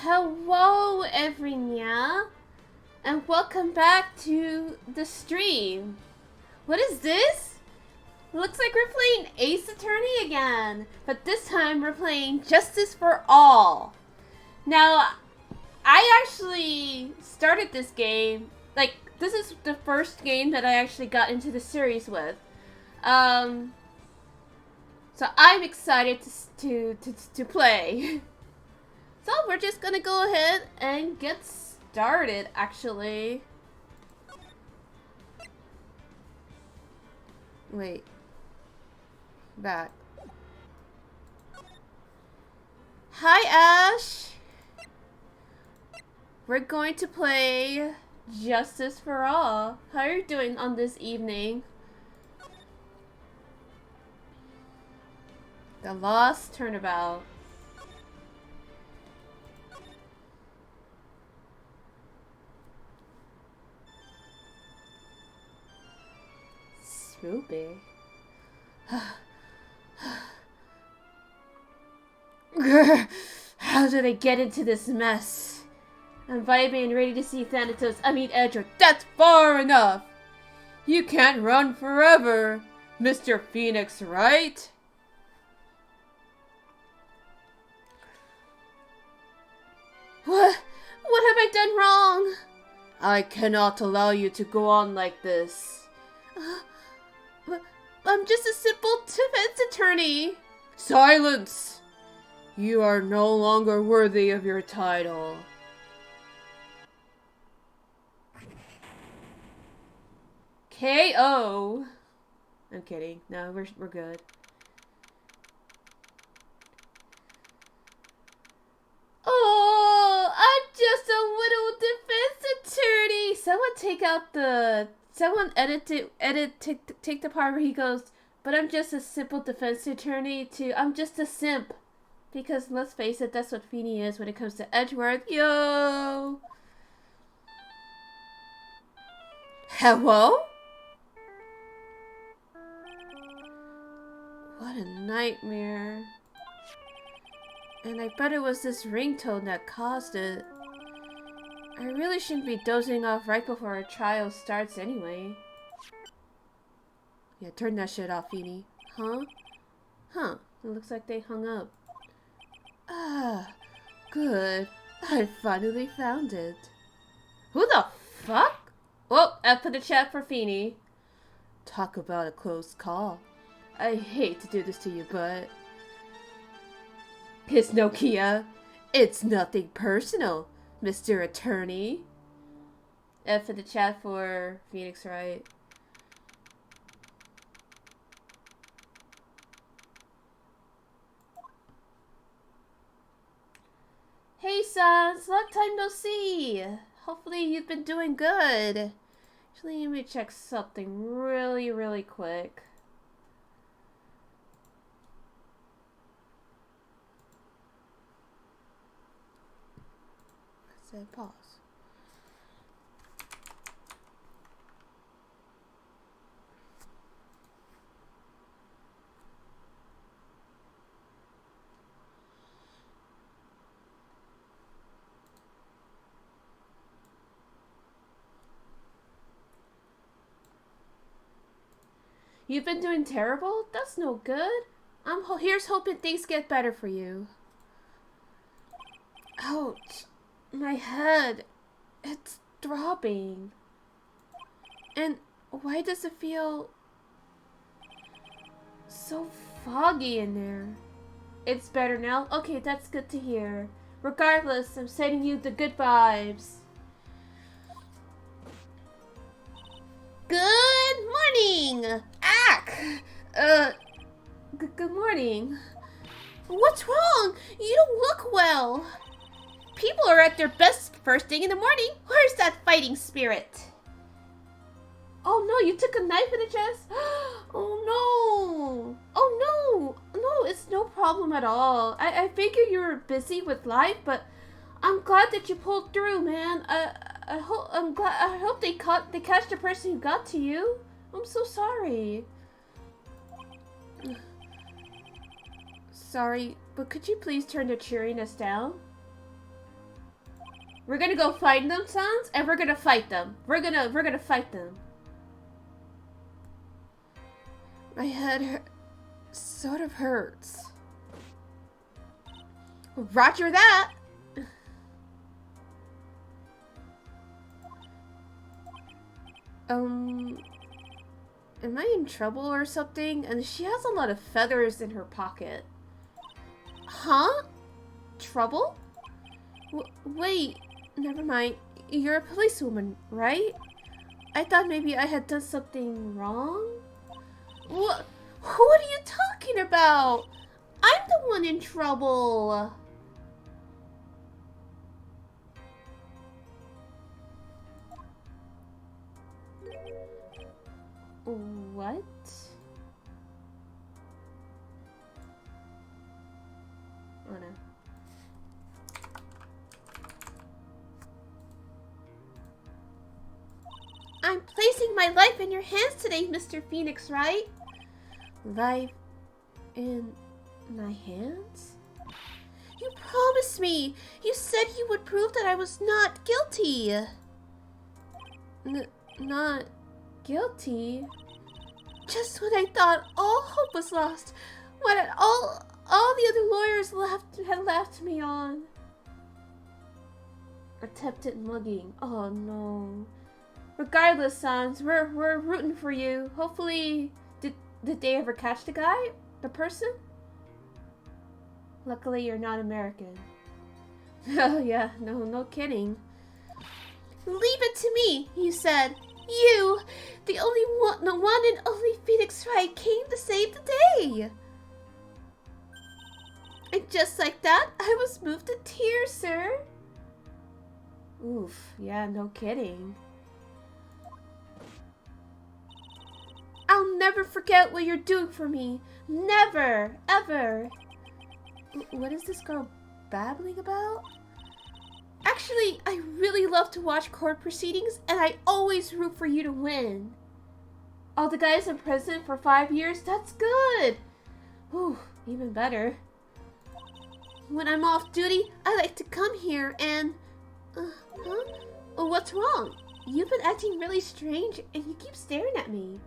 Hello, everyone, and welcome back to the stream. What is this? Looks like we're playing Ace Attorney again, but this time we're playing Justice for All. Now, I actually started this game, this is the first game that I actually got into the series with. So I'm excited to play. So we're just gonna go ahead and get started, actually. Wait. Back. Hi, Ash! We're going to play Justice for All. How are you doing on this evening? The Lost Turnabout. Swoopy. How did I get into this mess? I'm vibing and ready to see Thanatos. Edward. That's far enough! You can't run forever, Mr. Phoenix, right? What have I done wrong? I cannot allow you to go on like this. I'm just a simple defense attorney. Silence! You are no longer worthy of your title. KO. I'm kidding. No, we're good. Oh, I'm just a little defense attorney. Someone take the part where he goes, but I'm just a simple defense attorney I'm just a simp. Because let's face it, that's what Feeny is when it comes to Edgeworth. Yo! Hello? What a nightmare. And I bet it was this ringtone that caused it. I really shouldn't be dozing off right before our trial starts anyway. Yeah, turn that shit off, Feeny. Huh? Huh. It looks like they hung up. Ah, good. I finally found it. Who the fuck? Oh, F in the chat for Feeny. Talk about a close call. I hate to do this to you, but... Piss Nokia. It's nothing personal, Mr. Attorney. F in the chat for Phoenix Wright. Hey, Sans. Long time no see. Hopefully you've been doing good. Actually, let me check something really quick. Said pause. You've been doing terrible? That's no good. Here's hoping things get better for you. Ouch. My head. It's throbbing. And why does it feel so foggy in there? It's better now? Okay, that's good to hear. Regardless, I'm sending you the good vibes. Good morning! Ack! Good morning. What's wrong? You don't look well. People are at their best first thing in the morning. Where's that fighting spirit? Oh no, you took a knife in the chest? Oh no! Oh no! No, it's no problem at all. I figure you were busy with life, but I'm glad that you pulled through, man. I hope they catch the person who got to you. I'm so sorry. Sorry, but could you please turn the cheeriness down? We're gonna go find them, Sans, and we're gonna fight them. We're gonna fight them. My head sort of hurts. Roger that. Am I in trouble or something? And she has a lot of feathers in her pocket. Huh? Trouble? Wait, never mind. You're a policewoman, right? I thought maybe I had done something wrong? What are you talking about? I'm the one in trouble. What? Oh no. I'm placing my life in your hands today, Mr. Phoenix, right? Life in my hands? You promised me! You said you would prove that I was not guilty! Not guilty? Just when I thought all hope was lost, when all the other lawyers had left me on. Attempted mugging. Oh no. Regardless, Sans, we're rooting for you. Hopefully, did they ever catch the guy? The person? Luckily, you're not American. Oh yeah, no kidding. Leave it to me, you said. You, the one and only Phoenix Wright, came to save the day. And just like that, I was moved to tears, sir. Oof, yeah, no kidding. I'll never forget what you're doing for me. Never, ever. What is this girl babbling about? Actually, I really love to watch court proceedings, and I always root for you to win. All the guys in prison for 5 years? That's good. Whew, even better. When I'm off duty, I like to come here and... huh? Oh, what's wrong? You've been acting really strange, and you keep staring at me.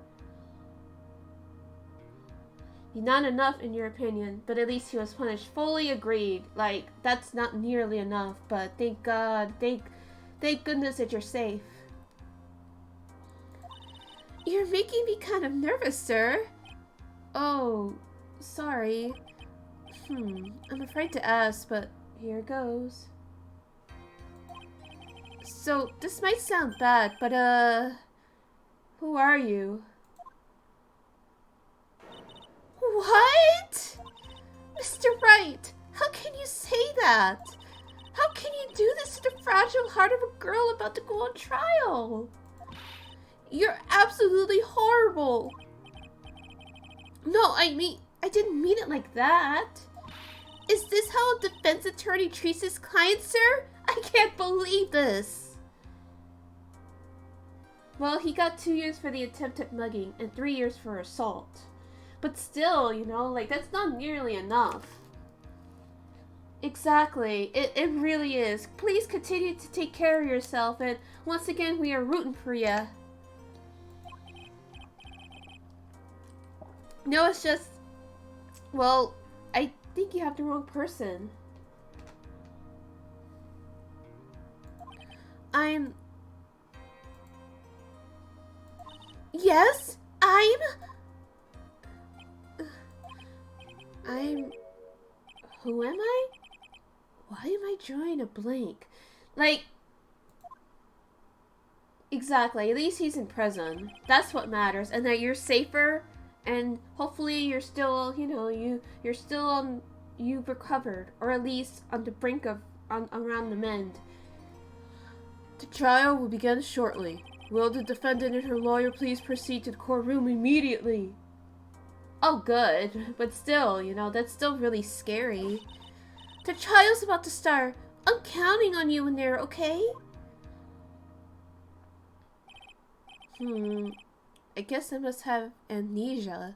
Not enough in your opinion, but at least he was punished. Fully agreed. Like, that's not nearly enough, but thank God, thank goodness that you're safe. You're making me kind of nervous, sir. Oh, sorry. I'm afraid to ask, but here goes. So, this might sound bad, but who are you? What? Mr. Wright, how can you say that? How can you do this to the fragile heart of a girl about to go on trial? You're absolutely horrible. No, I didn't mean it like that. Is this how a defense attorney treats his client, sir? I can't believe this. Well, he got 2 years for the attempted mugging and 3 years for assault. But still, you know, like, that's not nearly enough. Exactly. It really is. Please continue to take care of yourself, and once again, we are rooting for you. No, it's just... well, I think you have the wrong person. Yes? Who am I? Why am I drawing a blank? Like... exactly, at least he's in prison. That's what matters, and that you're safer, and hopefully you're still, you know, you're still on... you've recovered, or at least on the brink of... around the mend. The trial will begin shortly. Will the defendant and her lawyer please proceed to the courtroom immediately? Oh, good. But still, you know, that's still really scary. The trial's about to start. I'm counting on you in there, okay? I guess I must have amnesia.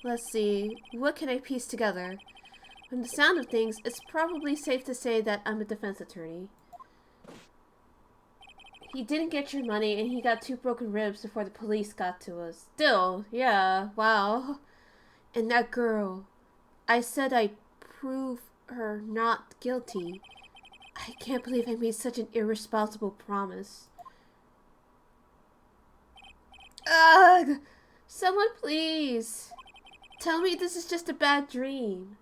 Let's see. What can I piece together? From the sound of things, it's probably safe to say that I'm a defense attorney. He didn't get your money and he got 2 broken ribs before the police got to us. Still, yeah, wow. And that girl, I said I'd prove her not guilty. I can't believe I made such an irresponsible promise. Ugh! Someone please! Tell me this is just a bad dream.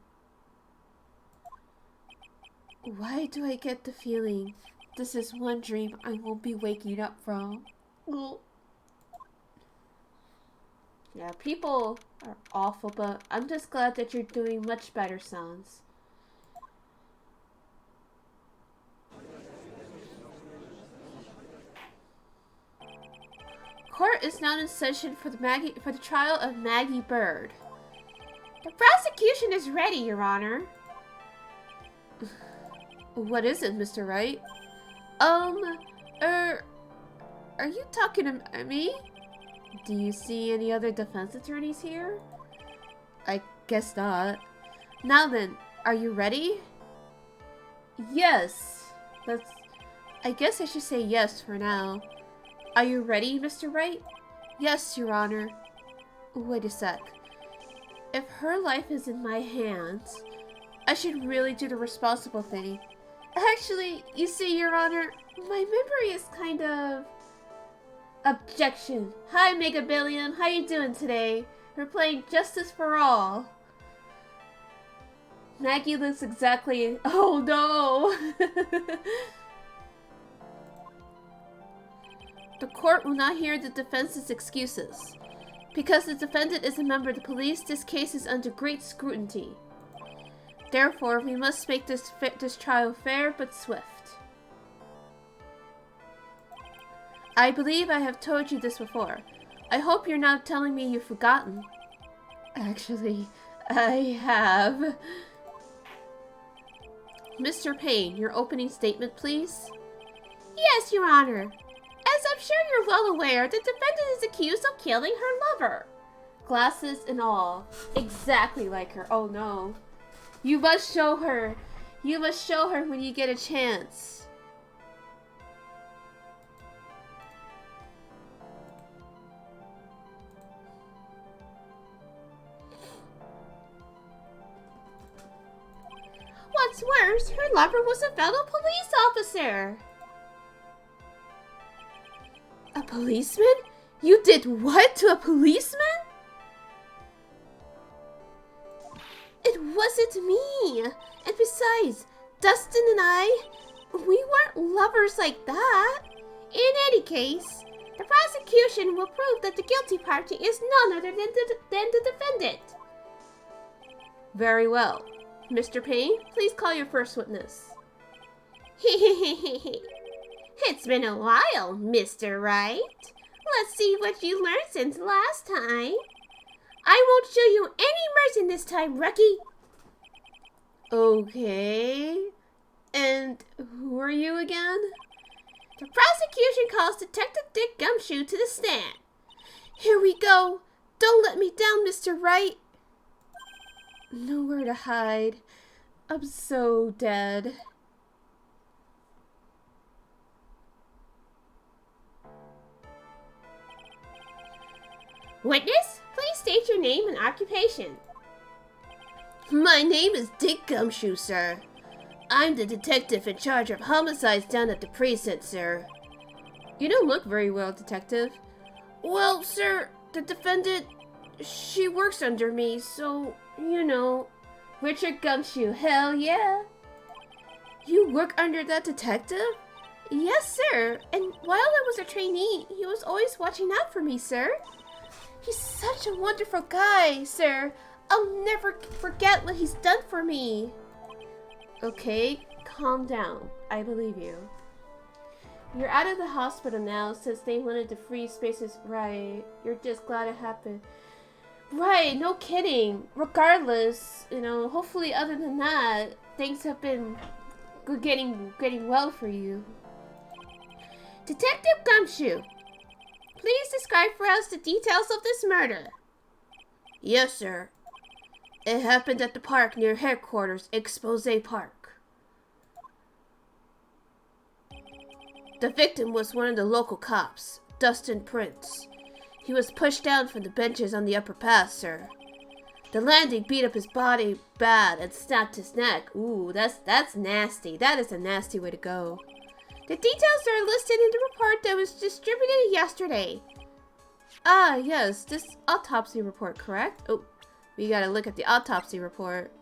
Why do I get the feeling this is one dream I won't be waking up from? Yeah, people are awful, but I'm just glad that you're doing much better, Sans. Court is now in session for the trial of Maggie Bird. The prosecution is ready, Your Honor. What is it, Mr. Wright? Are you talking to me? Do you see any other defense attorneys here? I guess not. Now then, are you ready? Yes. I guess I should say yes for now. Are you ready, Mr. Wright? Yes, Your Honor. Wait a sec. If her life is in my hands, I should really do the responsible thing. Actually, you see, Your Honor, my memory is kind of... Objection. Hi, Mega Billion. How you doing today? We're playing Justice for All. Maggie looks exactly... Oh, no! The court will not hear the defense's excuses. Because the defendant is a member of the police, this case is under great scrutiny. Therefore, we must make this trial fair but swift. I believe I have told you this before. I hope you're not telling me you've forgotten. Actually, I have. Mr. Payne, your opening statement, please? Yes, Your Honor. As I'm sure you're well aware, the defendant is accused of killing her lover. Glasses and all. Exactly like her. Oh no. You must show her. You must show her when you get a chance. What's worse, her lover was a fellow police officer. A policeman? You did what to a policeman? It wasn't me. And besides, Dustin and I, we weren't lovers like that. In any case, the prosecution will prove that the guilty party is none other than the defendant. Very well. Mr. Payne, please call your first witness. It's been a while, Mr. Wright. Let's see what you learned since last time. I won't show you any mercy this time, rookie. Okay. And who are you again? The prosecution calls Detective Dick Gumshoe to the stand. Here we go. Don't let me down, Mr. Wright. Nowhere to hide. I'm so dead. Witness, please state your name and occupation. My name is Dick Gumshoe, sir. I'm the detective in charge of homicides down at the precinct, sir. You don't look very well, detective. Well, sir, the defendant, she works under me, so, you know. Richard Gumshoe, hell yeah. You work under that detective? Yes, sir. And while I was a trainee, he was always watching out for me, sir. He's such a wonderful guy, sir. I'll never forget what he's done for me. Okay, calm down. I believe you. You're out of the hospital now since they wanted to free spaces. Right. You're just glad it happened. Right, no kidding. Regardless, you know, hopefully other than that, things have been getting well for you. Detective Gumshoe, please describe for us the details of this murder. Yes, sir. It happened at the park near headquarters, Expose Park. The victim was one of the local cops, Dustin Prince. He was pushed down from the benches on the upper path, sir. The landing beat up his body bad and snapped his neck. Ooh, that's nasty. That is a nasty way to go. The details are listed in the report that was distributed yesterday. Ah, yes, this autopsy report, correct? Oh, we gotta look at the autopsy report.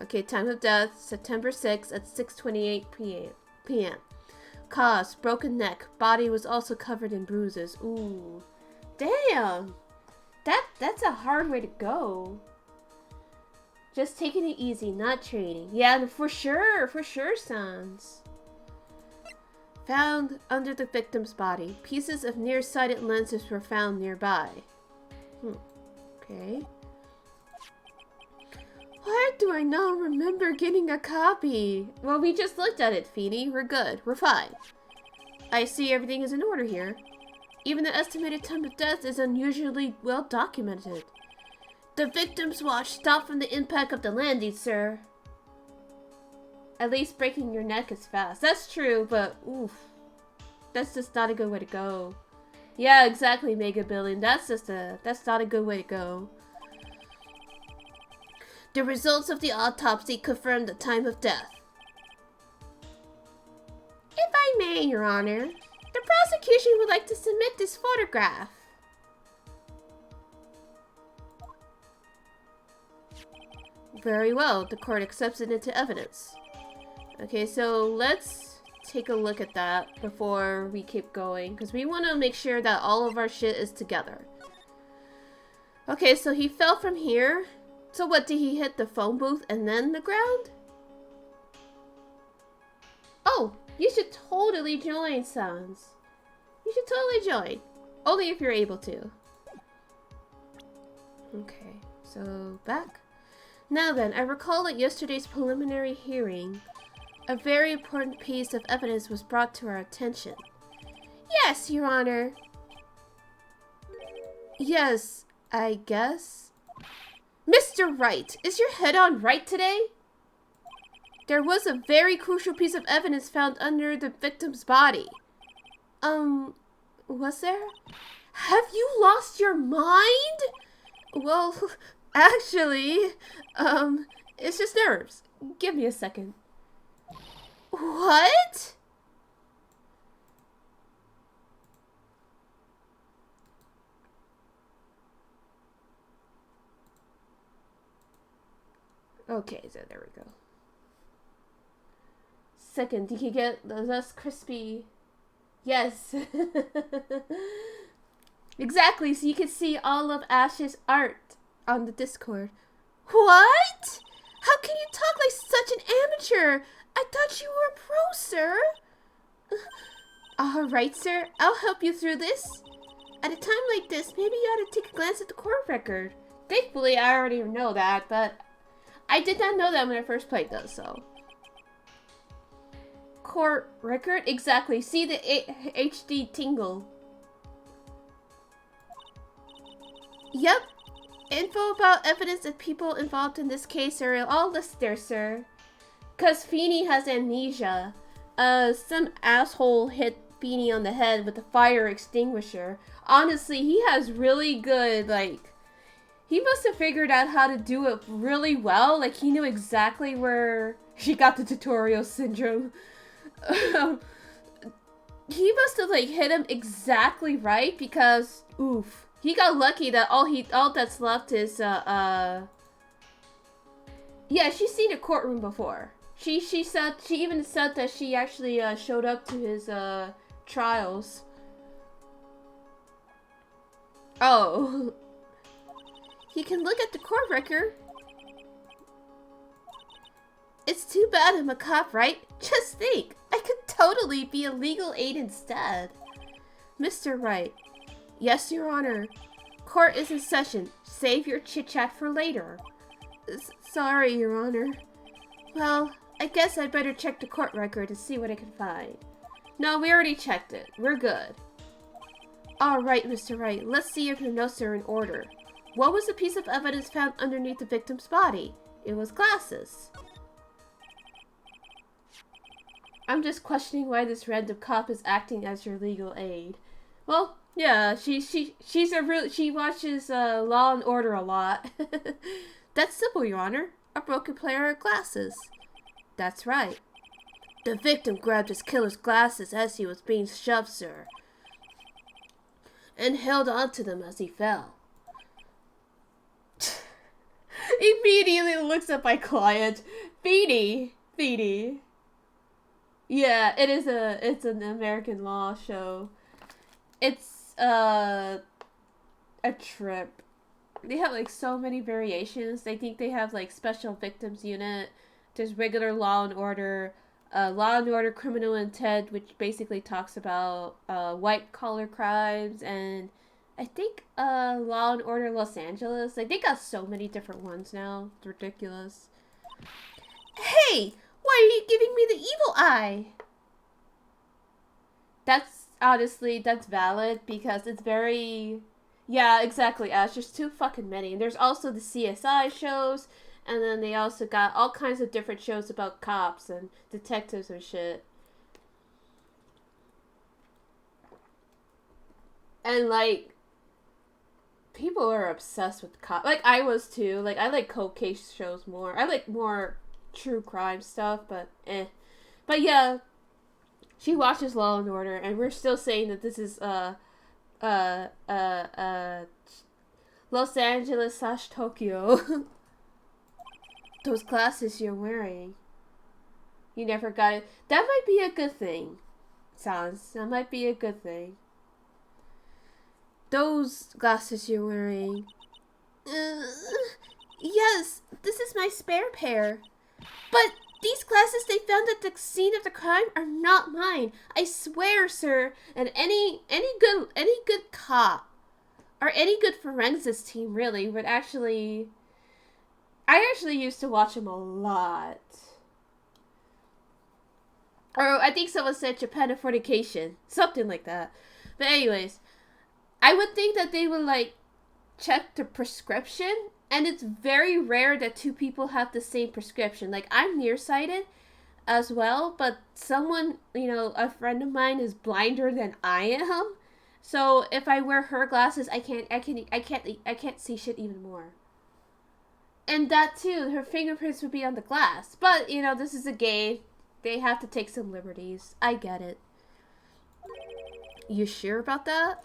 Okay, time of death, September 6th at 6:28 p.m. Cause, broken neck. Body was also covered in bruises. Ooh. Damn! That's a hard way to go. Just taking it easy, not training. Yeah, for sure, Sans. Found under the victim's body. Pieces of nearsighted lenses were found nearby. Okay. Why do I not remember getting a copy? Well, we just looked at it, Feeny. We're good. We're fine. I see everything is in order here. Even the estimated time of death is unusually well documented. The victim's watch stopped from the impact of the landing, sir. At least breaking your neck is fast. That's true, but oof. That's just not a good way to go. Yeah, exactly, Mega Billion. That's not a good way to go. The results of the autopsy confirmed the time of death. If I may, Your Honor, the prosecution would like to submit this photograph. Very well, the court accepts it into evidence. Okay, so let's take a look at that before we keep going, because we want to make sure that all of our shit is together. Okay, so he fell from here. So what, did he hit the phone booth and then the ground? Oh, you should totally join, Sans. You should totally join. Only if you're able to. Okay, so back. Now then, I recall at yesterday's preliminary hearing, a very important piece of evidence was brought to our attention. Yes, Your Honor. Yes, I guess. Mr. Wright, is your head on right today? There was a very crucial piece of evidence found under the victim's body. Was there? Have you lost your mind? Well, actually, it's just nerves. Give me a second. What? Okay, so there we go. Second, you can get the less crispy. Yes. Exactly, so you can see all of Ash's art on the Discord. What? How can you talk like such an amateur? I thought you were a pro, sir. Alright, sir. I'll help you through this. At a time like this, maybe you ought to take a glance at the court record. Thankfully, I already know that, but I did not know that when I first played those, so. Court record? Exactly. See the HD tingle. Yep. Info about evidence of people involved in this case are all listed there, sir. Cause Feeny has amnesia. Some asshole hit Feeny on the head with a fire extinguisher. Honestly, he has really good, like, he must have figured out how to do it really well. Like, he knew exactly where she got the tutorial syndrome. He must have, like, hit him exactly right because, oof. He got lucky that all that's left is, yeah, she's seen a courtroom before. She even said that she actually, showed up to his, trials. Oh. He can look at the court record. It's too bad I'm a cop, right? Just think, I could totally be a legal aid instead. Mr. Wright. Yes, Your Honor. Court is in session. Save your chit-chat for later. Sorry, Your Honor. Well, I guess I'd better check the court record and see what I can find. No, we already checked it. We're good. Alright, Mr. Wright. Let's see if your notes are in order. What was the piece of evidence found underneath the victim's body? It was glasses. I'm just questioning why this random cop is acting as your legal aid. Well, yeah, she watches Law and Order a lot. That's simple, Your Honor. A broken pair of glasses. That's right. The victim grabbed his killer's glasses as he was being shoved, sir, and held onto them as he fell. Immediately looks at my client. Beanie. Yeah, it's an American law show. It's a trip. They have like so many variations. I think they have like special victims unit. There's regular Law and Order, Law and Order Criminal Intent, which basically talks about white collar crimes, and I think Law and Order Los Angeles. Like they got so many different ones now. It's ridiculous. Hey, why are you giving me the evil eye? That's honestly, that's valid because it's very... Yeah, exactly, Ash. There's too fucking many. And there's also the CSI shows, and then they also got all kinds of different shows about cops and detectives and shit. And, like, people are obsessed with cops. Like, I was too. Like, I like cold case shows more. I like more true crime stuff, but eh. But yeah, she watches Law and Order, and we're still saying that this is, Los Angeles / Tokyo. Those glasses you're wearing. You never got it. That might be a good thing. Sounds. That might be a good thing. Those glasses you're wearing. Yes, this is my spare pair. But these glasses they found at the scene of the crime are not mine. I swear, sir. And any good cop or any good forensics team really would actually... I actually used to watch them a lot. Or I think someone said Japanification. Something like that. But anyways, I would think that they would like check the prescription. And it's very rare that two people have the same prescription. Like, I'm nearsighted as well, but someone, you know, a friend of mine is blinder than I am. So if I wear her glasses, I can't see shit even more. And that too, her fingerprints would be on the glass. But, you know, this is a game. They have to take some liberties. I get it. You sure about that?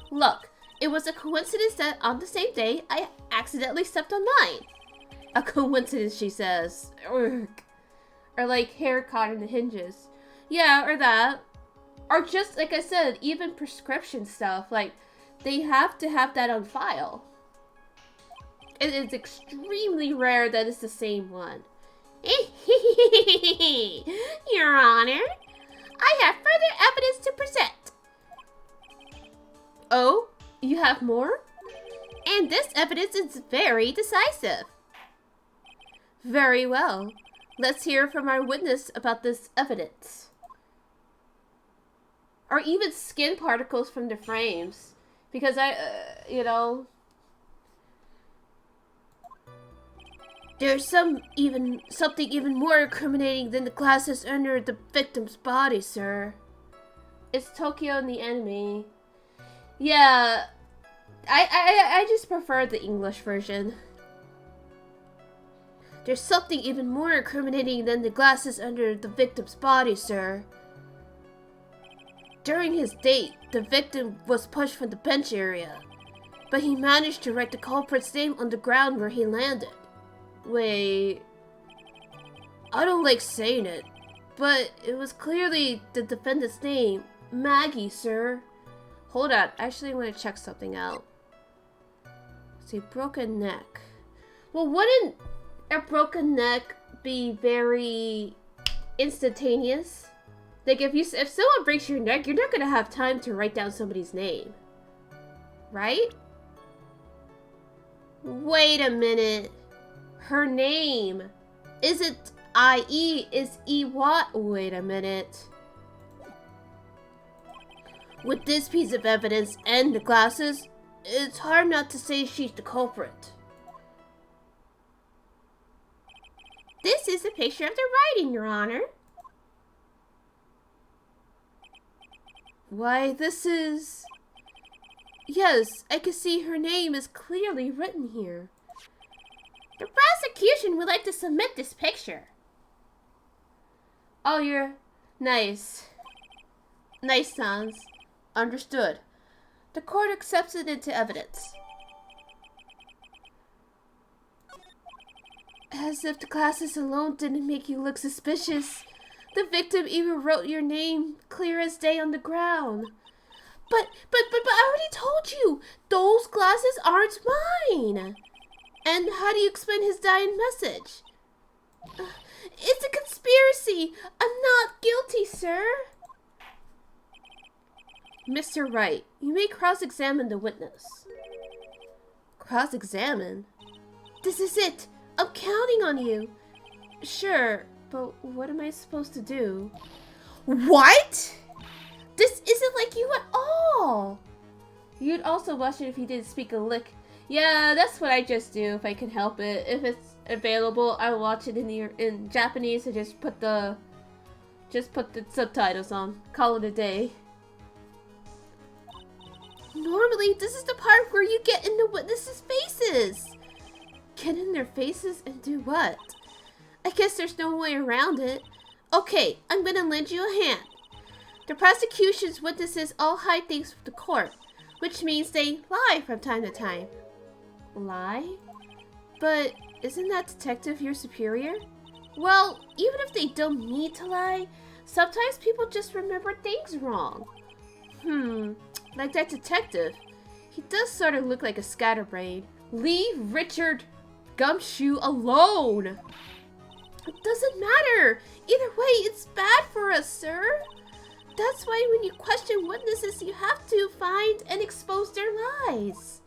Look. It was a coincidence that on the same day, I accidentally stepped on mine. A coincidence, she says. Or like hair caught in the hinges. Yeah, or that. Or just, like I said, even prescription stuff. Like, they have to have that on file. It is extremely rare that it's the same one. Your Honor, I have further evidence to present. Oh? You have more? And this evidence is very decisive. Very well. Let's hear from our witness about this evidence. Or even skin particles from the frames. Because you know... There's something even more incriminating than the glasses under the victim's body, sir. It's Tokyo in the enemy. Yeah, I just prefer the English version. There's something even more incriminating than the glasses under the victim's body, sir. During his date, the victim was pushed from the bench area, but he managed to write the culprit's name on the ground where he landed. Wait, I don't like saying it, but it was clearly the defendant's name, Maggie, sir. Hold on, actually I want to check something out. See, broken neck. Well, wouldn't a broken neck be very instantaneous? Like, if someone breaks your neck, you're not gonna have time to write down somebody's name. Right? Wait a minute. Her name isn't I-E, is E-Y. Wait a minute. With this piece of evidence and the glasses, it's hard not to say she's the culprit. This is a picture of the writing, Your Honor. Why, this is... Yes, I can see her name is clearly written here. The prosecution would like to submit this picture. Oh, you're... Nice. Nice sounds. Understood. The court accepts it into evidence. As if the glasses alone didn't make you look suspicious. The victim even wrote your name clear as day on the ground. But I already told you, those glasses aren't mine. And how do you explain his dying message? It's a conspiracy. I'm not guilty, sir. Mr. Wright, you may cross-examine the witness. Cross-examine? This is it. I'm counting on you. Sure, but what am I supposed to do? What? This isn't like you at all. You'd also watch it if you didn't speak a lick. Yeah, that's what I just do if I can help it. If it's available, I'll watch it in Japanese and just put the subtitles on. Call it a day. Normally, this is the part where you get in the witnesses' faces. Get in their faces and do what? I guess there's no way around it. Okay, I'm gonna lend you a hand. The prosecution's witnesses all hide things from the court, which means they lie from time to time. Lie? But isn't that detective your superior? Well, even if they don't need to lie, sometimes people just remember things wrong. Like that detective. He does sort of look like a scatterbrain. Leave Richard Gumshoe alone! It doesn't matter! Either way, it's bad for us, sir! That's why when you question witnesses, you have to find and expose their lies.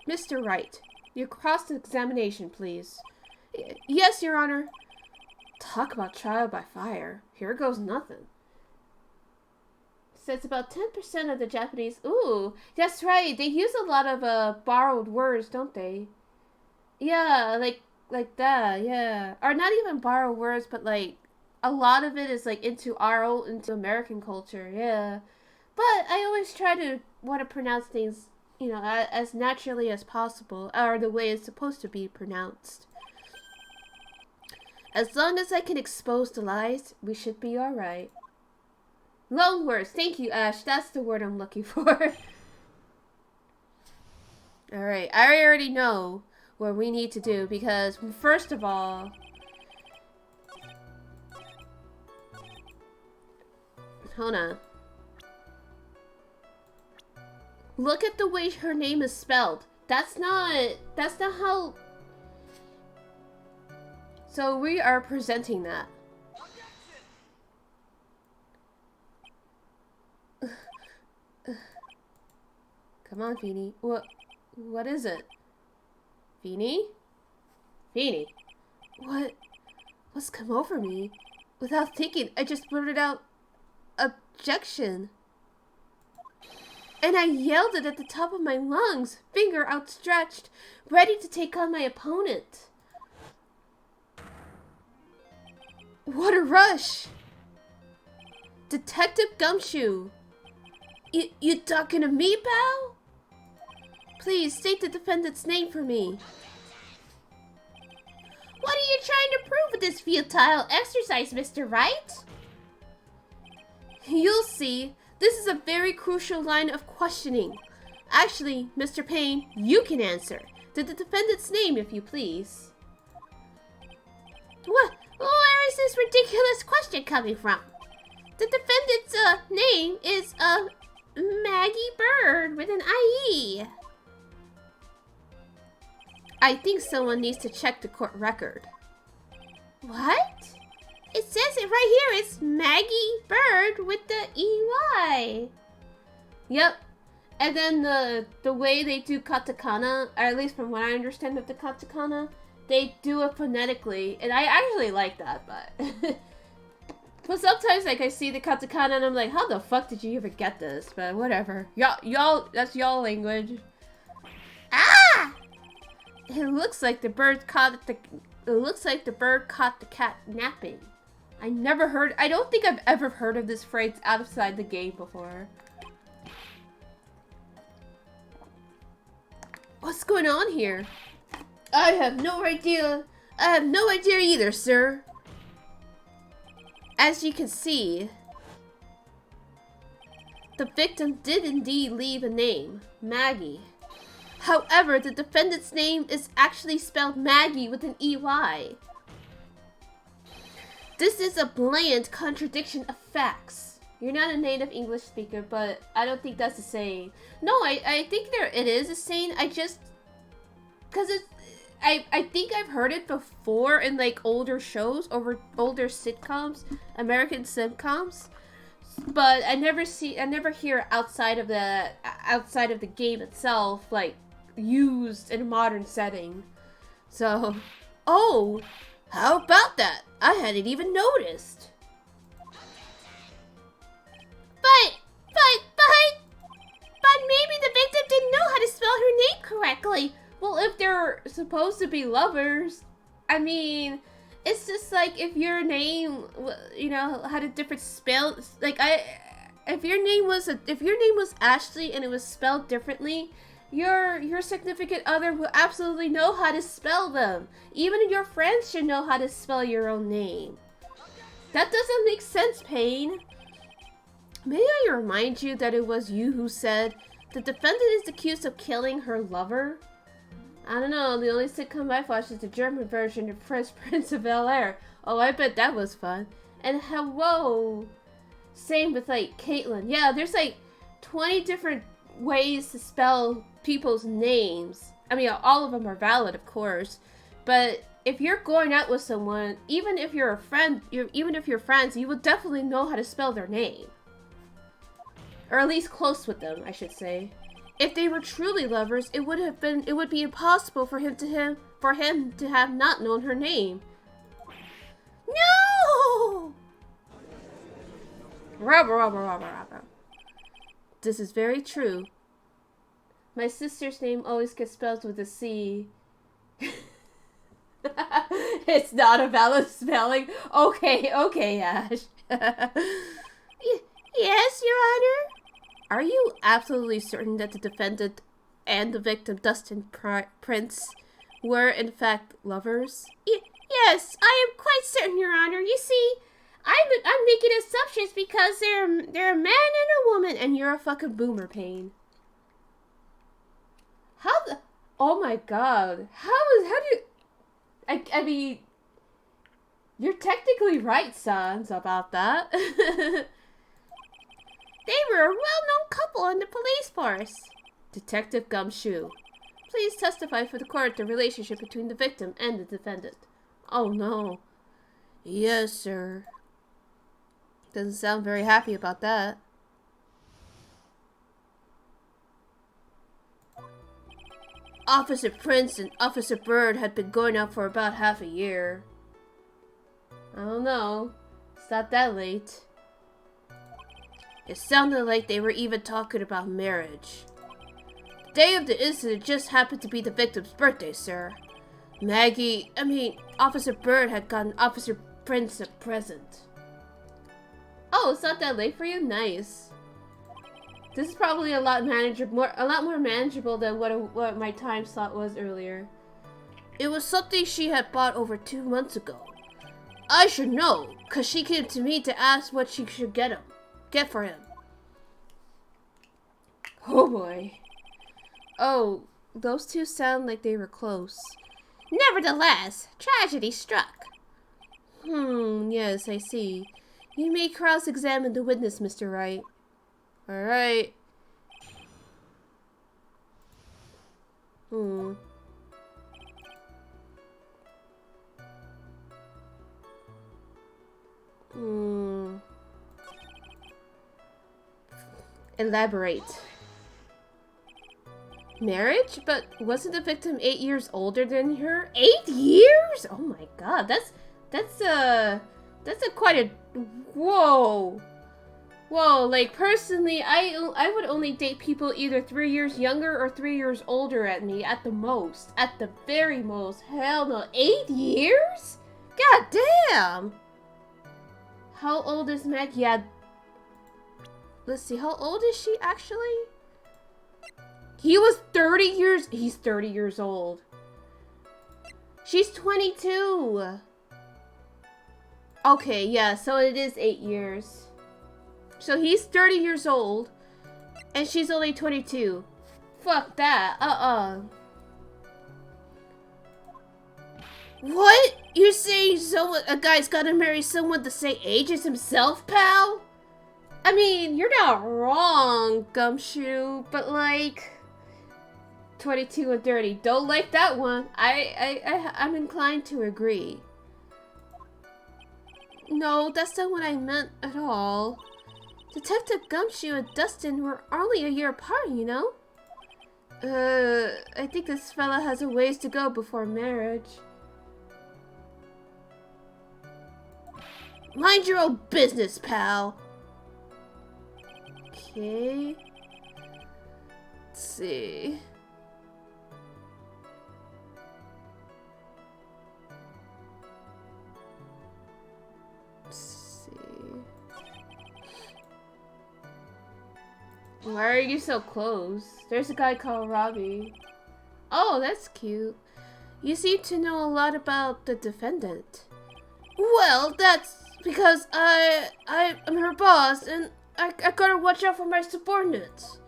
Mr. Wright, your cross-examination, please. Yes, Your Honor. Talk about trial by fire. Here goes nothing. Says about 10% of the Japanese... Ooh, that's right. They use a lot of borrowed words, don't they? Yeah, like that, yeah. Or not even borrowed words, but like... A lot of it is like into American culture, yeah. But I always try to want to pronounce things, you know, as naturally as possible, or the way it's supposed to be pronounced. As long as I can expose the lies, we should be alright. Loan words, thank you, Ash. That's the word I'm looking for. Alright, I already know what we need to do because, first of all... Hold on. Look at the way her name is spelled. That's not how... So we are presenting that. Come on, Feeny. What is it? Feeny? Feeny. What's come over me? Without thinking, I just blurted out, objection. And I yelled it at the top of my lungs, finger outstretched, ready to take on my opponent. What a rush! Detective Gumshoe! You talking to me, pal? Please, state the defendant's name for me. What are you trying to prove with this futile exercise, Mr. Wright? You'll see. This is a very crucial line of questioning. Actually, Mr. Payne, you can answer. The defendant's name, if you please. What? Where is this ridiculous question coming from? The defendant's name is Maggie Bird with an IE. I think someone needs to check the court record. What? It says it right here. It's Maggie Bird with the EY. Yep. And then the way they do katakana, or at least from what I understand of the katakana, they do it phonetically. And I actually like that, but... But sometimes, like, I see the katakana and I'm like, how the fuck did you even get this? But whatever. Y'all, that's y'all language. Ah! It looks like the bird caught the cat napping. I don't think I've ever heard of this phrase outside the game before. What's going on here? I have no idea. I have no idea either, sir. As you can see, the victim did indeed leave a name, Maggie. However, the defendant's name is actually spelled Maggie with an EY. This is a blatant contradiction of facts. You're not a native English speaker, but I don't think that's a saying. No, I think it is a saying. I just... Because it's... I think I've heard it before in like older shows, over older sitcoms, American sitcoms, but I never hear outside of the game itself, like used in a modern setting. So, oh, how about that? I hadn't even noticed. But maybe the victim didn't know how to spell her name correctly. Well, if they're supposed to be lovers, I mean, it's just like if your name, you know, had a different spell. Like if your name was Ashley and it was spelled differently, your significant other will absolutely know how to spell them. Even your friends should know how to spell your own name. That doesn't make sense, Payne. May I remind you that it was you who said the defendant is accused of killing her lover? I don't know, the only sitcom I've watched is the German version of Fresh Prince of Bel-Air. Oh, I bet that was fun. And hello! Same with, like, Caitlin. Yeah, there's, like, 20 different ways to spell people's names. I mean, all of them are valid, of course. But if you're going out with someone, even if you're a friend, even if you're friends, you will definitely know how to spell their name. Or at least close with them, I should say. If they were truly lovers, it would be impossible for him to have not known her name. No! This is very true. My sister's name always gets spelled with a C. It's not a valid spelling. Okay, Ash. Yes, Your Honor? Are you absolutely certain that the defendant and the victim, Dustin Prince, were in fact lovers? Yes, I am quite certain, Your Honor. You see, I'm making assumptions because they're a man and a woman, and you're a fucking boomer, Payne. Oh my god. I mean, you're technically right, Sans, about that. They were a well-known couple in the police force. Detective Gumshoe, please testify for the court the relationship between the victim and the defendant. Oh no. Yes, sir. Doesn't sound very happy about that. Officer Prince and Officer Bird had been going out for about half a year. I don't know. It's not that late. It sounded like they were even talking about marriage. The day of the incident just happened to be the victim's birthday, sir. Officer Bird had gotten Officer Prince a present. Oh, it's not that late for you? Nice. This is probably a lot more manageable than what my time slot was earlier. It was something she had bought over 2 months ago. I should know, cause she came to me to ask what she should get for him. Oh boy. Oh, those two sound like they were close. Nevertheless, tragedy struck. Yes, I see. You may cross-examine the witness, Mr. Wright. Alright. Elaborate. Marriage? But wasn't the victim 8 years older than her? 8 years? Oh my god, that's a quite a... Whoa. Whoa, like personally, I would only date people either 3 years younger or 3 years older at me at the most. At the very most. Hell no. 8 years? God damn! How old is Meg? Yeah. Let's see. How old is she actually? He was 30 years. He's 30 years old. She's 22. Okay, yeah. So it is 8 years. So he's 30 years old. And she's only 22. Fuck that. What? You're saying a guy's gotta marry someone the same age as himself, pal? I mean, you're not wrong, Gumshoe, but like 22 and 30. Don't like that one. I'm inclined to agree. No, that's not what I meant at all. Detective Gumshoe and Dustin were only a year apart, you know? I think this fella has a ways to go before marriage. Mind your own business, pal. Okay. Let's see. Why are you so close? There's a guy called Robbie. Oh, that's cute. You seem to know a lot about the defendant. Well, that's because I'm her boss, and I gotta watch out for my subordinates.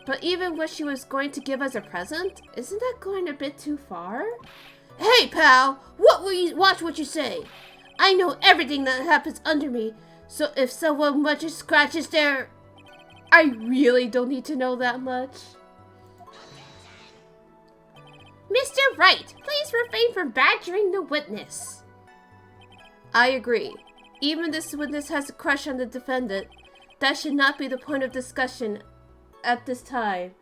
But even when she was going to give us a present, isn't that going a bit too far? Hey, pal! Watch what you say! I know everything that happens under me, so if someone much scratches their... I really don't need to know that much. Mr. Wright, please refrain from badgering the witness. I agree. Even this witness has a crush on the defendant. That should not be the point of discussion at this time.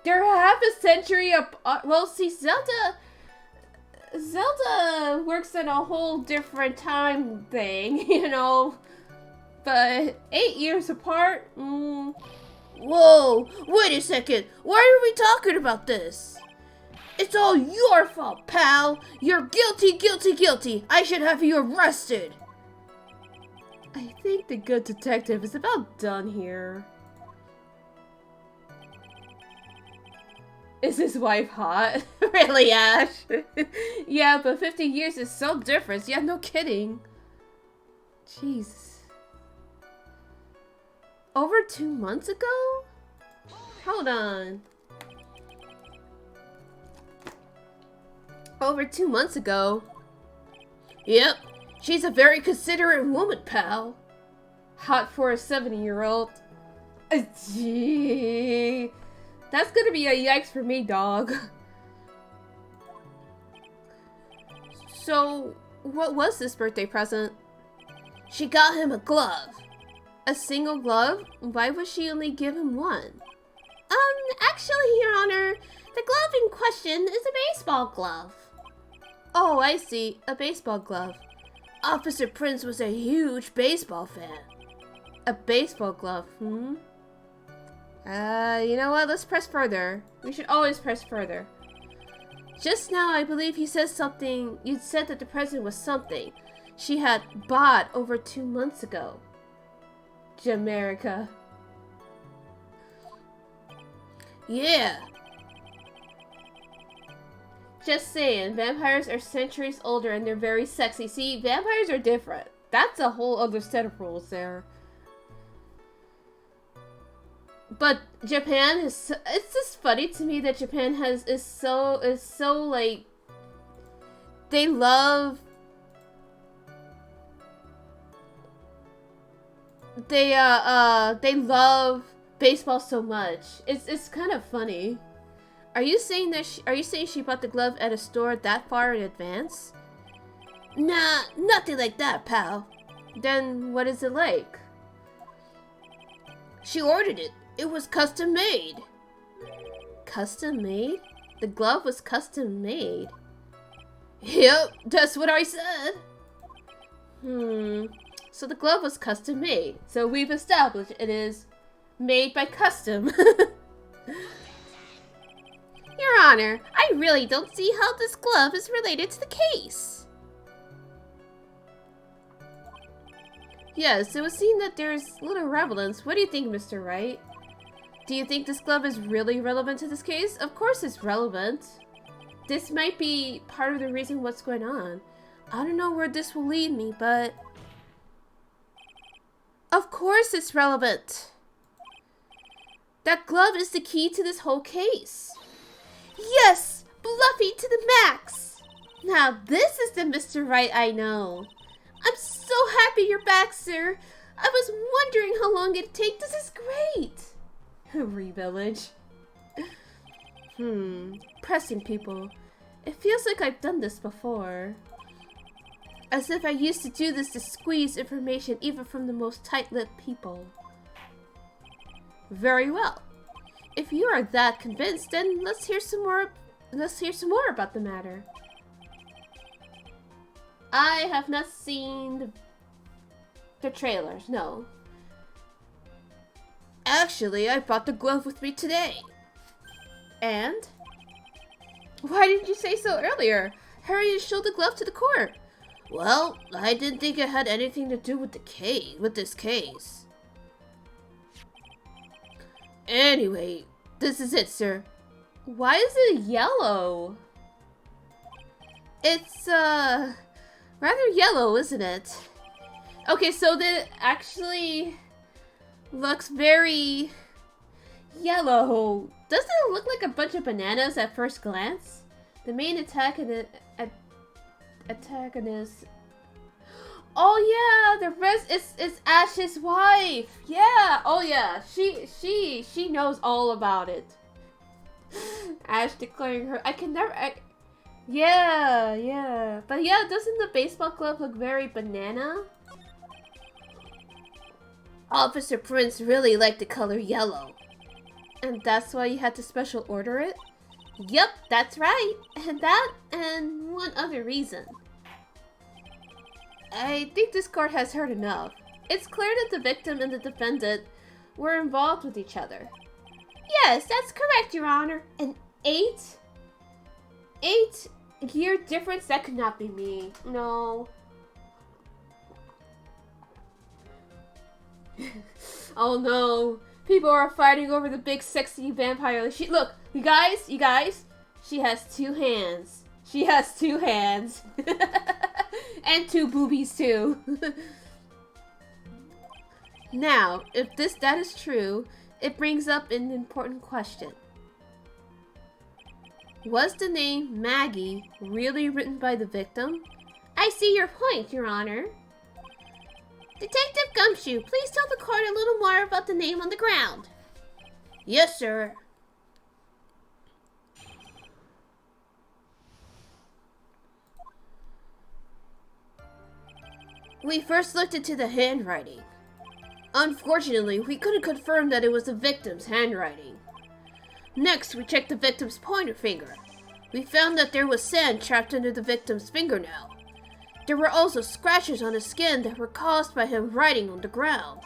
They're half a century apart. Well, see, Zelda works in a whole different time thing, you know. But 8 years apart? Whoa, wait a second. Why are we talking about this? It's all your fault, pal. You're guilty, guilty, guilty. I should have you arrested. I think the good detective is about done here. Is his wife hot? Really, Ash? Yeah, but 50 years is so different. Yeah, no kidding. Jeez. Over 2 months ago? Hold on. Over 2 months ago? Yep. She's a very considerate woman, pal. Hot for a 70-year-old. Gee. That's gonna be a yikes for me, dog. So, what was this birthday present? She got him a glove. A single glove? Why would she only give him one? Actually, Your Honor, the glove in question is a baseball glove. Oh, I see. A baseball glove. Officer Prince was a huge baseball fan. A baseball glove, you know what? Let's press further. We should always press further. Just now, I believe he said something. You said that the present was something she had bought over 2 months ago. Jamaica. Yeah. Just saying, vampires are centuries older and they're very sexy. See, vampires are different. That's a whole other set of rules there. But Japan is, it's just funny to me that Japan is so like, they love baseball so much. It's kind of funny. Are you saying she bought the glove at a store that far in advance? Nah, nothing like that, pal. Then what is it like? She ordered it. It was custom made. Custom made? The glove was custom made. Yep, that's what I said. So the glove was custom made. So we've established it is made by custom. Your Honor, I really don't see how this glove is related to the case. Yes, it would seem that there's little relevance. What do you think, Mr. Wright? Do you think this glove is really relevant to this case? Of course it's relevant. This might be part of the reason what's going on. I don't know where this will lead me, but... Of course it's relevant. That glove is the key to this whole case. Yes! Bluffy to the max! Now this is the Mr. Wright I know. I'm so happy you're back, sir. I was wondering how long it'd take. This is great. Re-village. Pressing people. It feels like I've done this before. As if I used to do this to squeeze information even from the most tight-lipped people. Very well. If you are that convinced, then let's hear some more about the matter. I have not seen the trailers, no. Actually, I brought the glove with me today. And? Why didn't you say so earlier? Hurry and show the glove to the court. Well, I didn't think it had anything to do with this case. Anyway, this is it, sir. Why is it yellow? It's, rather yellow, isn't it? Okay, so that actually looks very yellow. Doesn't it look like a bunch of bananas at first glance? The main antagonist... Oh yeah, the rest is Ash's wife. Yeah, oh yeah, she knows all about it. Ash declaring her... Yeah. But yeah, doesn't the baseball glove look very banana? Officer Prince really liked the color yellow. And that's why you had to special order it? Yep, that's right. And that, and one other reason. I think this court has heard enough. It's clear that the victim and the defendant were involved with each other. Yes, that's correct, Your Honor. An 8-year difference? That could not be me. No. Oh no. People are fighting over the big sexy vampire. Look, you guys. She has 2 hands. She has 2 hands. And 2 boobies too. Now, if that is true, it brings up an important question. Was the name Maggie really written by the victim? I see your point, Your Honor. Detective Gumshoe, please tell the court a little more about the name on the ground. Yes, sir. We first looked into the handwriting. Unfortunately, we couldn't confirm that it was the victim's handwriting. Next, we checked the victim's pointer finger. We found that there was sand trapped under the victim's fingernail. There were also scratches on his skin that were caused by him writing on the ground.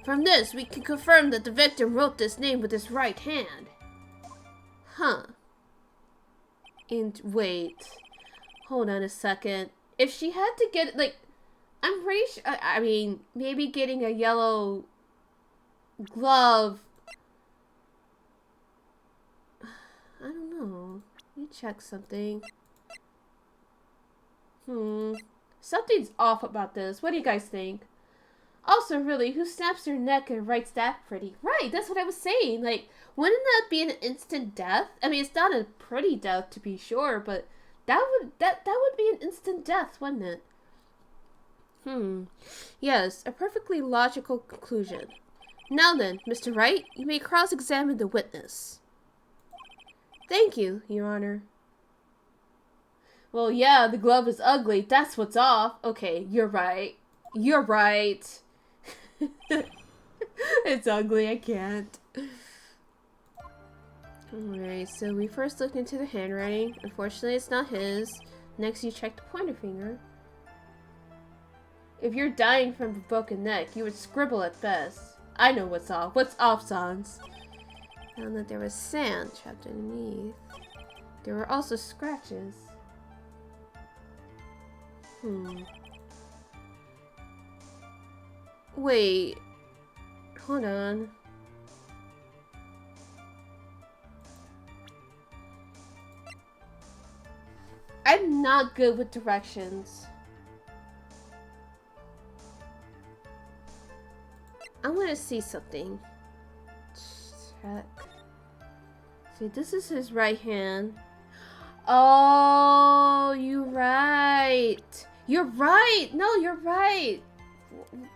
From this, we can confirm that the victim wrote this name with his right hand. Huh. And wait. Hold on a second. If she had to get, like, I'm pretty sure, I mean, maybe getting a yellow glove. I don't know. Let me check something. Something's off about this. What do you guys think? Also, really, who snaps their neck and writes that pretty? Right, that's what I was saying. Like, wouldn't that be an instant death? I mean, it's not a pretty death to be sure, but that would be an instant death, wouldn't it? Yes, a perfectly logical conclusion. Now then, Mr. Wright, you may cross-examine the witness. Thank you, Your Honor. Well, yeah, the glove is ugly. That's what's off. Okay, you're right. You're right. It's ugly. I can't. Alright, so we first looked into the handwriting. Unfortunately, it's not his. Next, you check the pointer finger. If you're dying from a broken neck, you would scribble at best. I know what's off. What's off, Sans? Found that there was sand trapped underneath. There were also scratches. Wait. Hold on. I'm not good with directions. I want to see something. Check. See, this is his right hand. Oh, you're right. You're right. No, you're right.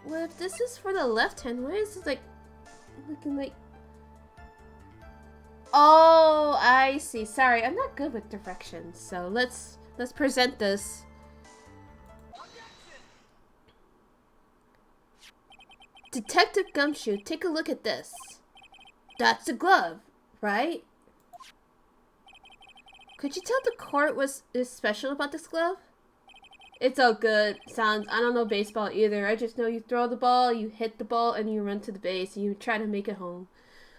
What if this is for the left hand? Why is it like looking like? Oh, I see. Sorry, I'm not good with directions. So let's present this. Detective Gumshoe, take a look at this. That's the glove, right? Could you tell the court what is special about this glove? It's all good. Sounds, I don't know baseball either. I just know you throw the ball, you hit the ball, and you run to the base, and you try to make it home.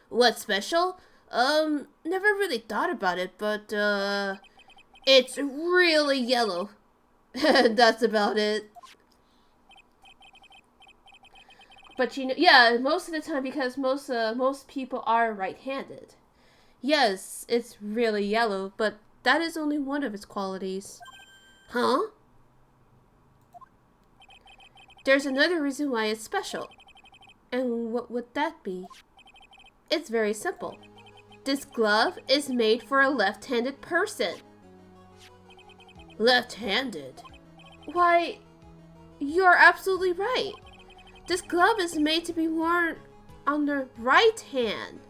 What's special? Never really thought about it, but, it's really yellow. That's about it. But you know, yeah, most of the time, because most people are right-handed. Yes, it's really yellow, but that is only one of its qualities. Huh? There's another reason why it's special. And what would that be? It's very simple. This glove is made for a left-handed person. Left-handed? Why, you're absolutely right. This glove is made to be worn on the right hand.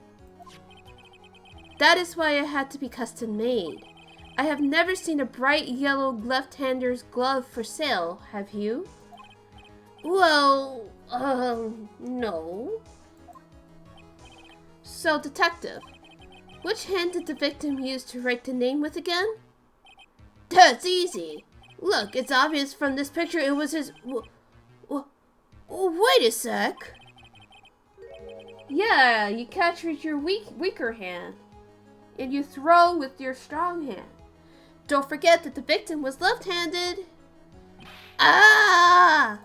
That is why it had to be custom made. I have never seen a bright yellow left-hander's glove for sale, have you? Well, no. So, detective, which hand did the victim use to write the name with again? That's easy. Look, it's obvious from this picture it was his... Wait a sec. Yeah, you catch with your weaker hand. And you throw with your strong hand. Don't forget that the victim was left-handed. Ah!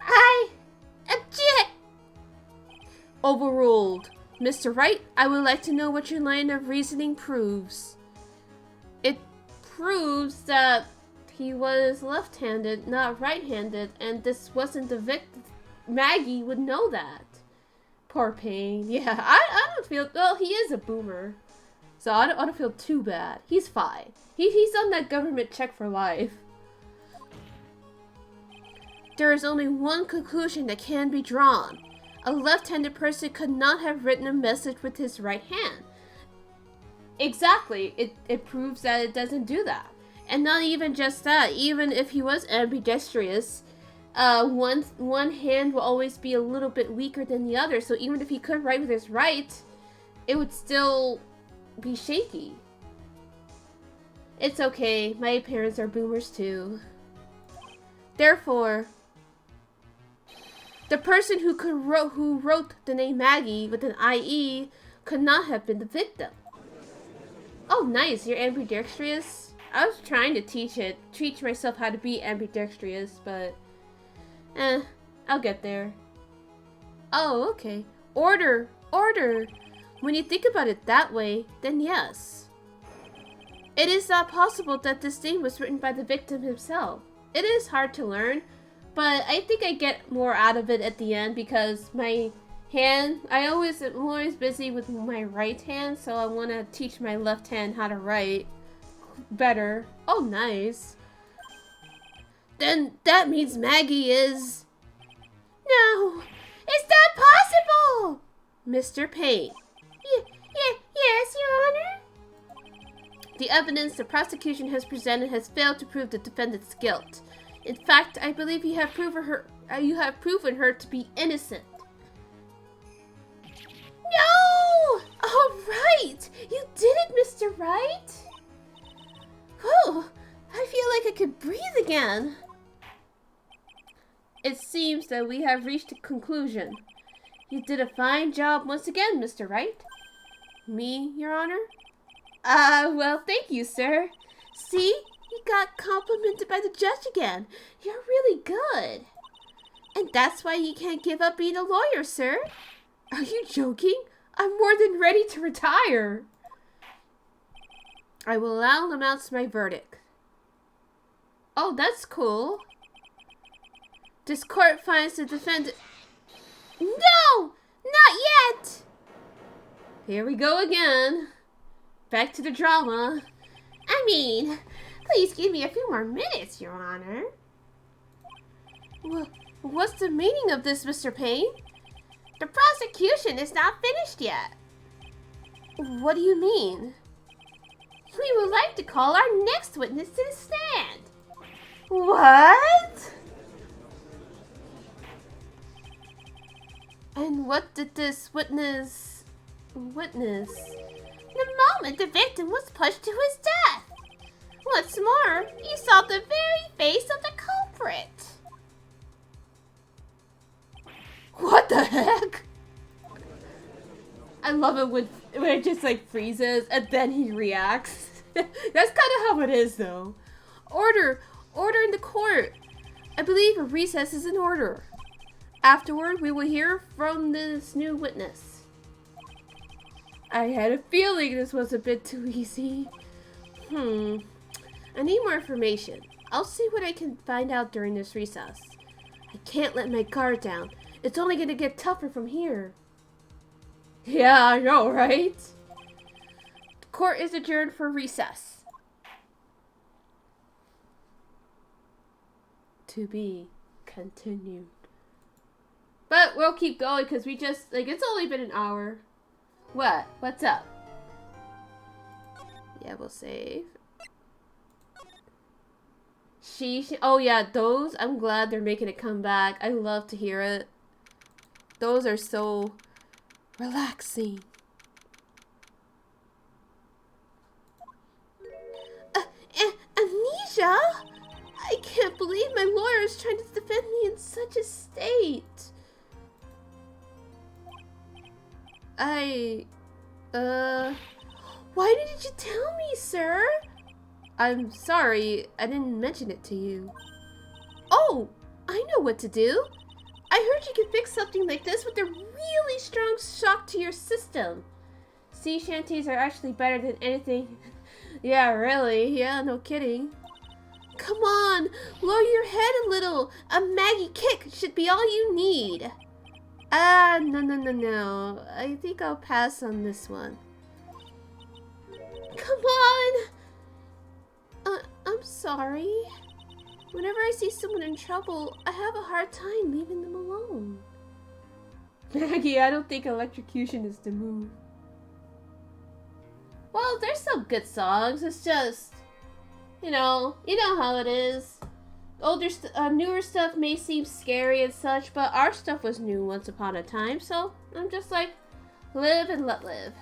I object. Overruled. Mr. Wright, I would like to know what your line of reasoning proves. It proves that he was left-handed, not right-handed, and this wasn't the victim. Maggie would know that. Poor Payne. Yeah, I don't feel... Well, he is a boomer. So I don't feel too bad. He's fine. He's on that government check for life. There is only one conclusion that can be drawn. A left-handed person could not have written a message with his right hand. Exactly. It proves that it doesn't do that. And not even just that. Even if he was ambidextrous, one hand will always be a little bit weaker than the other. So even if he could write with his right, it would still be shaky. It's okay. My parents are boomers too. Therefore, the person who wrote the name Maggie with an IE could not have been the victim. Oh, nice. You're ambidextrous. I was trying to teach myself how to be ambidextrous, but I'll get there. Oh, okay. Order. When you think about it that way, then yes. It is not possible that this name was written by the victim himself. It is hard to learn, but I think I get more out of it at the end because my hand, I'm always busy with my right hand, so I want to teach my left hand how to write better. Oh, nice. Then that means Maggie is... No! Is that possible? Mr. Payne. Yes, Your Honor? The evidence the prosecution has presented has failed to prove the defendant's guilt. In fact, I believe you have proven her to be innocent. No! All right! You did it, Mr. Wright! Whew! I feel like I could breathe again. It seems that we have reached a conclusion. You did a fine job once again, Mr. Wright. Me, Your Honor? Well, thank you, sir. See? You got complimented by the judge again. You're really good. And that's why you can't give up being a lawyer, sir. Are you joking? I'm more than ready to retire. I will now announce my verdict. Oh, that's cool. This court finds the defendant... No! Not yet! Here we go again. Back to the drama. I mean, please give me a few more minutes, Your Honor. What's the meaning of this, Mr. Payne? The prosecution is not finished yet. What do you mean? We would like to call our next witness to the stand. What? And what did this witness? The moment the victim was pushed to his death. What's more, you saw the very face of the culprit. What the heck? I love it when it just like freezes and then he reacts. That's kind of how it is though. Order in the court. I believe a recess is in order. Afterward, we will hear from this new witness. I had a feeling this was a bit too easy. I need more information. I'll see what I can find out during this recess. I can't let my guard down. It's only gonna get tougher from here. Yeah, I know, right? The court is adjourned for recess. To be continued. But we'll keep going because we just, like, it's only been an hour. What? What's up? Yeah, we'll save. Oh yeah, those, I'm glad they're making it come back. I love to hear it. Those are so relaxing. Amnesia? I can't believe my lawyer is trying to defend me in such a state. Why didn't you tell me, sir? I'm sorry, I didn't mention it to you. Oh, I know what to do. I heard you could fix something like this with a really strong shock to your system. Sea shanties are actually better than anything. Yeah, really. Yeah, no kidding. Come on, lower your head a little. A Maggie kick should be all you need. No. I think I'll pass on this one. Come on. I'm sorry. Whenever I see someone in trouble, I have a hard time leaving them alone. Maggie, I don't think electrocution is the move. Well, there's some good songs. It's just, you know how it is. Newer stuff may seem scary and such, but our stuff was new once upon a time, so I'm just like, live and let live.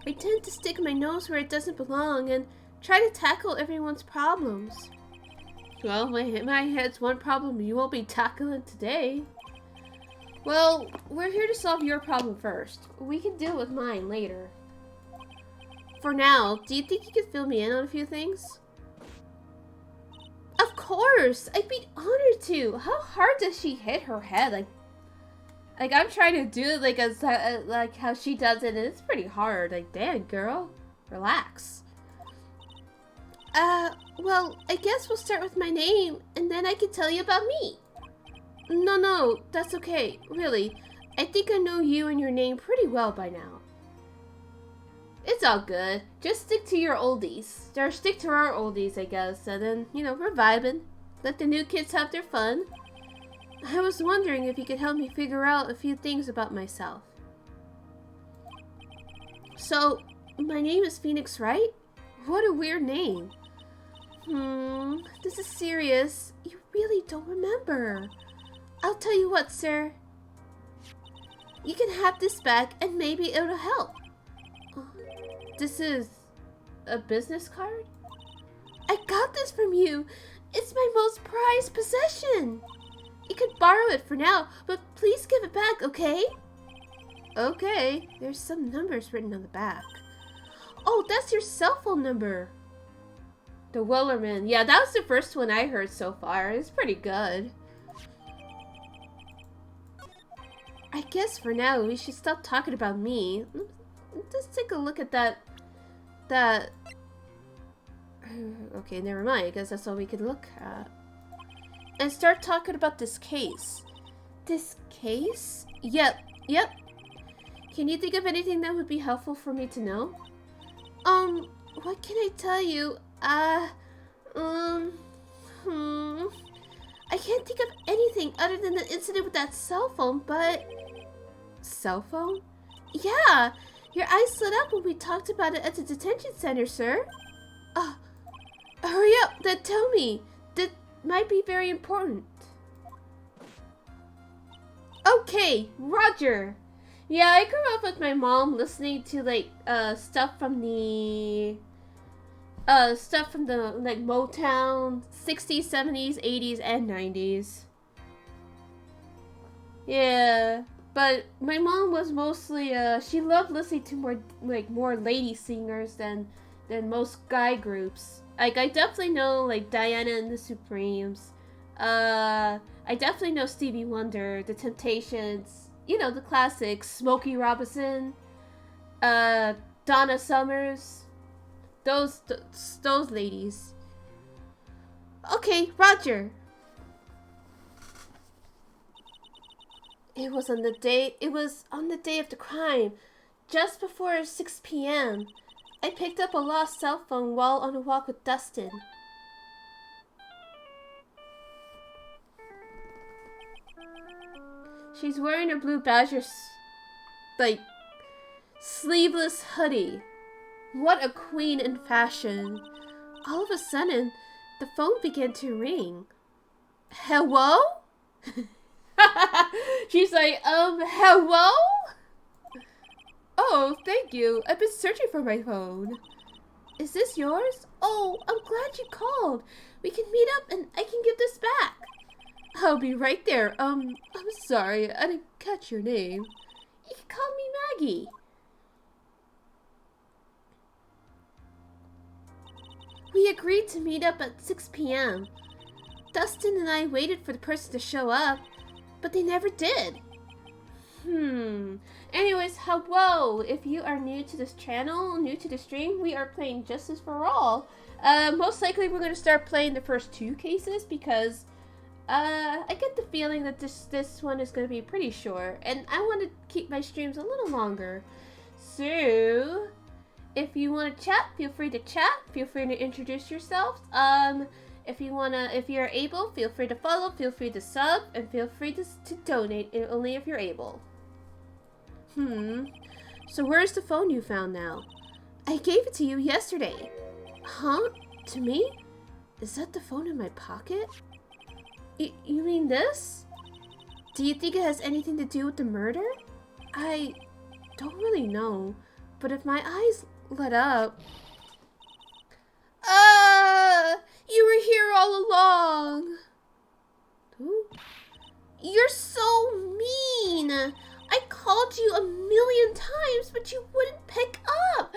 I tend to stick my nose where it doesn't belong and try to tackle everyone's problems. Well, my head's one problem you won't be tackling today. Well, we're here to solve your problem first. We can deal with mine later. For now, do you think you could fill me in on a few things? Of course! I'd be honored to! How hard does she hit her head? Like I'm trying to do it like how she does it, and it's pretty hard. Like, damn, girl. Relax. Well, I guess we'll start with my name, and then I can tell you about me. No, that's okay. Really, I think I know you and your name pretty well by now. It's all good. Just stick to your oldies. Or stick to our oldies, I guess. And then, we're vibing. Let the new kids have their fun. I was wondering if you could help me figure out a few things about myself. So, my name is Phoenix, right? What a weird name. This is serious. You really don't remember. I'll tell you what, sir. You can have this back and maybe it'll help. This is a business card? I got this from you. It's my most prized possession. You can borrow it for now, but please give it back, okay? Okay. There's some numbers written on the back. Oh, that's your cell phone number. The Wellerman. Yeah, that was the first one I heard so far. It's pretty good. I guess for now we should stop talking about me. Let's take a look at that. Okay, never mind. I guess that's all we could look at. And start talking about this case. This case? Yep. Can you think of anything that would be helpful for me to know? What can I tell you? I can't think of anything other than the incident with that cell phone, but... Cell phone? Yeah! Your eyes lit up when we talked about it at the detention center, sir. Hurry up, then tell me. That might be very important. Okay, Roger. Yeah, I grew up with my mom listening to like stuff from the like Motown 60s, 70s, 80s, and 90s. Yeah, but my mom was mostly she loved listening to more lady singers than most guy groups. Like I definitely know like Diana and the Supremes. I definitely know Stevie Wonder, The Temptations, you know, the classics, Smokey Robinson, Donna Summers, those ladies. Okay, Roger. It was on the day of the crime, just before 6 p.m. I picked up a lost cell phone while on a walk with Dustin. She's wearing a blue Badger, like, sleeveless hoodie. What a queen in fashion. All of a sudden, the phone began to ring. Hello? She's like, hello? Oh, thank you. I've been searching for my phone. Is this yours? Oh, I'm glad you called. We can meet up and I can give this back. I'll be right there. I'm sorry, I didn't catch your name. You can call me Maggie. We agreed to meet up at 6 p.m. Dustin and I waited for the person to show up, but they never did. Anyways, hello! If you are new to this channel, new to the stream, we are playing Justice for All. Most likely we're going to start playing the first 2 cases because I get the feeling that this one is going to be pretty short, and I want to keep my streams a little longer. So, if you want to chat, feel free to chat. Feel free to introduce yourself. If you're able, feel free to follow. Feel free to sub, and feel free to donate. Only if you're able. So where's the phone you found now? I gave it to you yesterday. Huh? To me? Is that the phone in my pocket? You mean this? Do you think it has anything to do with the murder? I don't really know, but if my eyes lit up... You were here all along! Ooh. You're so mean! I called you 1,000,000 times, but you wouldn't pick up!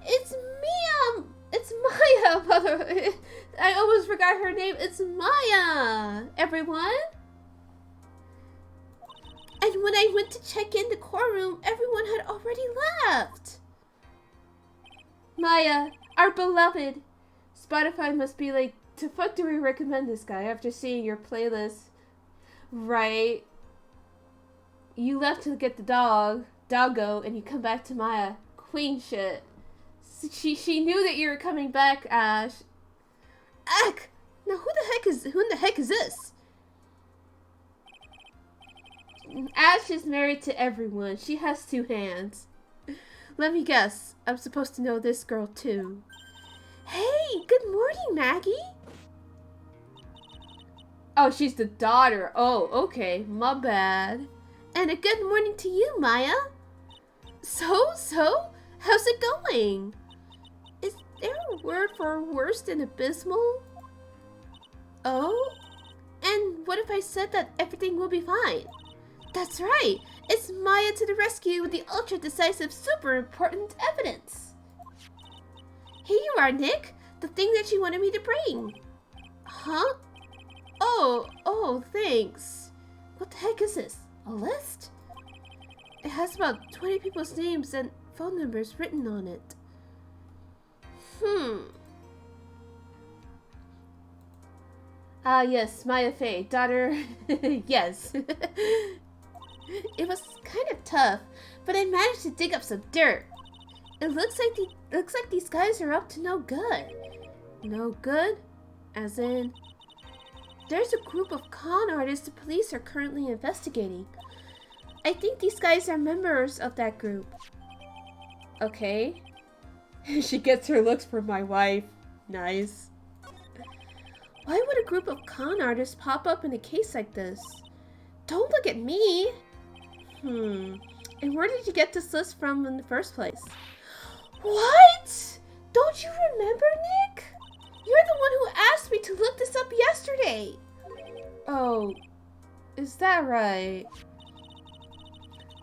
It's Mia! It's Maya, mother. I almost forgot her name. It's Maya, everyone. And when I went to check in the courtroom, everyone had already left. Maya, our beloved. Spotify must be like, the fuck do we recommend this guy after seeing your playlist? Right. You left to get the doggo, and you come back to Maya. Queen shit. She knew that you were coming back, Ash. Ack! Now who in the heck is this? Ash is married to everyone. She has 2 hands. Let me guess. I'm supposed to know this girl too. Hey, good morning, Maggie. Oh, she's the daughter. Oh, okay. My bad. And a good morning to you, Maya. So? How's it going? Is there a word for worse than abysmal? Oh? And what if I said that everything will be fine? That's right. It's Maya to the rescue with the ultra-decisive, super important evidence. Here you are, Nick. The thing that you wanted me to bring. Huh? Oh, thanks. What the heck is this? A list? It has about 20 people's names and phone numbers written on it. Yes, Maya Fey, daughter. Yes. It was kind of tough, but I managed to dig up some dirt. It looks like these guys are up to no good. No good? As in, there's a group of con artists the police are currently investigating. I think these guys are members of that group. Okay. She gets her looks from my wife. Nice. Why would a group of con artists pop up in a case like this? Don't look at me! And where did you get this list from in the first place? What? Don't you remember, Nick? You're the one who asked me to look this up yesterday. Oh, is that right?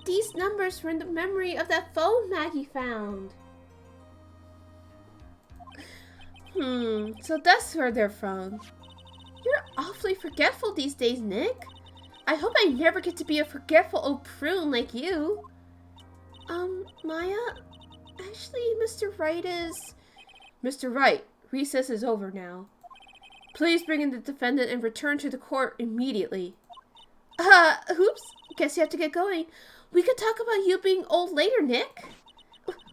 These numbers were in the memory of that phone Maggie found. So that's where they're from. You're awfully forgetful these days, Nick. I hope I never get to be a forgetful old prune like you. Maya? Actually, Mr. Wright is... Mr. Wright, recess is over now. Please bring in the defendant and return to the court immediately. Oops. Guess you have to get going. We could talk about you being old later, Nick.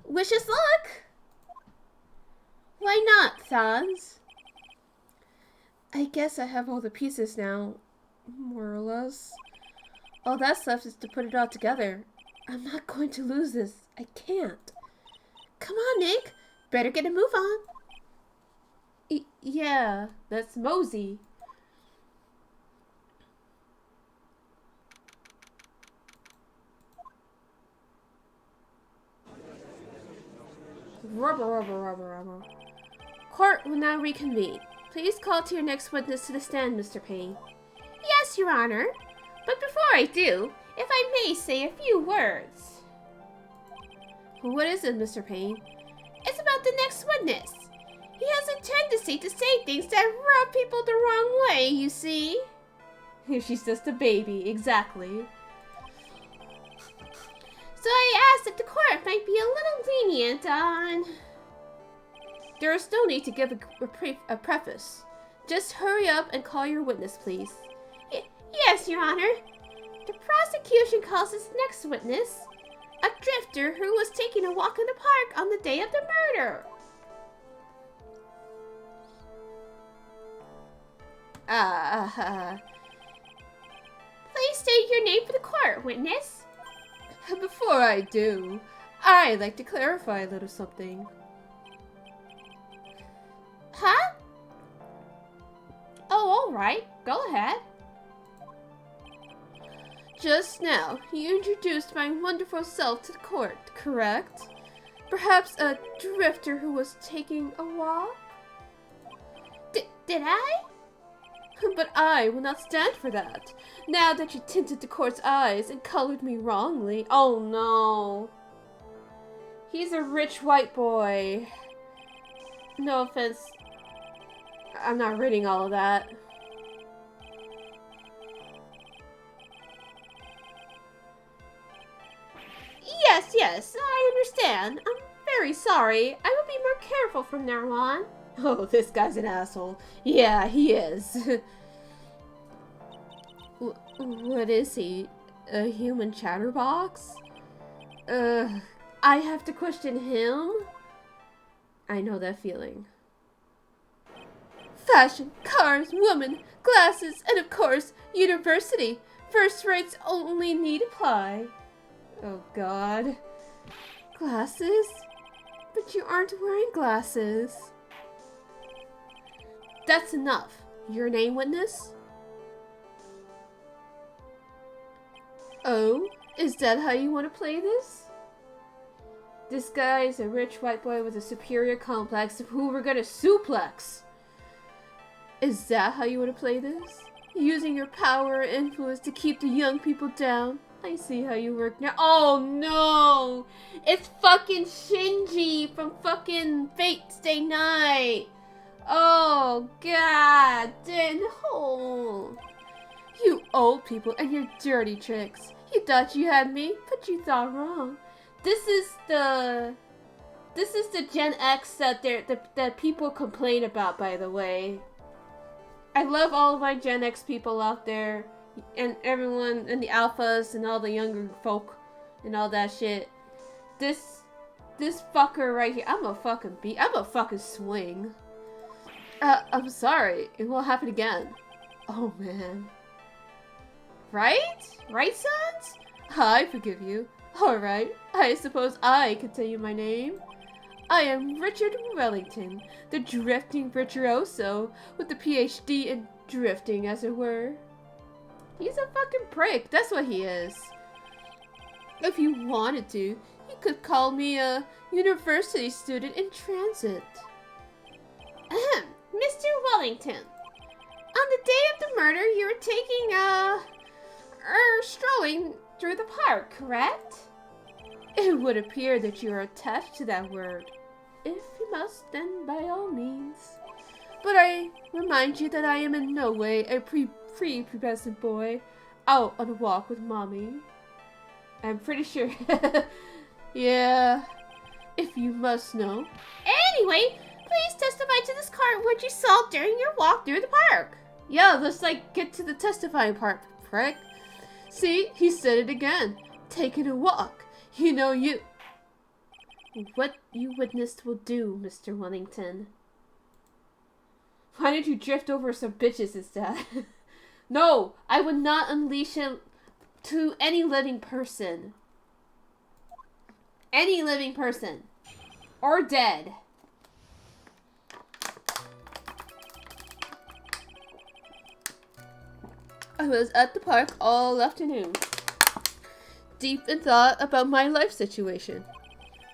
Wish us luck. Why not, Sans? I guess I have all the pieces now, more or less. All that's left is to put it all together. I'm not going to lose this. I can't. Come on, Nick. Better get a move on. Yeah, that's Mosey. Rubber. Court will now reconvene. Please call to your next witness to the stand, Mr. Payne. Yes, Your Honor. But before I do, if I may say a few words. What is it, Mr. Payne? It's about the next witness. He has a tendency to say things that rub people the wrong way, you see. She's just a baby, exactly. So I asked if the court might be a little lenient on... There is no need to give a preface. Just hurry up and call your witness, please. Yes, Your Honor. The prosecution calls its next witness a drifter who was taking a walk in the park on the day of the murder. Please state your name for the court, witness. Before I do, I'd like to clarify a little something. Huh? Oh, all right. Go ahead. Just now, you introduced my wonderful self to the court, correct? Perhaps a drifter who was taking a walk? Did I? But I will not stand for that. Now that you tinted the court's eyes and colored me wrongly. Oh no. He's a rich white boy. No offense. I'm not reading all of that. Yes, I understand. I'm very sorry. I will be more careful from now on. Oh, this guy's an asshole. Yeah, he is. What is he? A human chatterbox? I have to question him? I know that feeling. Fashion, cars, woman, glasses, and of course, university. First rights only need apply. Oh God. Glasses? But you aren't wearing glasses. That's enough. Your name, witness? Oh, is that how you want to play this? This guy is a rich white boy with a superior complex who we're gonna suplex. Is that how you want to play this? Using your power and influence to keep the young people down? I see how you work now. Oh no! It's fucking Shinji from fucking Fate Stay Night! Oh god! Oh. You old people and your dirty tricks. You thought you had me, but you thought wrong. This is the Gen X that people complain about, by the way. I love all of my Gen X people out there, and everyone, and the alphas, and all the younger folk, and all that shit. This fucker right here, I'm a fucking swing. I'm sorry, it won't happen again. Oh man. Right? Right, sons? I forgive you. Alright, I suppose I can tell you my name. I am Richard Wellington, the drifting virtuoso, with a PhD in drifting, as it were. He's a fucking prick, that's what he is. If you wanted to, you could call me a university student in transit. Ahem, Mr. Wellington. On the day of the murder, you were taking, strolling through the park, correct? It would appear that you are attached to that word. If you must, then by all means. But I remind you that I am in no way a prepubescent boy out on a walk with mommy. I'm pretty sure. Yeah, if you must know. Anyway, please testify to this cart what you saw during your walk through the park. Yeah, let's get to the testifying part, prick. See, he said it again. Taking a walk. You know you... What you witnessed will do, Mr. Wellington. Why don't you drift over some bitches instead? No, I would not unleash him to any living person. Any living person. Or dead. I was at the park all afternoon, deep in thought about my life situation.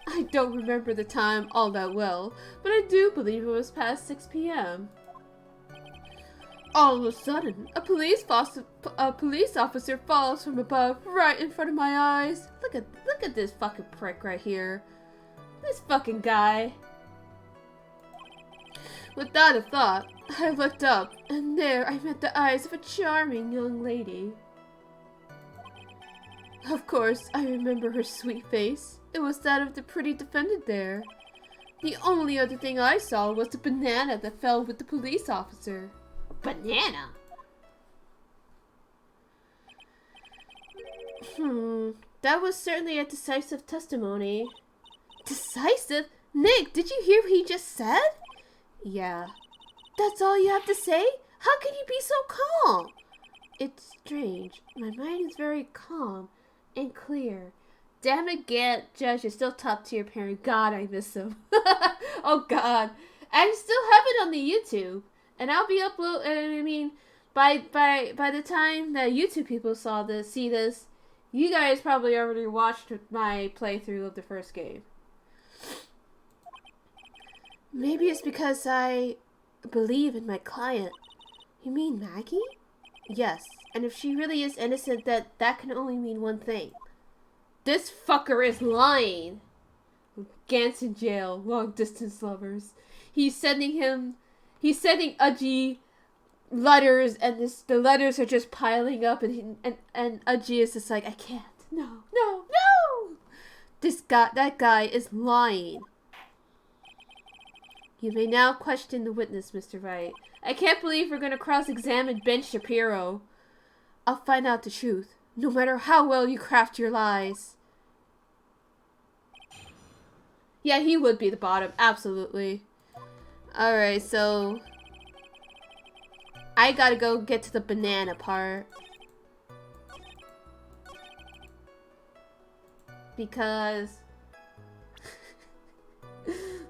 I don't remember the time all that well, but I do believe it was past 6 p.m. All of a sudden, a police officer falls from above right in front of my eyes. Look at this fucking prick right here. This fucking guy. Without a thought, I looked up, and there I met the eyes of a charming young lady. Of course, I remember her sweet face. It was that of the pretty defendant there. The only other thing I saw was the banana that fell with the police officer. Banana? That was certainly a decisive testimony. Decisive? Nick, did you hear what he just said? Yeah. That's all you have to say? How can you be so calm? It's strange. My mind is very calm and clear. Damn it, Judge, you're still top tier parent. God, I miss him. Oh God. I still have it on the YouTube. And I'll be uploading, I mean, by the time that YouTube people see this, you guys probably already watched my playthrough of the first game. Maybe it's because I believe in my client. You mean Maggie? Yes, and if she really is innocent, that can only mean one thing. This fucker is lying. Gant's in jail, long distance lovers. He's sending Uji letters, and the letters are just piling up, and Uji is just like, I can't. No. That guy is lying. You may now question the witness, Mr. Wright. I can't believe we're going to cross-examine Ben Shapiro. I'll find out the truth, no matter how well you craft your lies. Yeah, he would be the bottom, absolutely. Alright, so... I gotta go get to the banana part. Because...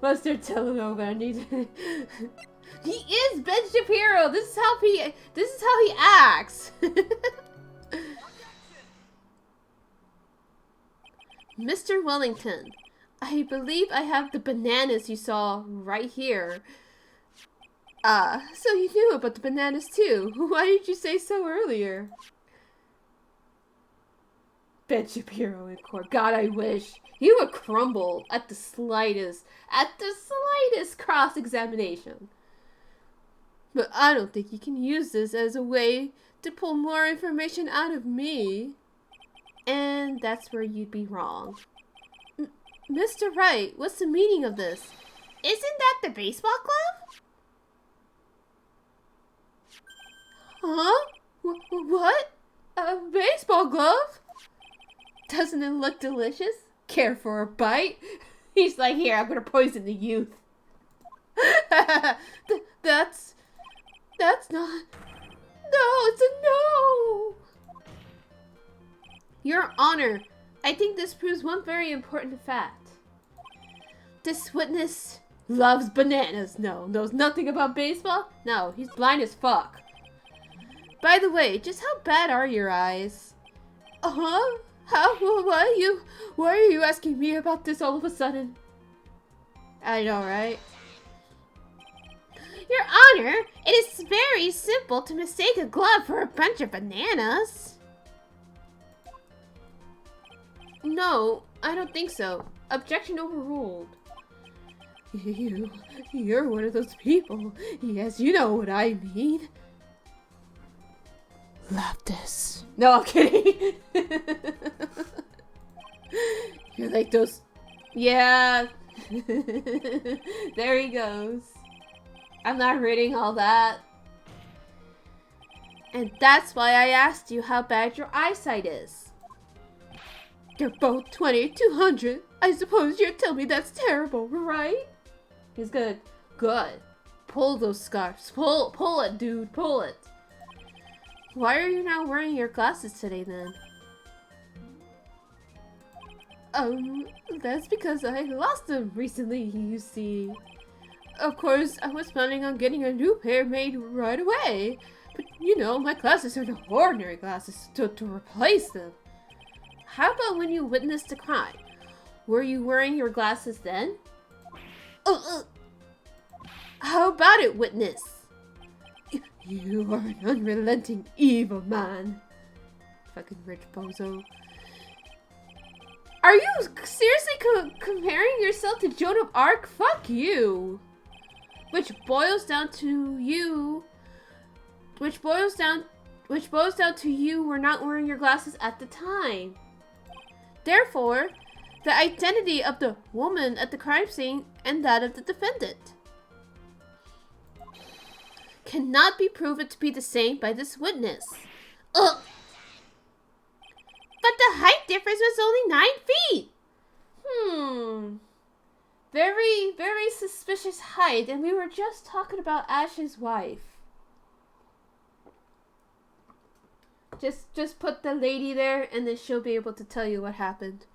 Mustard Telenova, I need to... He is Ben Shapiro! This is how he acts! Mr. Wellington, I believe I have the bananas you saw right here. So you knew about the bananas too. Why did you say so earlier? Ben Shapiro in court. God, I wish. He would crumble at the slightest cross-examination. But I don't think you can use this as a way to pull more information out of me. And that's where you'd be wrong. Mr. Wright, what's the meaning of this? Isn't that the baseball glove? Huh? What? A baseball glove? Doesn't it look delicious? Care for a bite? He's like, here, I'm gonna poison the youth. That's not... No, it's a no! Your Honor, I think this proves one very important fact. This witness loves bananas. No, knows nothing about baseball. No, he's blind as fuck. By the way, just how bad are your eyes? Uh-huh? How? Why are you asking me about this all of a sudden? I know, right? Your Honor, it is very simple to mistake a glove for a bunch of bananas. No, I don't think so. Objection overruled. You're one of those people. Yes, you know what I mean. Leftist. No, I'm kidding. You're like those... Yeah. There he goes. I'm not reading all that. And that's why I asked you how bad your eyesight is. You're both 20/200. I suppose you're telling me that's terrible, right? He's good. Good. Pull those scarves. Pull it, dude. Pull it. Why are you not wearing your glasses today, then? That's because I lost them recently, you see. Of course, I was planning on getting a new pair made right away. But, you know, my glasses are no ordinary glasses to replace them. How about when you witnessed a crime? Were you wearing your glasses then? How about it, witness? You are an unrelenting evil man. Fucking rich bozo. Are you seriously comparing yourself to Joan of Arc? Fuck you. Which boils down to you were not wearing your glasses at the time. Therefore, the identity of the woman at the crime scene and that of the defendant cannot be proven to be the same by this witness. But the height difference was only 9 feet. Very, very suspicious height, and we were just talking about Ash's wife. Just put the lady there, and then she'll be able to tell you what happened.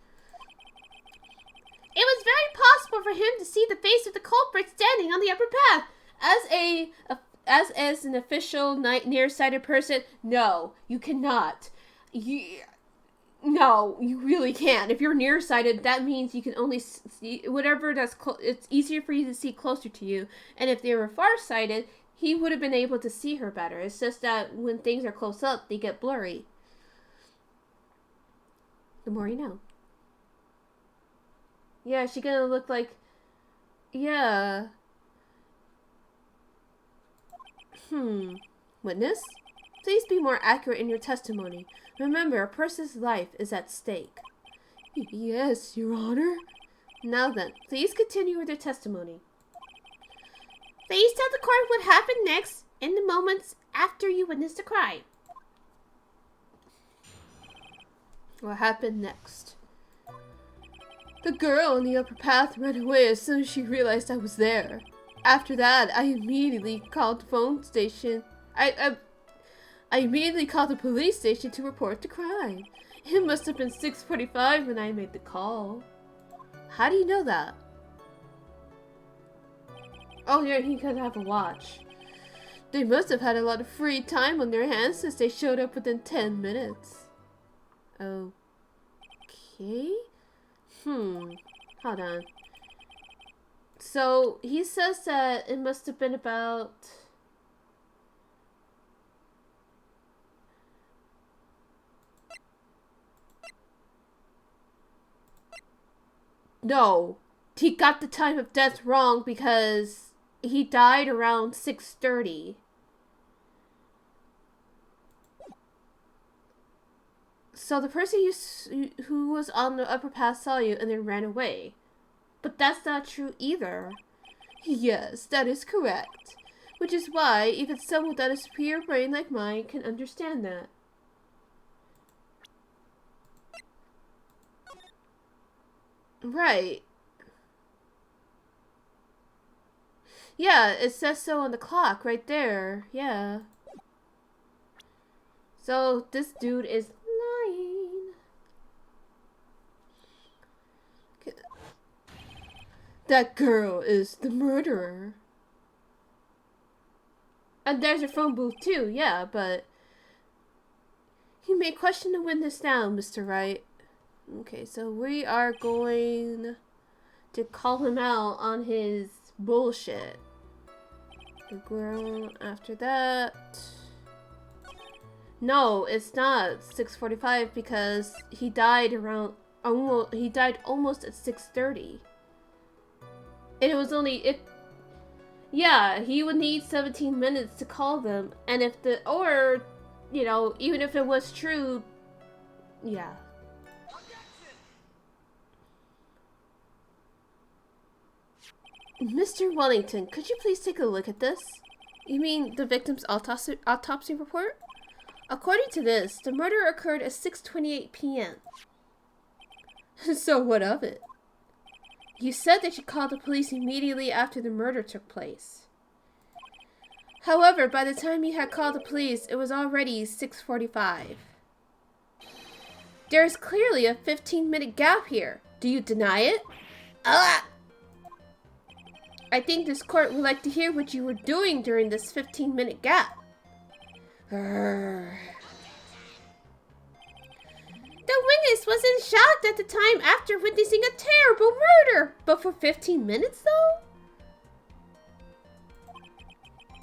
It was very possible for him to see the face of the culprit standing on the upper path. As an official nearsighted person, no, you cannot. No, you really can't. If you're nearsighted, that means you can only see whatever that's it's easier for you to see closer to you. And if they were farsighted, he would have been able to see her better. It's just that when things are close up, they get blurry. The more you know. Yeah, she's gonna look like... Yeah. Witness? Please be more accurate in your testimony. Remember, a person's life is at stake. Yes, Your Honor. Now then, please continue with your testimony. Please tell the court what happened next in the moments after you witnessed the crime. What happened next? The girl on the upper path ran away as soon as she realized I was there. After that, I immediately called the phone station. I immediately called the police station to report the crime. It must have been 6:45 when I made the call. How do you know that? Oh, yeah, he could have a watch. They must have had a lot of free time on their hands since they showed up within 10 minutes. Okay. Hold on. So, he says that it must have been about... No. He got the time of death wrong because he died around 6:30. So the person who was on the upper path saw you and then ran away. But that's not true either. Yes, that is correct. Which is why even someone without a superior brain like mine can understand that. Right. Yeah, it says so on the clock right there. Yeah. So this dude is lying. That girl is the murderer. And there's your phone booth too, yeah, but you may question the witness now, Mr. Wright. Okay, so we are going to call him out on his bullshit. The girl after that. No, it's not 6:45 because he died almost at 6:30. And it was only yeah, he would need 17 minutes to call them, and if even if it was true, yeah. Mr. Wellington, could you please take a look at this? You mean the victim's autopsy report? According to this, the murder occurred at 6:28 p.m. So what of it? You said that you called the police immediately after the murder took place. However, by the time you had called the police, it was already 6:45. There is clearly a 15-minute gap here. Do you deny it? I think this court would like to hear what you were doing during this 15-minute gap. The witness wasn't shocked at the time after witnessing a terrible murder. But for 15 minutes, though?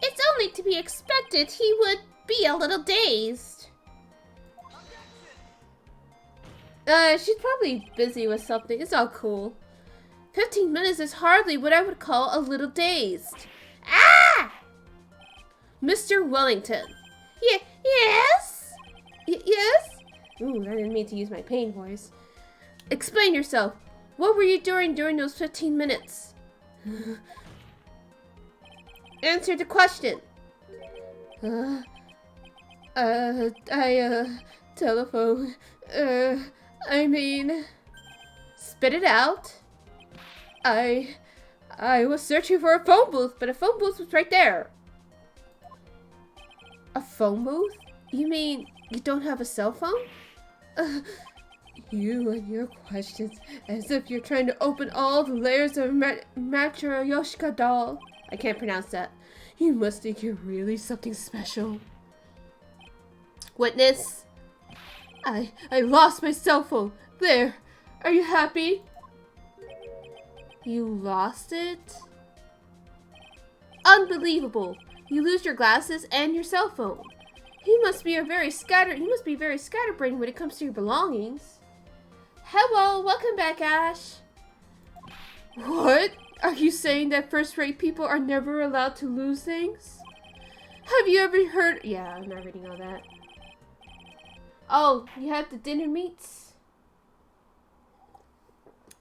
It's only to be expected he would be a little dazed. She's probably busy with something. It's all cool. 15 minutes is hardly what I would call a little dazed. Ah! Mr. Wellington. Yes? Yes? Ooh, I didn't mean to use my pain voice. Explain yourself. What were you doing during those 15 minutes? Answer the question. Telephone. Spit it out. I was searching for a phone booth, but a phone booth was right there. A phone booth? You mean you don't have a cell phone? You and your questions, as if you're trying to open all the layers of Matryoshka doll. I can't pronounce that. You must think you're really something special. Witness, I lost my cell phone. There. Are you happy? You lost it? Unbelievable. You lose your glasses and your cell phone. You must be very scatterbrained when it comes to your belongings. Hello, welcome back, Ash. What? Are you saying that first-rate people are never allowed to lose things? Have you ever heard... Yeah, I'm not reading all that. Oh, you had the dinner meats?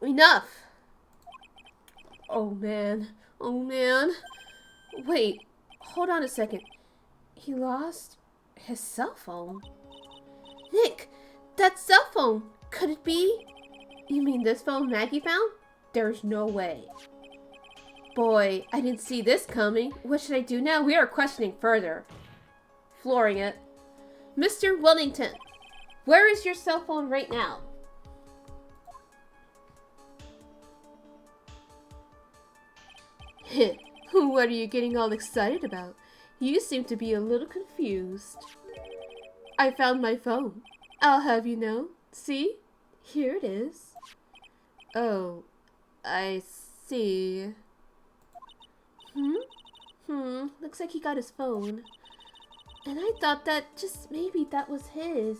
Enough. Oh, man. Oh, man. Wait, hold on a second. He lost his cell phone. Nick, that cell phone. Could it be? You mean this phone Maggie found? There's no way. Boy, I didn't see this coming. What should I do now? We are questioning further. Flooring it. Mr. Wellington, where is your cell phone right now? What are you getting all excited about? You seem to be a little confused. I found my phone. I'll have you know. See? Here it is. Oh, I see. Looks like he got his phone. And I thought that just maybe that was his.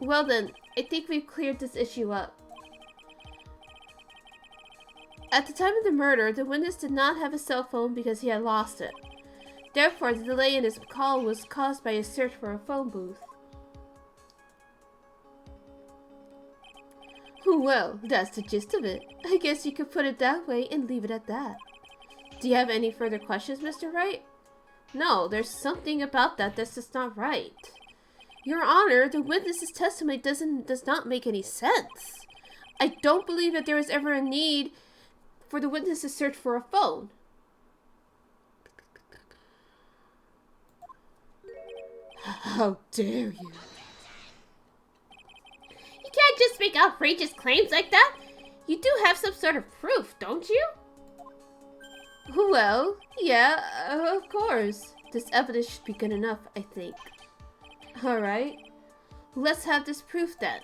Well then, I think we've cleared this issue up. At the time of the murder, the witness did not have a cell phone because he had lost it. Therefore, the delay in his call was caused by his search for a phone booth. Well, that's the gist of it. I guess you could put it that way and leave it at that. Do you have any further questions, Mr. Wright? No, there's something about that that's just not right. Your Honor, the witness's testimony does not make any sense. I don't believe that there was ever a need for the witness to search for a phone. How dare you? You can't just make outrageous claims like that. You do have some sort of proof, don't you? Well, yeah, of course. This evidence should be good enough, I think. Alright. Let's have this proof then.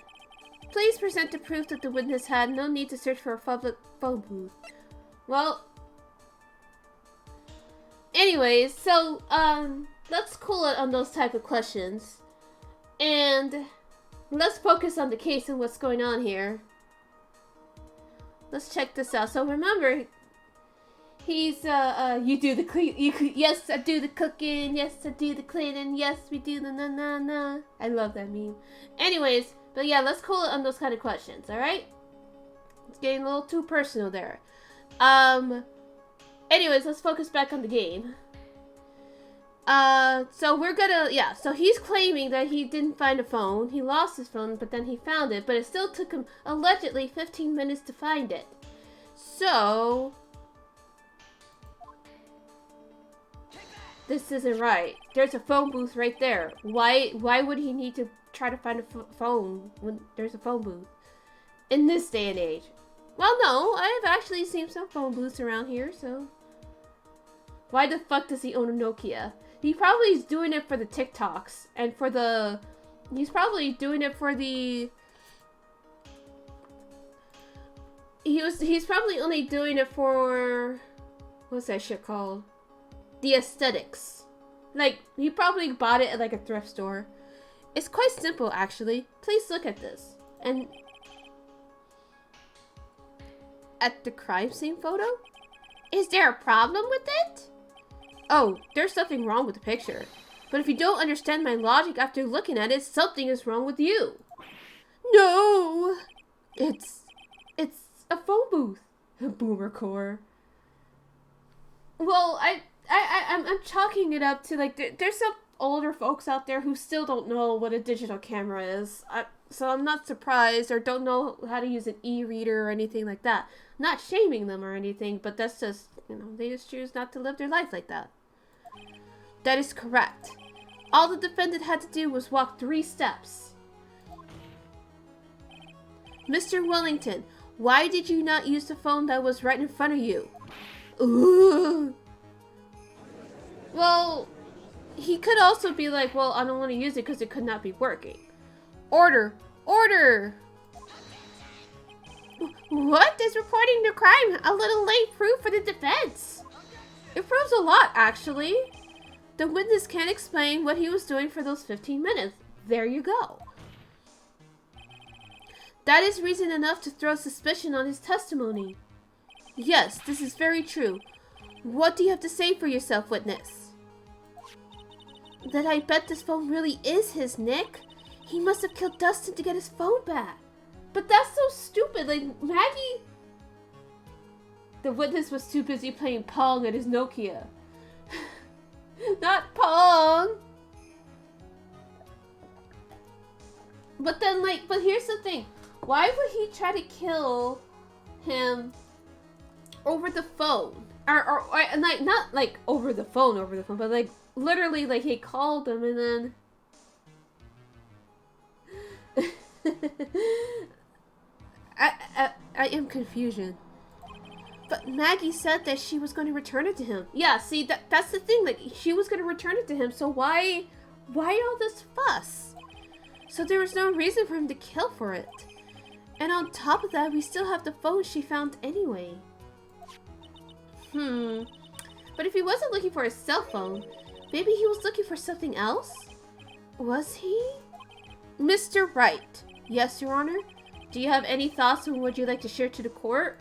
Please present the proof that the witness had no need to search for a public phone booth. Well, anyways, so, let's cool it on those type of questions. And let's focus on the case and what's going on here. Let's check this out. So remember, he's, you do the clean, yes, I do the cooking, yes, I do the cleaning, yes, we do the na-na-na. I love that meme. Anyways, but yeah, let's cool it on those kind of questions, alright? It's getting a little too personal there. Anyways, let's focus back on the game. So we're gonna, yeah, so he's claiming that he didn't find a phone. He lost his phone, but then he found it, but it still took him, allegedly, 15 minutes to find it. So this isn't right. There's a phone booth right there. Why would he need to try to find a phone when there's a phone booth? In this day and age. Well, no, I have actually seen some phone booths around here, so. Why the fuck does he own a Nokia? He probably is doing it for the TikToks and for the. He's probably doing it for the. He's probably only doing it for. What's that shit called? The aesthetics. Like, he probably bought it at like a thrift store. It's quite simple, actually. Please look at this. And at the crime scene photo? Is there a problem with it? Oh, there's nothing wrong with the picture. But if you don't understand my logic after looking at it, something is wrong with you. No! It's a phone booth. Boomer core. Well, I'm chalking it up to, like, there's some older folks out there who still don't know what a digital camera is. So I'm not surprised, or don't know how to use an e-reader or anything like that. Not shaming them or anything, but that's just, you know, they just choose not to live their life like that. That is correct. All the defendant had to do was walk 3 steps. Mr. Wellington, why did you not use the phone that was right in front of you? Ooh. Well, he could also be like, well, I don't want to use it because it could not be working. Order! Order! What is reporting the crime a little late proof for the defense? It proves a lot, actually. The witness can't explain what he was doing for those 15 minutes. There you go. That is reason enough to throw suspicion on his testimony. Yes, this is very true. What do you have to say for yourself, witness? That I bet this phone really is his, Nick. He must have killed Dustin to get his phone back. But that's so stupid. Like, Maggie... The witness was too busy playing Pong at his Nokia. Not Pong! But then, like, but here's the thing. Why would he try to kill him over the phone? Or like, not like over the phone, but like, literally, like, he called him and then... I am confusion. But Maggie said that she was going to return it to him. Yeah, see, that's the thing. Like, she was going to return it to him, so why all this fuss? So there was no reason for him to kill for it. And on top of that, we still have the phone she found anyway. But if he wasn't looking for his cell phone, maybe he was looking for something else? Was he? Mr. Wright. Yes, Your Honor? Do you have any thoughts on what would you like to share to the court?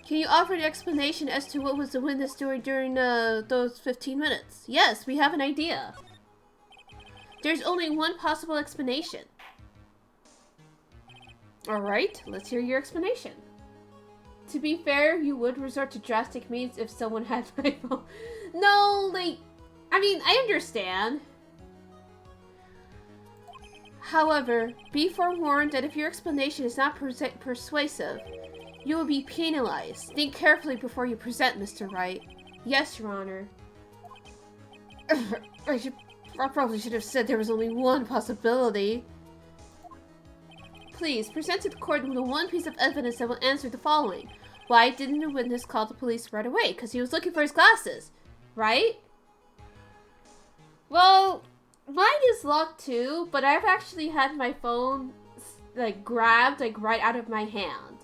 Can you offer an explanation as to what was the witness doing during those 15 minutes? Yes, we have an idea. There's only one possible explanation. Alright, let's hear your explanation. To be fair, you would resort to drastic means if someone had my phone. No, like, I mean, I understand. However, be forewarned that if your explanation is not persuasive, you will be penalized. Think carefully before you present, Mr. Wright. Yes, Your Honor. I probably should have said there was only one possibility. Please, present to the court the one piece of evidence that will answer the following. Why didn't the witness call the police right away? Because he was looking for his glasses, right? Well, mine is locked too, but I've actually had my phone, like, grabbed, like, right out of my hand.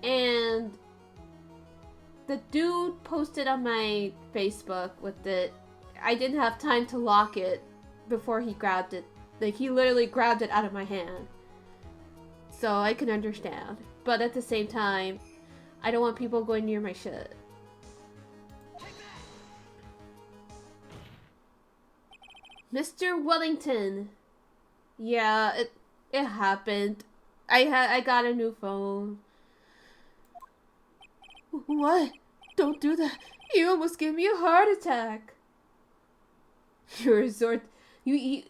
And the dude posted on my Facebook with it. I didn't have time to lock it before he grabbed it. Like, he literally grabbed it out of my hand. So I can understand. But at the same time, I don't want people going near my shit. Mr. Wellington. Yeah, it happened. I got a new phone. What? Don't do that. You almost gave me a heart attack. You resort. You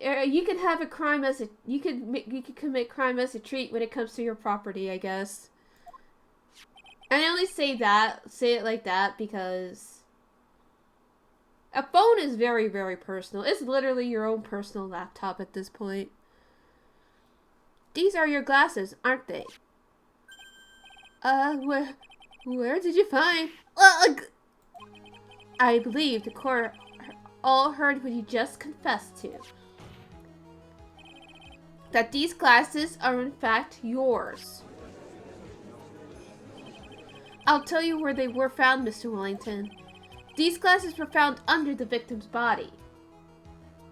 can have a crime as a you can commit crime as a treat when it comes to your property, I guess. I only say it like that because a phone is very, very personal. It's literally your own personal laptop at this point. These are your glasses, aren't they? Where did you find? Ugh! I believe the court all heard what you just confessed to. That these glasses are in fact yours. I'll tell you where they were found, Mr. Wellington. These glasses were found under the victim's body.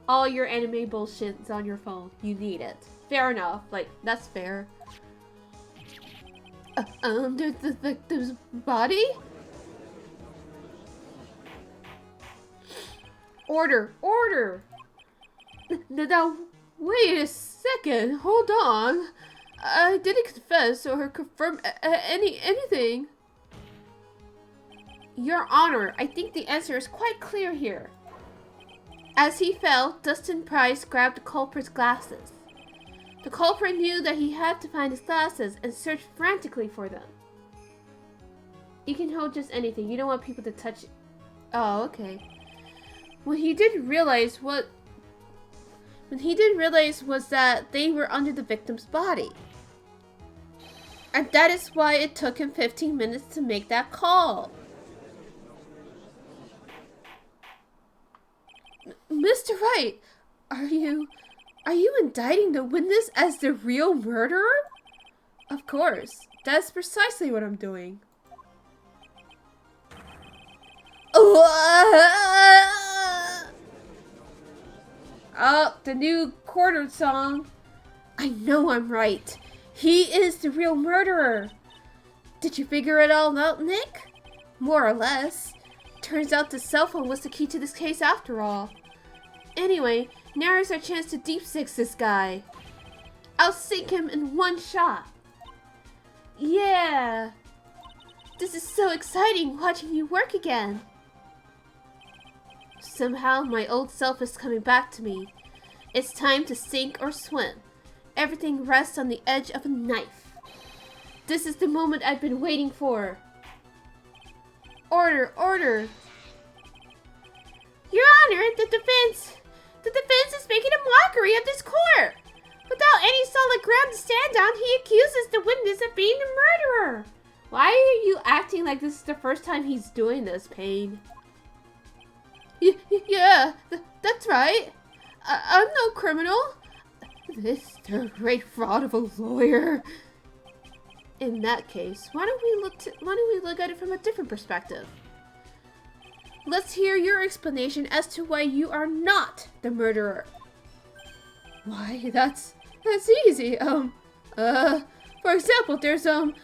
All your anime bullshit is on your phone. You need it. Fair enough. Like, that's fair. Under the victim's body? Order! Order! Now, wait a second. Hold on. I didn't confess or confirm anything. Your Honor, I think the answer is quite clear here. As he fell, Dustin Price grabbed the culprit's glasses. The culprit knew that he had to find his glasses and searched frantically for them. You can hold just anything. You don't want people to touch it. Oh, okay. What he didn't realize was that they were under the victim's body. And that is why it took him 15 minutes to make that call. Mr. Wright, are you indicting the witness as the real murderer? Of course. That's precisely what I'm doing. Oh, the new quarter song. I know I'm right. He is the real murderer. Did you figure it all out, Nick? More or less. Turns out the cell phone was the key to this case after all. Anyway, now is our chance to deep six this guy. I'll sink him in one shot. Yeah. This is so exciting watching you work again. Somehow my old self is coming back to me. It's time to sink or swim. Everything rests on the edge of a knife. This is the moment I've been waiting for. Order, order. Your Honor, the defense is making a mockery of this court. Without any solid ground to stand on, he accuses the witness of being the murderer. Why are you acting like this is the first time he's doing this, Payne? Yeah, that's right. I'm no criminal. This third-rate fraud of a lawyer. In that case, why don't we look at it from a different perspective? Let's hear your explanation as to why you are not the murderer. Why, that's easy. For example, there's, the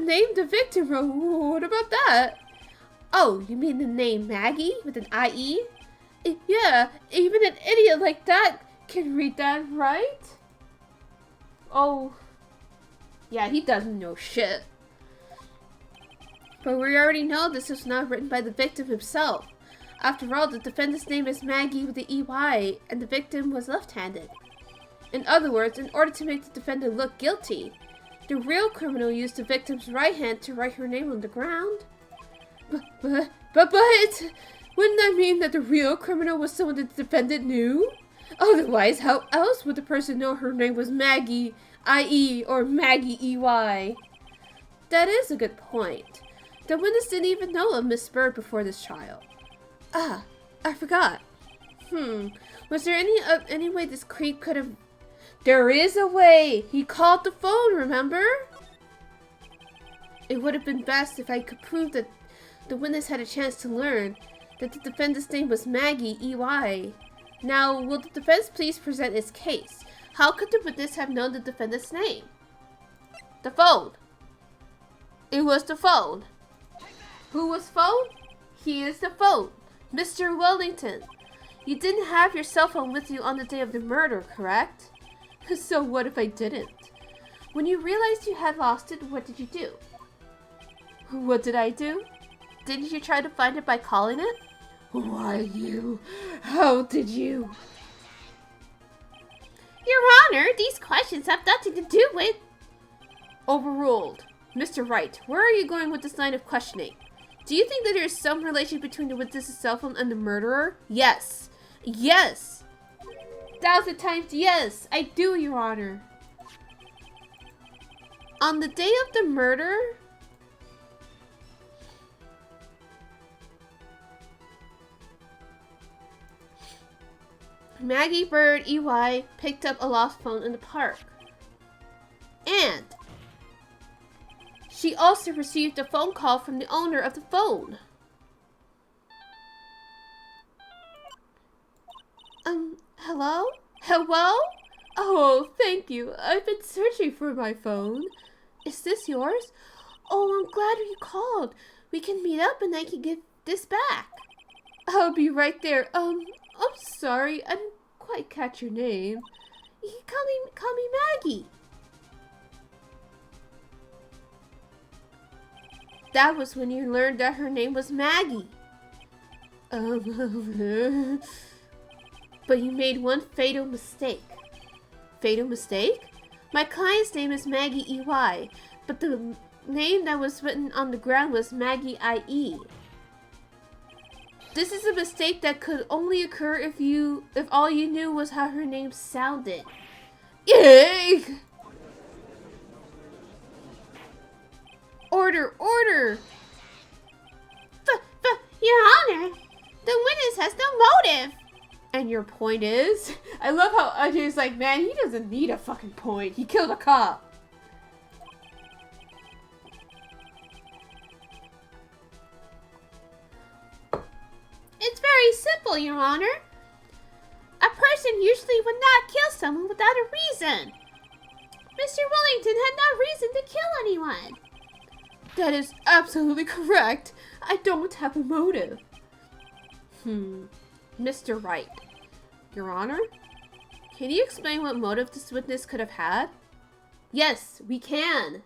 name the victim wrote. What about that? Oh, you mean the name Maggie with an I-E? Yeah, even an idiot like that can read that, right? Oh, yeah, he doesn't know shit. But we already know this was not written by the victim himself. After all, the defendant's name is Maggie with the E-Y, and the victim was left-handed. In other words, in order to make the defendant look guilty, the real criminal used the victim's right hand to write her name on the ground. But, wouldn't that mean that the real criminal was someone the defendant knew? Otherwise, how else would the person know her name was Maggie, I-E, or Maggie, E-Y? That is a good point. The witness didn't even know of Miss Bird before this trial. Ah, I forgot. Was there any way this creep could have... There is a way! He called the phone, remember? It would have been best if I could prove that the witness had a chance to learn that the defendant's name was Maggie, E-Y. Now, will the defense please present its case? How could the witness have known the defendant's name? The phone. It was the phone. Who was phone? He is the phone. Mr. Wellington. You didn't have your cell phone with you on the day of the murder, correct? So what if I didn't? When you realized you had lost it, what did you do? What did I do? Didn't you try to find it by calling it? Why, you? How did you? Your Honor, these questions have nothing to do with... Overruled. Mr. Wright, where are you going with this line of questioning? Do you think that there is some relation between the witness's cell phone and the murderer? Yes. Yes. 1,000 times yes, I do, Your Honor. On the day of the murder... Maggie Bird, EY, picked up a lost phone in the park. And she also received a phone call from the owner of the phone. Hello? Hello? Oh, thank you. I've been searching for my phone. Is this yours? Oh, I'm glad you called. We can meet up and I can give this back. I'll be right there. I'm sorry. I didn't quite catch your name. You can call me Maggie. That was when you learned that her name was Maggie. But you made one fatal mistake. Fatal mistake? My client's name is Maggie EY, but the name that was written on the ground was Maggie IE. This is a mistake that could only occur if all you knew was how her name sounded. Yay! Order, order! But, Your Honor, the witness has no motive. And your point is? I love how Ajay's like, man, he doesn't need a fucking point. He killed a cop. It's very simple, Your Honor. A person usually would not kill someone without a reason. Mr. Wellington had no reason to kill anyone. That is absolutely correct. I don't have a motive. Mr. Wright. Your Honor? Can you explain what motive this witness could have had? Yes, we can.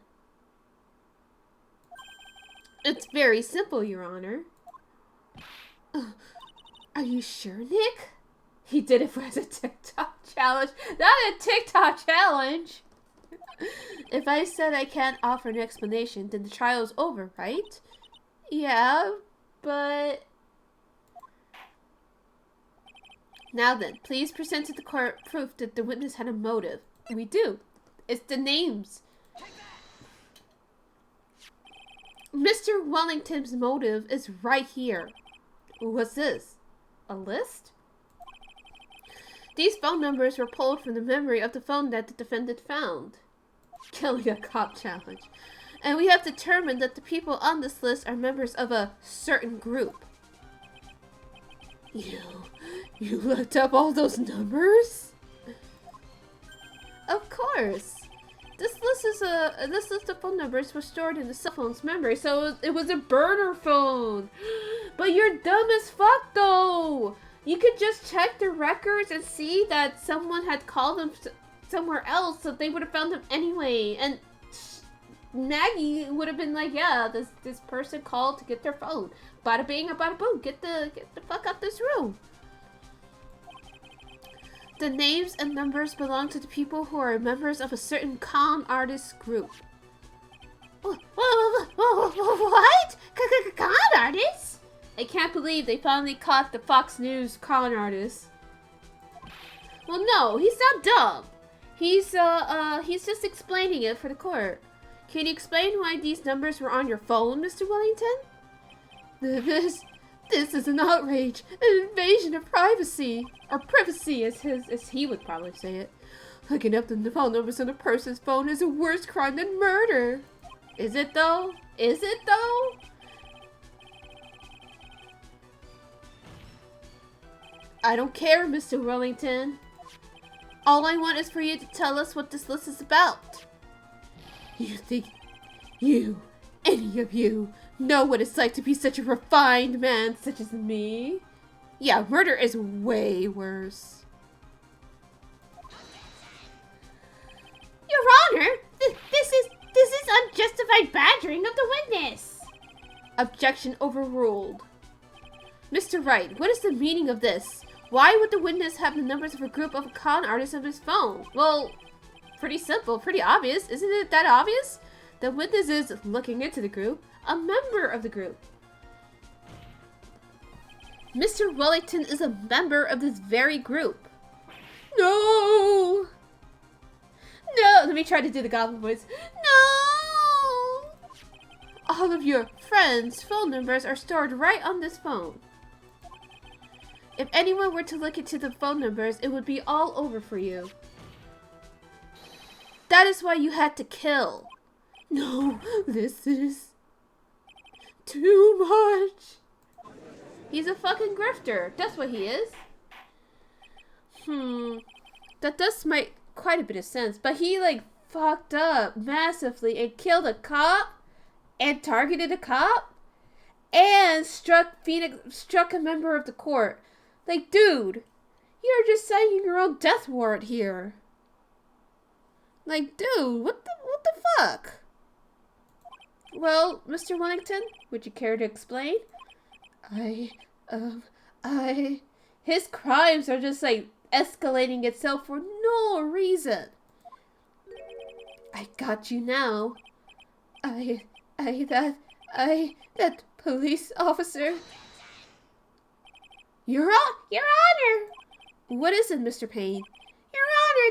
It's very simple, Your Honor. Are you sure, Nick? He did it as a TikTok challenge. Not a TikTok challenge! If I said I can't offer an explanation, then the trial's over, right? Yeah, but... Now then, please present to the court proof that the witness had a motive. We do. It's the names. Mr. Wellington's motive is right here. What's this? A list? These phone numbers were pulled from the memory of the phone that the defendant found. Killing a cop challenge. And we have determined that the people on this list are members of a certain group. You looked up all those numbers? Of course. This list of phone numbers was stored in the cell phone's memory, so it was a burner phone. But you're dumb as fuck, though. You could just check the records and see that someone had called them somewhere else, so they would have found them anyway. And Maggie would have been like, yeah, this person called to get their phone. Bada bing, bada boom. Get the fuck out this room. The names and numbers belong to the people who are members of a certain con artist group. What? Con artists? I can't believe they finally caught the Fox News con artist. Well, no, he's not dumb. He's just explaining it for the court. Can you explain why these numbers were on your phone, Mr. Wellington? This is an outrage, an invasion of privacy. Or privacy, as he would probably say it. Looking up the phone numbers on a person's phone is a worse crime than murder. Is it though? Is it though? I don't care, Mr. Wellington. All I want is for you to tell us what this list is about. You think any of you, know what it's like to be such a refined man such as me? Yeah, murder is way worse. Your Honor, this is unjustified badgering of the witness. Objection overruled. Mr. Wright, what is the meaning of this? Why would the witness have the numbers of a group of con artists on his phone? Well, pretty simple, pretty obvious. Isn't it that obvious? The witness is looking into the group, a member of the group. Mr. Wellington is a member of this very group. No! No! Let me try to do the goblin voice. No! All of your friends' phone numbers are stored right on this phone. If anyone were to look into the phone numbers, it would be all over for you. That is why you had to kill. No, this is too much. He's a fucking grifter. That's what he is. That does make quite a bit of sense. But he like fucked up massively and killed a cop and targeted a cop and struck a member of the court. Like, dude, you're just signing your own death warrant here. Like, dude, what the fuck? Well, Mr. Wellington, would you care to explain? His crimes are just like escalating itself for no reason. I got you now. That police officer. Your Honor! What is it, Mr. Payne? Your Honor,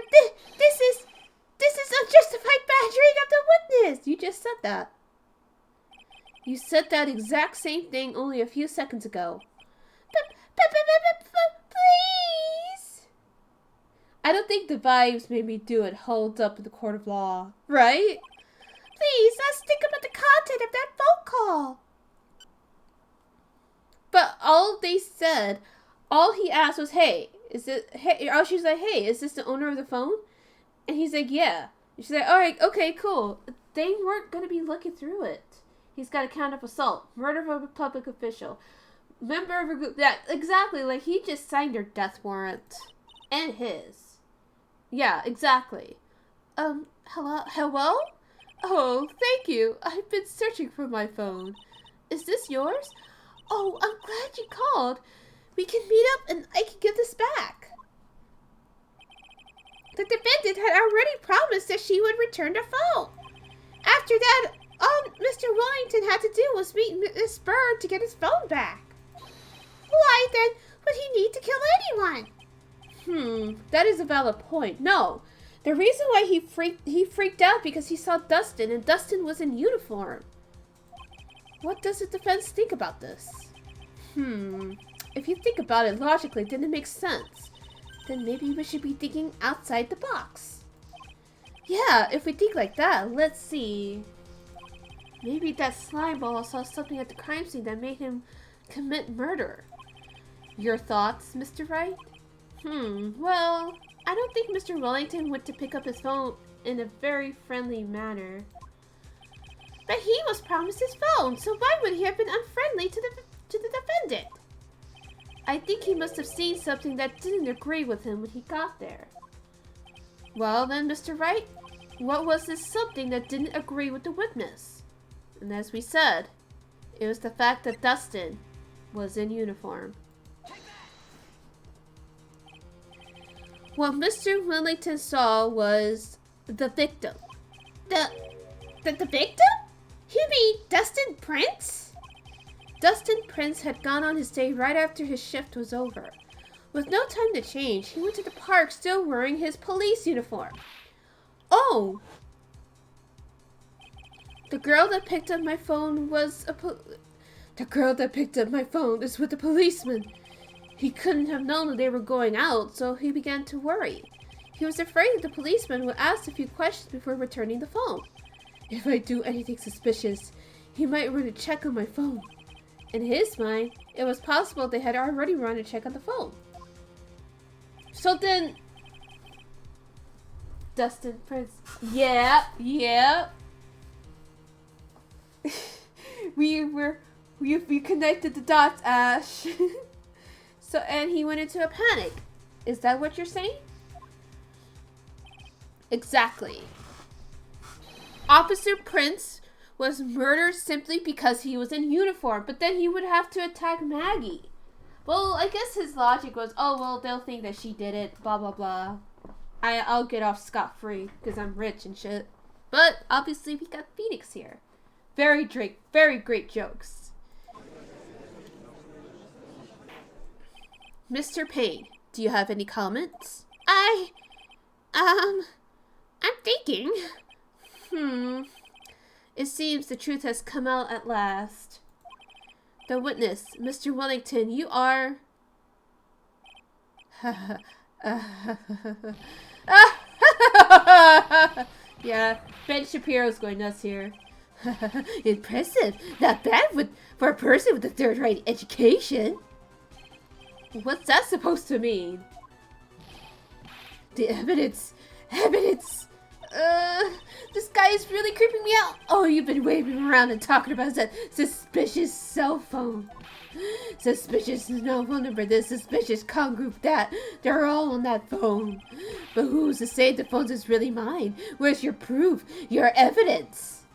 this is unjustified badgering of the witness. You just said that. You said that exact same thing only a few seconds ago. Please? I don't think the vibes made me do it holds up in the court of law, right? Please, let's think about the content of that phone call. But all he asked was, hey, is it, hey, or she's like, hey, is this the owner of the phone? And he's like, yeah. And she's like, all right, okay, cool. They weren't going to be looking through it. He's got a count of assault, murder of a public official, member of a group. Yeah, exactly. Like, he just signed her death warrant. And his. Yeah, exactly. Hello? Oh, thank you. I've been searching for my phone. Is this yours? Oh, I'm glad you called. We can meet up and I can give this back. The defendant had already promised that she would return the phone. After that, all Mr. Wellington had to do was meet Miss Bird to get his phone back. Why then would he need to kill anyone? That is a valid point. No, the reason why he freaked out because he saw Dustin and Dustin was in uniform. What does the defense think about this? If you think about it logically, then it makes sense. Then maybe we should be thinking outside the box. Yeah, if we think like that, let's see. Maybe that slime ball saw something at the crime scene that made him commit murder. Your thoughts, Mr. Wright? Well, I don't think Mr. Wellington went to pick up his phone in a very friendly manner. But he was promised his phone, so why would he have been unfriendly to the defendant? I think he must have seen something that didn't agree with him when he got there. Well then, Mr. Wright, what was this something that didn't agree with the witness? And as we said, it was the fact that Dustin was in uniform. What Mr. Wellington saw was the victim. The victim? You mean Dustin Prince? Dustin Prince had gone on his day right after his shift was over. With no time to change, he went to the park still wearing his police uniform. Oh! The girl that picked up my phone is with a policeman. He couldn't have known that they were going out, so he began to worry. He was afraid that the policeman would ask a few questions before returning the phone. If I do anything suspicious, he might run a check on my phone. In his mind, it was possible they had already run a check on the phone. So then... Dustin Prince. Yeah. We connected the dots, Ash. So, and he went into a panic. Is that what you're saying? Exactly. Officer Prince was murdered simply because he was in uniform, but then he would have to attack Maggie. Well, I guess his logic was, oh, well, they'll think that she did it, blah, blah, blah. I'll get off scot-free because I'm rich and shit. But obviously we got Phoenix here. Very great jokes. Mr. Payne, do you have any comments? I'm thinking. It seems the truth has come out at last. The witness, Mr. Wellington, you are... Yeah, Ben Shapiro's going nuts here. Impressive. Not bad for a person with a third-rate education. What's that supposed to mean? The evidence. This guy is really creeping me out. Oh, you've been waving around and talking about that suspicious cell phone. Suspicious cell phone number, this suspicious con group, that. They're all on that phone. But who's to say the phone is really mine? Where's your proof? Your evidence?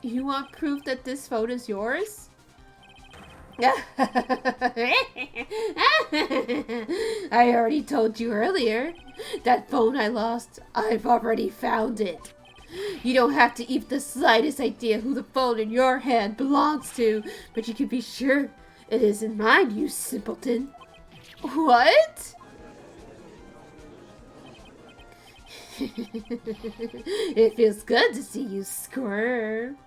You want proof that this phone is yours? I already told you earlier. That phone I lost, I've already found it. You don't have to even the slightest idea who the phone in your hand belongs to, but you can be sure it isn't mine, you simpleton. What? It feels good to see you squirm.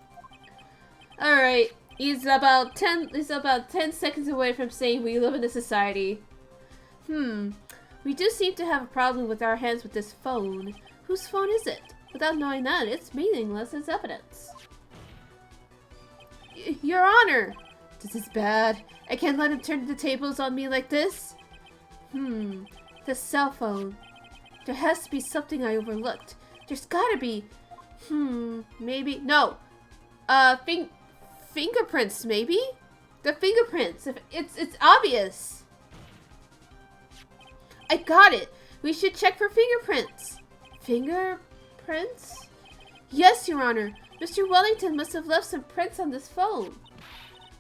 Alright, he's about 10 seconds away from saying we live in a society. We do seem to have a problem with our hands with this phone. Whose phone is it? Without knowing that, it's meaningless as evidence. Your Honor! This is bad. I can't let him turn the tables on me like this. The cell phone. There has to be something I overlooked. There's gotta be... maybe... No! Fingerprints, maybe? The fingerprints. It's obvious. I got it. We should check for fingerprints. Fingerprints? Yes, Your Honor. Mr. Wellington must have left some prints on this phone.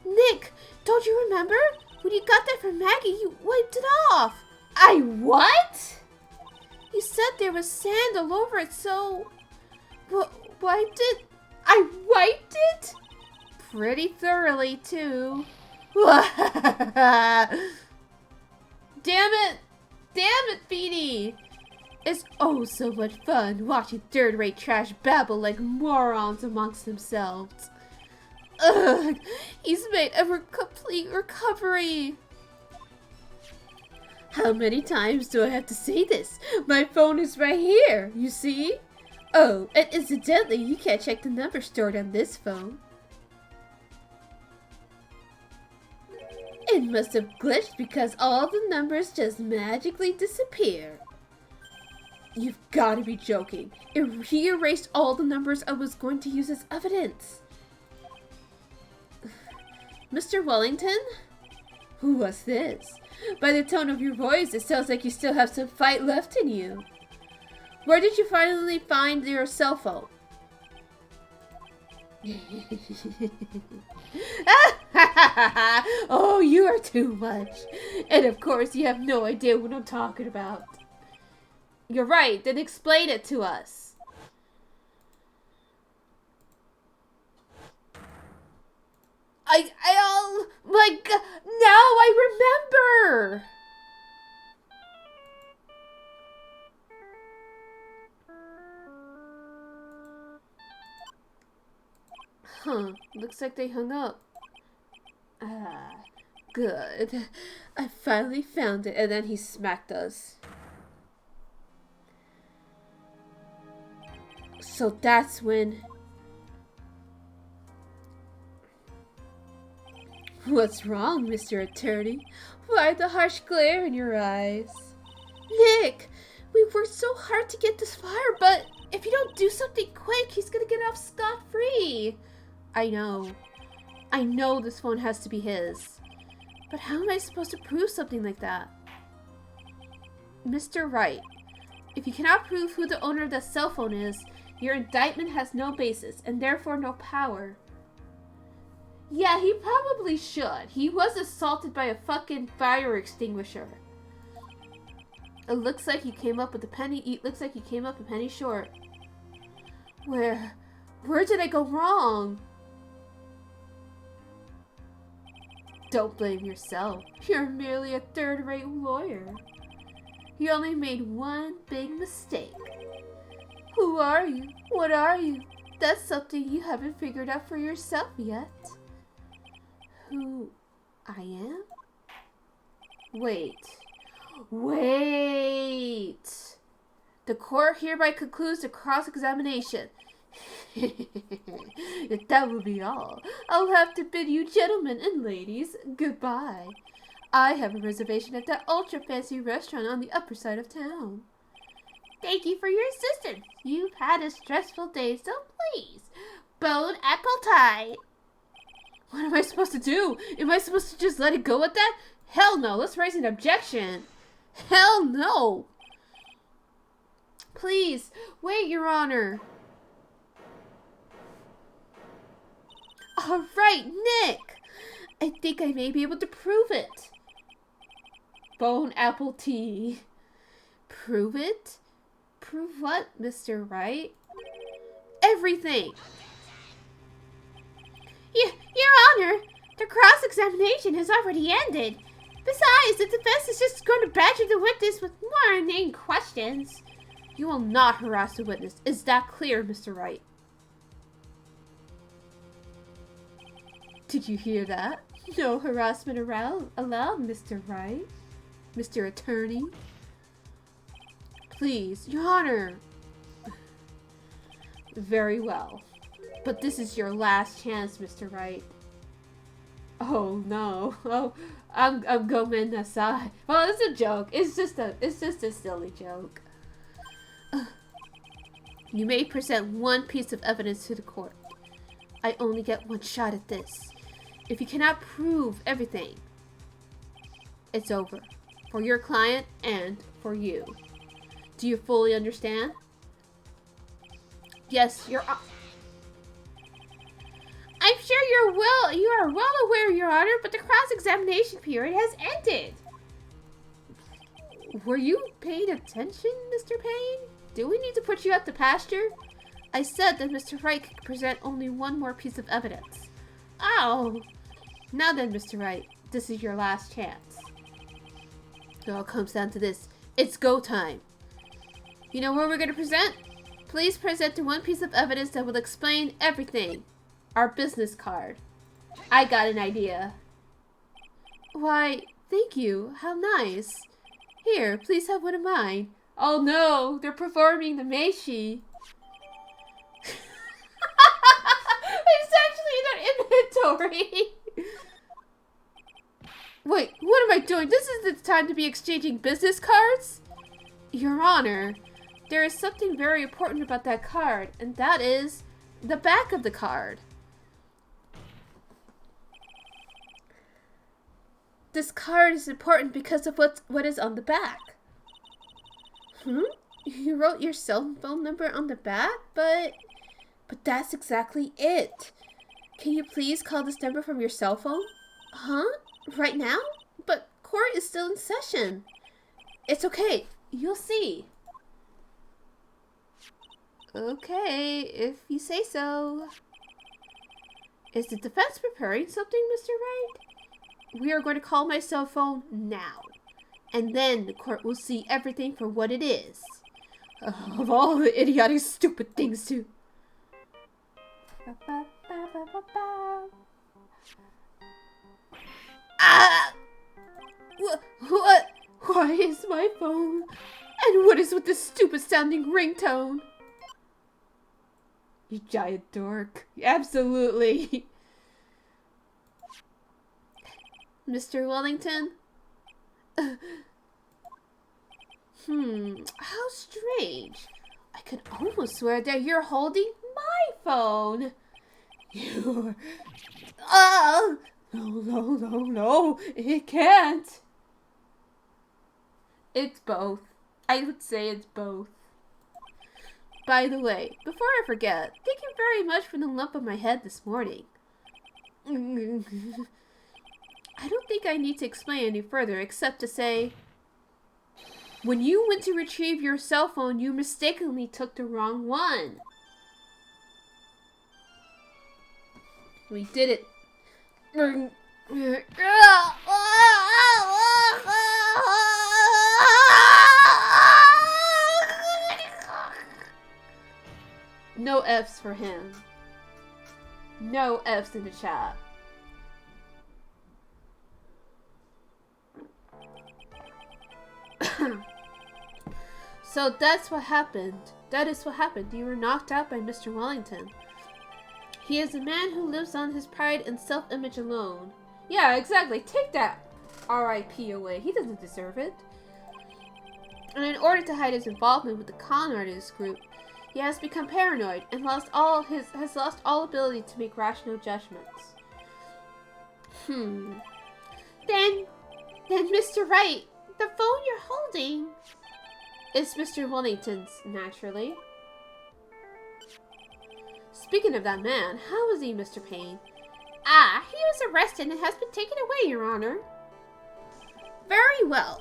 Nick, don't you remember? When you got that from Maggie, you wiped it off. I what? You said there was sand all over it, so... Wiped it? I wiped it? Pretty thoroughly, too. Damn it! Damn it, Beanie! It's oh so much fun watching third-rate trash babble like morons amongst themselves. Ugh! He's made a complete recovery! How many times do I have to say this? My phone is right here, you see? Oh, and incidentally, you can't check the number stored on this phone. It must have glitched because all the numbers just magically disappear. You've got to be joking. He erased all the numbers I was going to use as evidence. Mr. Wellington? Who was this? By the tone of your voice, it sounds like you still have some fight left in you. Where did you finally find your cell phone? Oh, you are too much. And of course, you have no idea what I'm talking about. You're right, then explain it to us. My God, now I remember! Huh, looks like they hung up. Ah, good. I finally found it, and then he smacked us. So that's when... What's wrong, Mr. Attorney? Why the harsh glare in your eyes? Nick, we worked so hard to get this far, but if you don't do something quick, he's gonna get off scot-free. I know. I know this phone has to be his. But how am I supposed to prove something like that? Mr. Wright, if you cannot prove who the owner of that cell phone is, your indictment has no basis and therefore no power. Yeah, he probably should. He was assaulted by a fucking fire extinguisher. It looks like he came up with a penny. It looks like he came up a penny short. Where did I go wrong? Don't blame yourself. You're merely a third-rate lawyer. You only made one big mistake. Who are you? What are you? That's something you haven't figured out for yourself yet. Who I am? Wait. The court hereby concludes the cross-examination. If that will be all, I'll have to bid you gentlemen and ladies goodbye. I have a reservation at that ultra-fancy restaurant on the upper side of town. Thank you for your assistance. You've had a stressful day, so please, bone apple tie. What am I supposed to do? Am I supposed to just let it go at that? Hell no, let's raise an objection. Hell no. Please, wait, Your Honor. All right, Nick. I think I may be able to prove it. Bone apple tea. Prove it? Prove what, Mr. Wright? Everything. Your Honor, the cross-examination has already ended. Besides, the defense is just going to badger the witness with more inane questions. You will not harass the witness. Is that clear, Mr. Wright? Did you hear that? No harassment allowed, Mr. Wright. Mr. Attorney. Please, Your Honor. Very well. But this is your last chance, Mr. Wright. Oh no. Oh, I'm going aside. Well, it's a joke. It's just a silly joke. You may present one piece of evidence to the court. I only get one shot at this. If you cannot prove everything, it's over. For your client and for you. Do you fully understand? Yes, I'm sure you are well aware, Your Honor, but the cross-examination period has ended. Were you paying attention, Mr. Payne? Do we need to put you out to pasture? I said that Mr. Wright could present only one more piece of evidence. Oh. Now then, Mr. Wright, this is your last chance. It all comes down to this. It's go time. You know what we're going to present? Please present the one piece of evidence that will explain everything. Our business card. I got an idea. Why, thank you. How nice. Here, please have one of mine. Oh no, they're performing the Meishi. It's actually in their inventory. Wait, what am I doing? This is the time to be exchanging business cards? Your Honor, there is something very important about that card, and that is the back of the card. This card is important because of what is on the back. You wrote your cell phone number on the back, but that's exactly it. Can you please call this number from your cell phone? Huh? Right now? But court is still in session. It's okay. You'll see. Okay, if you say so. Is the defense preparing something, Mr. Wright? We are going to call my cell phone now. And then the court will see everything for what it is. Of all the idiotic, stupid things to... Ah! What? Why is my phone? And what is with this stupid sounding ringtone? You giant dork. Absolutely. Mr. Wellington? How strange. I could almost swear that you're holding my phone. You're... Oh! No, it can't. It's both. I would say it's both. By the way, before I forget, thank you very much for the lump on my head this morning. I don't think I need to explain any further except to say, when you went to retrieve your cell phone, you mistakenly took the wrong one. We did it. No F's for him. No F's in the chat. So that's what happened. That is what happened. You were knocked out by Mr. Wellington. He is a man who lives on his pride and self-image alone. Yeah, exactly. Take that R.I.P. away. He doesn't deserve it. And in order to hide his involvement with the con artist group, he has become paranoid and has lost all ability to make rational judgments. Then Mr. Wright, the phone you're holding is Mr. Wellington's, naturally. Speaking of that man, how is he, Mr. Payne? Ah, he was arrested and has been taken away, Your Honor. Very well.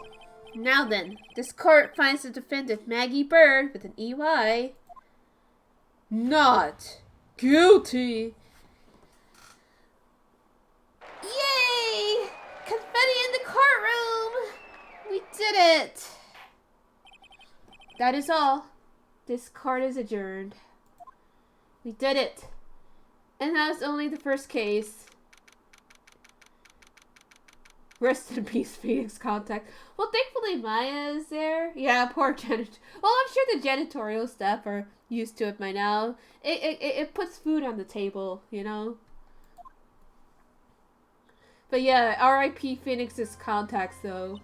Now then, this court finds the defendant Maggie Bird with an EY not guilty. Yay! Confetti in the courtroom! We did it! That is all. This court is adjourned. We did it. And that was only the first case. Rest in peace, Phoenix Contact. Well, thankfully Maya is there. Yeah, poor janitor. Well, I'm sure the janitorial staff are used to it by now. It puts food on the table, you know? But yeah, R.I.P. Phoenix's contacts, though.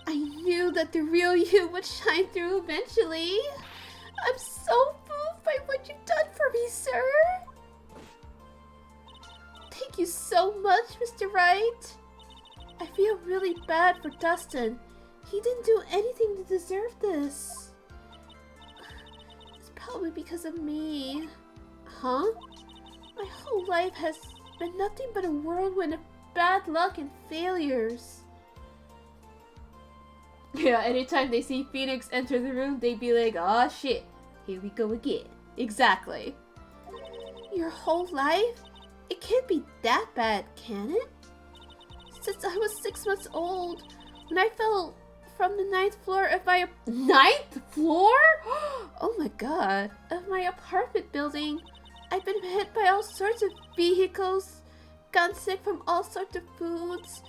I knew that the real you would shine through eventually. I'm so moved by what you've done for me, sir. Thank you so much, Mr. Wright. I feel really bad for Dustin. He didn't do anything to deserve this. It's probably because of me. Huh? My whole life has been nothing but a whirlwind of bad luck and failures. Yeah, anytime they see Phoenix enter the room, they'd be like, "Aw, shit, here we go again." Exactly. Your whole life? It can't be that bad, can it? Since I was 6 months old, when I fell from the 9th floor of my... 9th floor? Oh my god. Of my apartment building. I've been hit by all sorts of vehicles, gotten sick from all sorts of foods,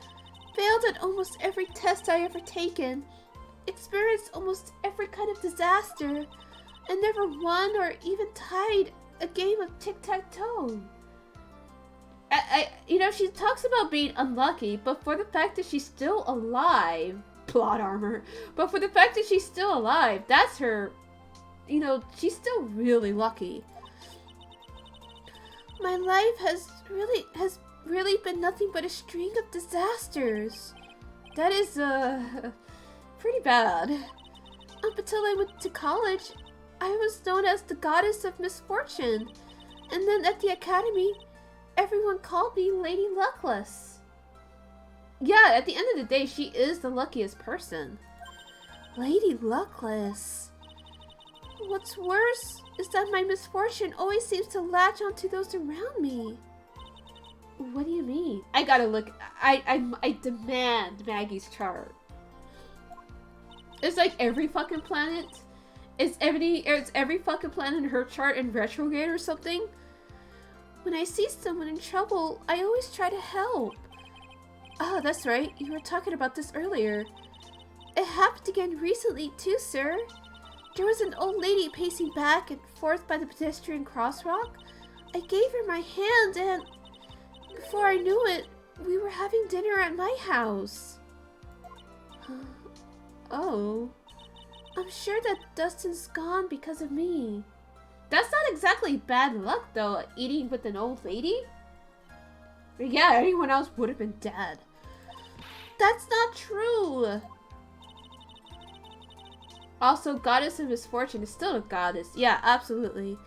failed at almost every test I ever taken, experienced almost every kind of disaster, and never won or even tied a game of tic-tac-toe. You know, she talks about being unlucky, but for the fact that she's still alive, plot armor, but for the fact that she's still alive, that's her you know, she's still really lucky. My life has really been nothing but a string of disasters. That is, pretty bad. Up until I went to college, I was known as the goddess of misfortune. And then at the academy, everyone called me Lady Luckless. Yeah, at the end of the day, she is the luckiest person. Lady Luckless. What's worse is that my misfortune always seems to latch onto those around me. What do you mean? I gotta look. I demand Maggie's chart. It's like every fucking planet. It's every fucking planet in her chart in retrograde or something. When I see someone in trouble, I always try to help. Oh, that's right. You were talking about this earlier. It happened again recently too, sir. There was an old lady pacing back and forth by the pedestrian crosswalk. I gave her my hand and before I knew it, we were having dinner at my house. Oh. I'm sure that Dustin's gone because of me. That's not exactly bad luck, though, eating with an old lady. But yeah, anyone else would have been dead. That's not true. Also, goddess of misfortune is still a goddess. Yeah, absolutely.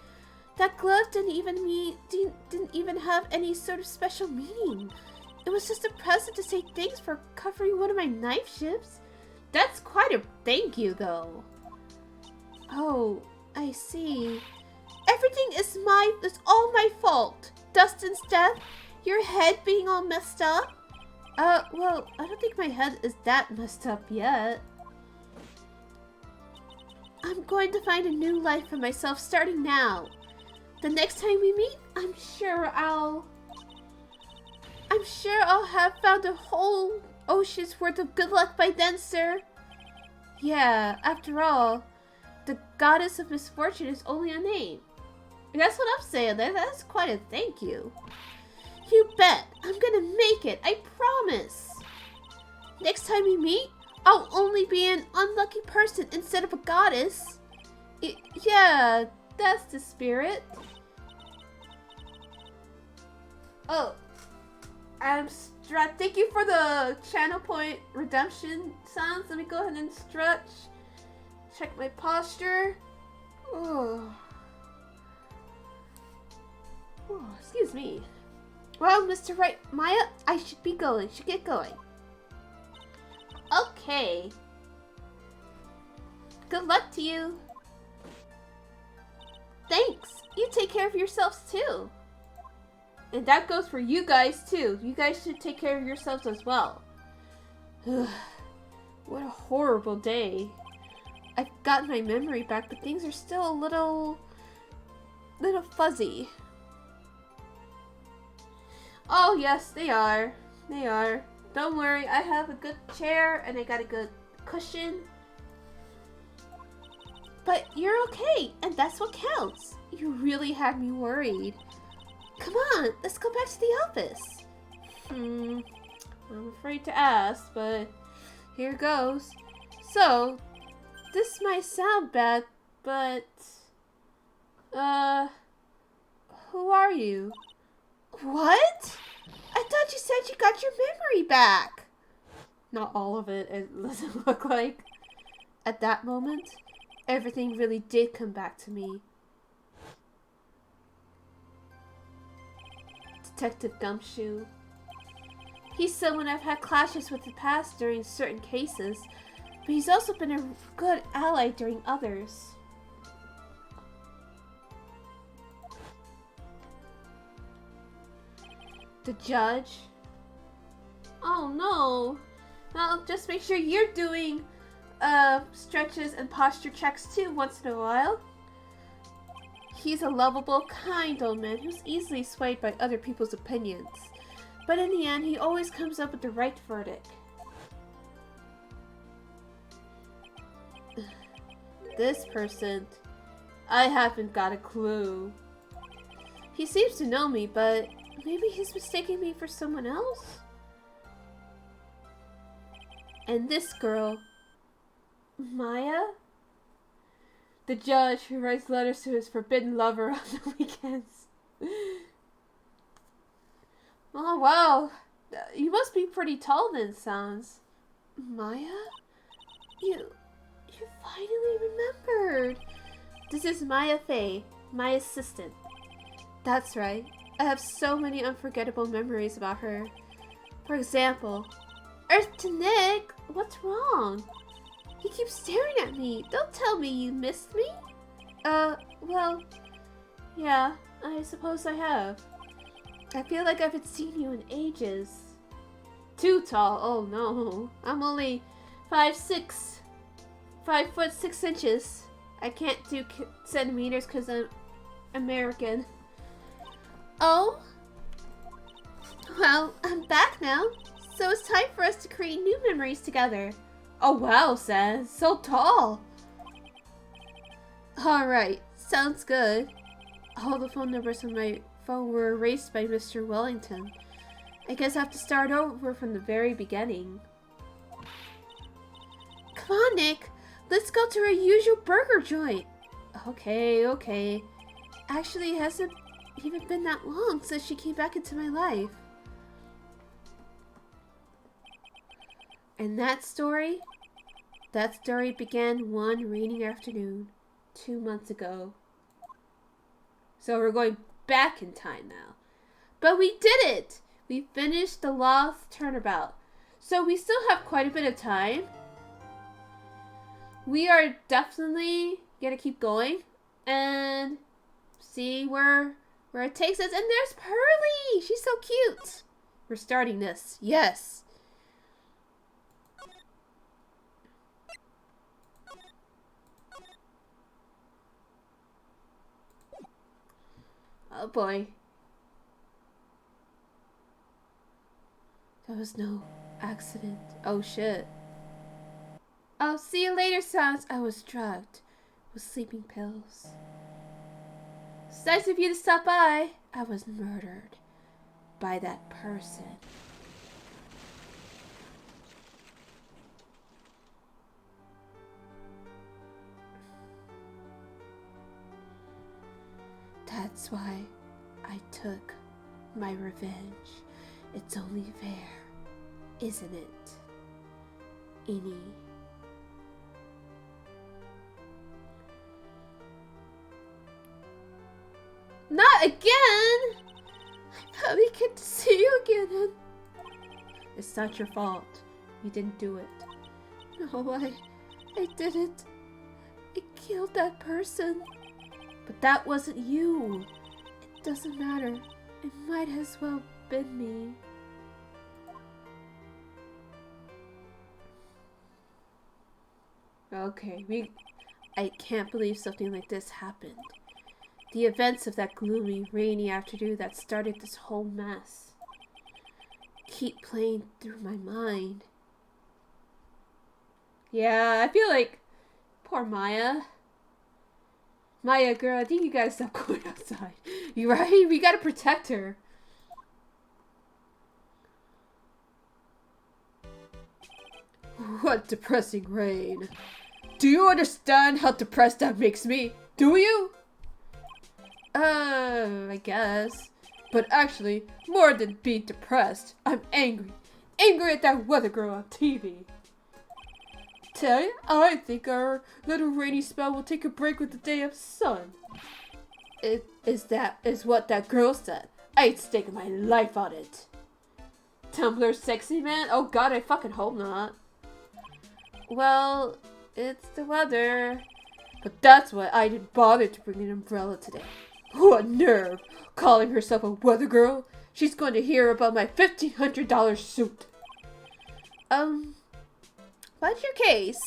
That glove didn't even have any sort of special meaning. It was just a present to say thanks for covering one of my knife ships. That's quite a thank you, though. Oh, I see. Everything is all my fault. Dustin's death, your head being all messed up. Well, I don't think my head is that messed up yet. I'm going to find a new life for myself starting now. The next time we meet, I'm sure I'll have found a whole ocean's worth of good luck by then, sir. Yeah, after all, the goddess of misfortune is only a name. That's what I'm saying. That's quite a thank you. You bet. I'm gonna make it. I promise. Next time we meet, I'll only be an unlucky person instead of a goddess. Yeah, that's the spirit. Oh, thank you for the channel point redemption sounds. Let me go ahead and stretch. Check my posture. Oh, excuse me. Well, Mr. Right, Maya, I should get going. Okay. Good luck to you. Thanks. You take care of yourselves too. And that goes for you guys too. You guys should take care of yourselves as well. What a horrible day. I've gotten my memory back, but things are still a little fuzzy. Oh yes, they are. They are. Don't worry, I have a good chair and I got a good cushion. But you're okay, and that's what counts. You really had me worried. Come on, let's go back to the office. I'm afraid to ask, but here goes. So, this might sound bad, but who are you? What? I thought you said you got your memory back. Not all of it, it doesn't look like. At that moment, everything really did come back to me. Detective Gumshoe. He's someone I've had clashes with in the past during certain cases, but he's also been a good ally during others. The judge? Oh no! Well, just make sure you're doing stretches and posture checks too once in a while. He's a lovable, kind old man who's easily swayed by other people's opinions. But in the end, he always comes up with the right verdict. This person, I haven't got a clue. He seems to know me, but maybe he's mistaking me for someone else? And this girl, Maya? The judge who writes letters to his forbidden lover on the weekends. Oh, wow. You must be pretty tall then, sounds. Maya? You finally remembered. This is Maya Fey, my assistant. That's right. I have so many unforgettable memories about her. For example, Earth to Nick, what's wrong? He keeps staring at me. Don't tell me you missed me. Well, yeah, I suppose I have. I feel like I haven't seen you in ages. Too tall, oh no. I'm only 5'6". 5'6". I can't do centimeters because I'm American. Oh? Well, I'm back now. So it's time for us to create new memories together. Oh wow, Sans. So tall. Alright, sounds good. All the phone numbers on my phone were erased by Mr. Wellington. I guess I have to start over from the very beginning. Come on, Nick. Let's go to our usual burger joint. Okay. Actually, it hasn't even been that long since she came back into my life. And that story began one rainy afternoon 2 months ago. So we're going back in time now. But we did it! We finished the Lost Turnabout. So we still have quite a bit of time. We are definitely gonna keep going and see where it takes us. And there's Pearly! She's so cute! We're starting this. Yes! Oh boy. That was no accident. Oh shit. I'll see you later, Sans. I was drugged with sleeping pills. It's nice of you to stop by. I was murdered by that person. That's why I took my revenge. It's only fair, isn't it? Innie. Not again! I probably get to see you again. It's not your fault. You didn't do it. No, I didn't. I killed that person. But that wasn't you. It doesn't matter. It might as well been me. Okay, I can't believe something like this happened. The events of that gloomy, rainy afternoon that started this whole mess keep playing through my mind. Yeah, I feel like poor Maya. Maya, girl, I think you gotta stop going outside. You right? We gotta protect her. What depressing rain. Do you understand how depressed that makes me? Do you? I guess. But actually, more than being depressed, I'm angry. Angry at that weather girl on TV. Tell you, I think our little rainy spell will take a break with the day of sun. Is what that girl said. I'd stake my life on it. Tumblr sexy man? Oh god, I fucking hope not. Well, it's the weather. But that's why I didn't bother to bring an umbrella today. What nerve! Calling herself a weather girl? She's going to hear about my $1,500 suit. What's your case?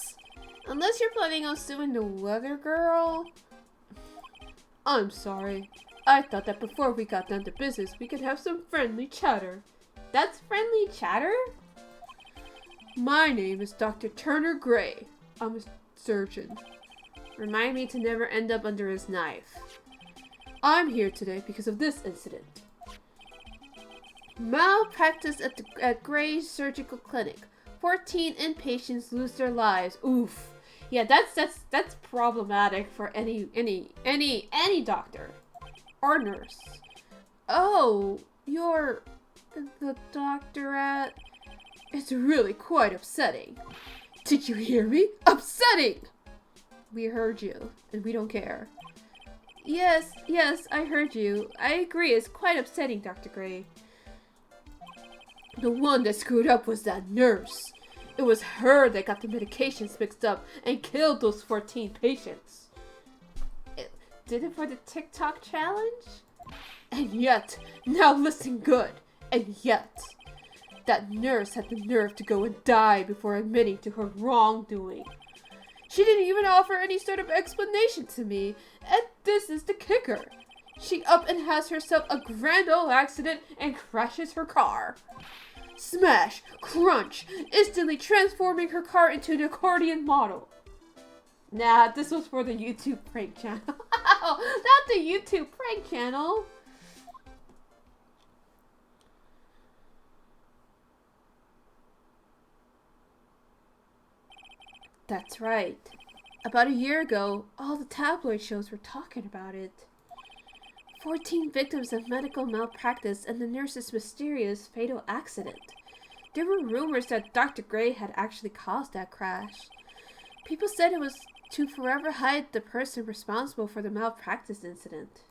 Unless you're planning on suing the weather girl. I'm sorry. I thought that before we got down to business, we could have some friendly chatter. That's friendly chatter? My name is Dr. Turner Gray. I'm a surgeon. Remind me to never end up under his knife. I'm here today because of this incident. Malpractice at Gray's Surgical Clinic. 14 inpatients lose their lives. Oof. Yeah, that's problematic for any doctor or nurse. Oh, you're the doctor at... It's really quite upsetting. Did you hear me? Upsetting! We heard you, and we don't care. Yes, I heard you. I agree, it's quite upsetting, Dr. Gray. The one that screwed up was that nurse. It was her that got the medications mixed up and killed those 14 patients. It did it for the TikTok challenge? And yet, now listen good, and yet, that nurse had the nerve to go and die before admitting to her wrongdoing. She didn't even offer any sort of explanation to me, and this is the kicker. She up and has herself a grand old accident and crashes her car. Smash, crunch, instantly transforming her car into an accordion model. Nah, this was for the YouTube prank channel. Not the YouTube prank channel. That's right. About a year ago, all the tabloid shows were talking about it. 14 victims of medical malpractice and the nurse's mysterious fatal accident. There were rumors that Dr. Gray had actually caused that crash. People said it was to forever hide the person responsible for the malpractice incident.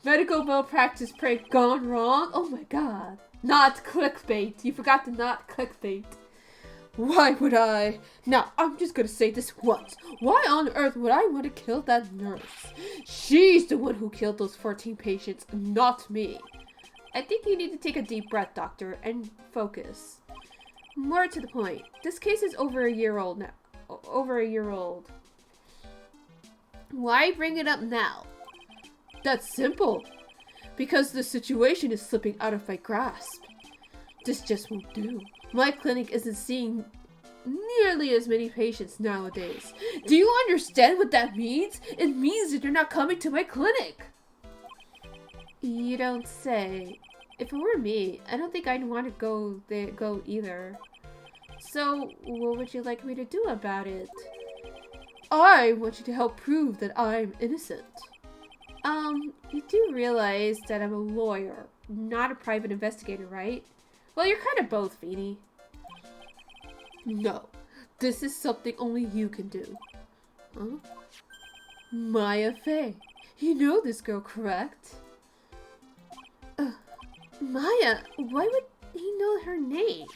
Medical malpractice prank gone wrong? Oh my god. Not clickbait. You forgot to not clickbait. Why would I? Now, I'm just gonna say this once. Why on earth would I want to kill that nurse? She's the one who killed those 14 patients, not me. I think you need to take a deep breath, doctor, and focus. More to the point, this case is over a year old now. Over a year old. Why bring it up now? That's simple. Because the situation is slipping out of my grasp. This just won't do. My clinic isn't seeing nearly as many patients nowadays. Do you understand what that means? It means that you're not coming to my clinic. You don't say. If it were me, I don't think I'd want to go either. So, what would you like me to do about it? I want you to help prove that I'm innocent. You do realize that I'm a lawyer, not a private investigator, right? Well, you're kind of both, Feeny. No, this is something only you can do. Huh? Maya Fey. You know this girl, correct? Maya, why would he know her name?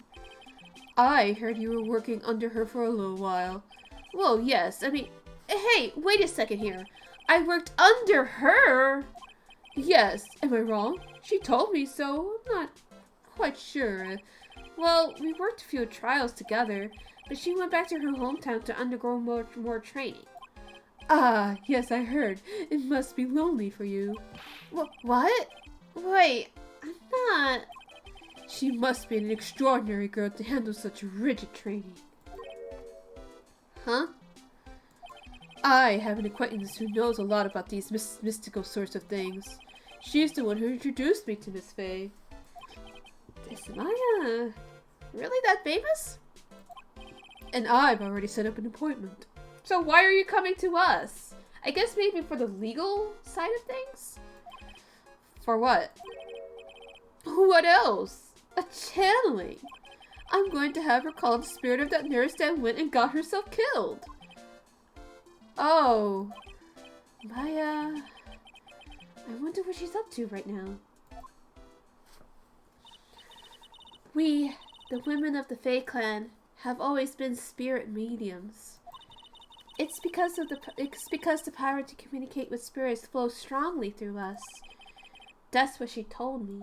I heard you were working under her for a little while. Well, yes, I mean, hey, wait a second here. I worked under her? Yes, am I wrong? She told me so. I'm not quite sure. Well, we worked a few trials together, but she went back to her hometown to undergo more training. Ah, yes, I heard. It must be lonely for you. What? Wait, I'm not... She must be an extraordinary girl to handle such rigid training. Huh? I have an acquaintance who knows a lot about these mystical sorts of things. She's the one who introduced me to Miss Fey. Is Maya really that famous? And I've already set up an appointment. So why are you coming to us? I guess maybe for the legal side of things? For what? What else? A channeling. I'm going to have her call the spirit of that nurse that went and got herself killed. Oh. Maya. I wonder what she's up to right now. We, the women of the Fae clan, have always been spirit mediums. It's because the power to communicate with spirits flows strongly through us. That's what she told me.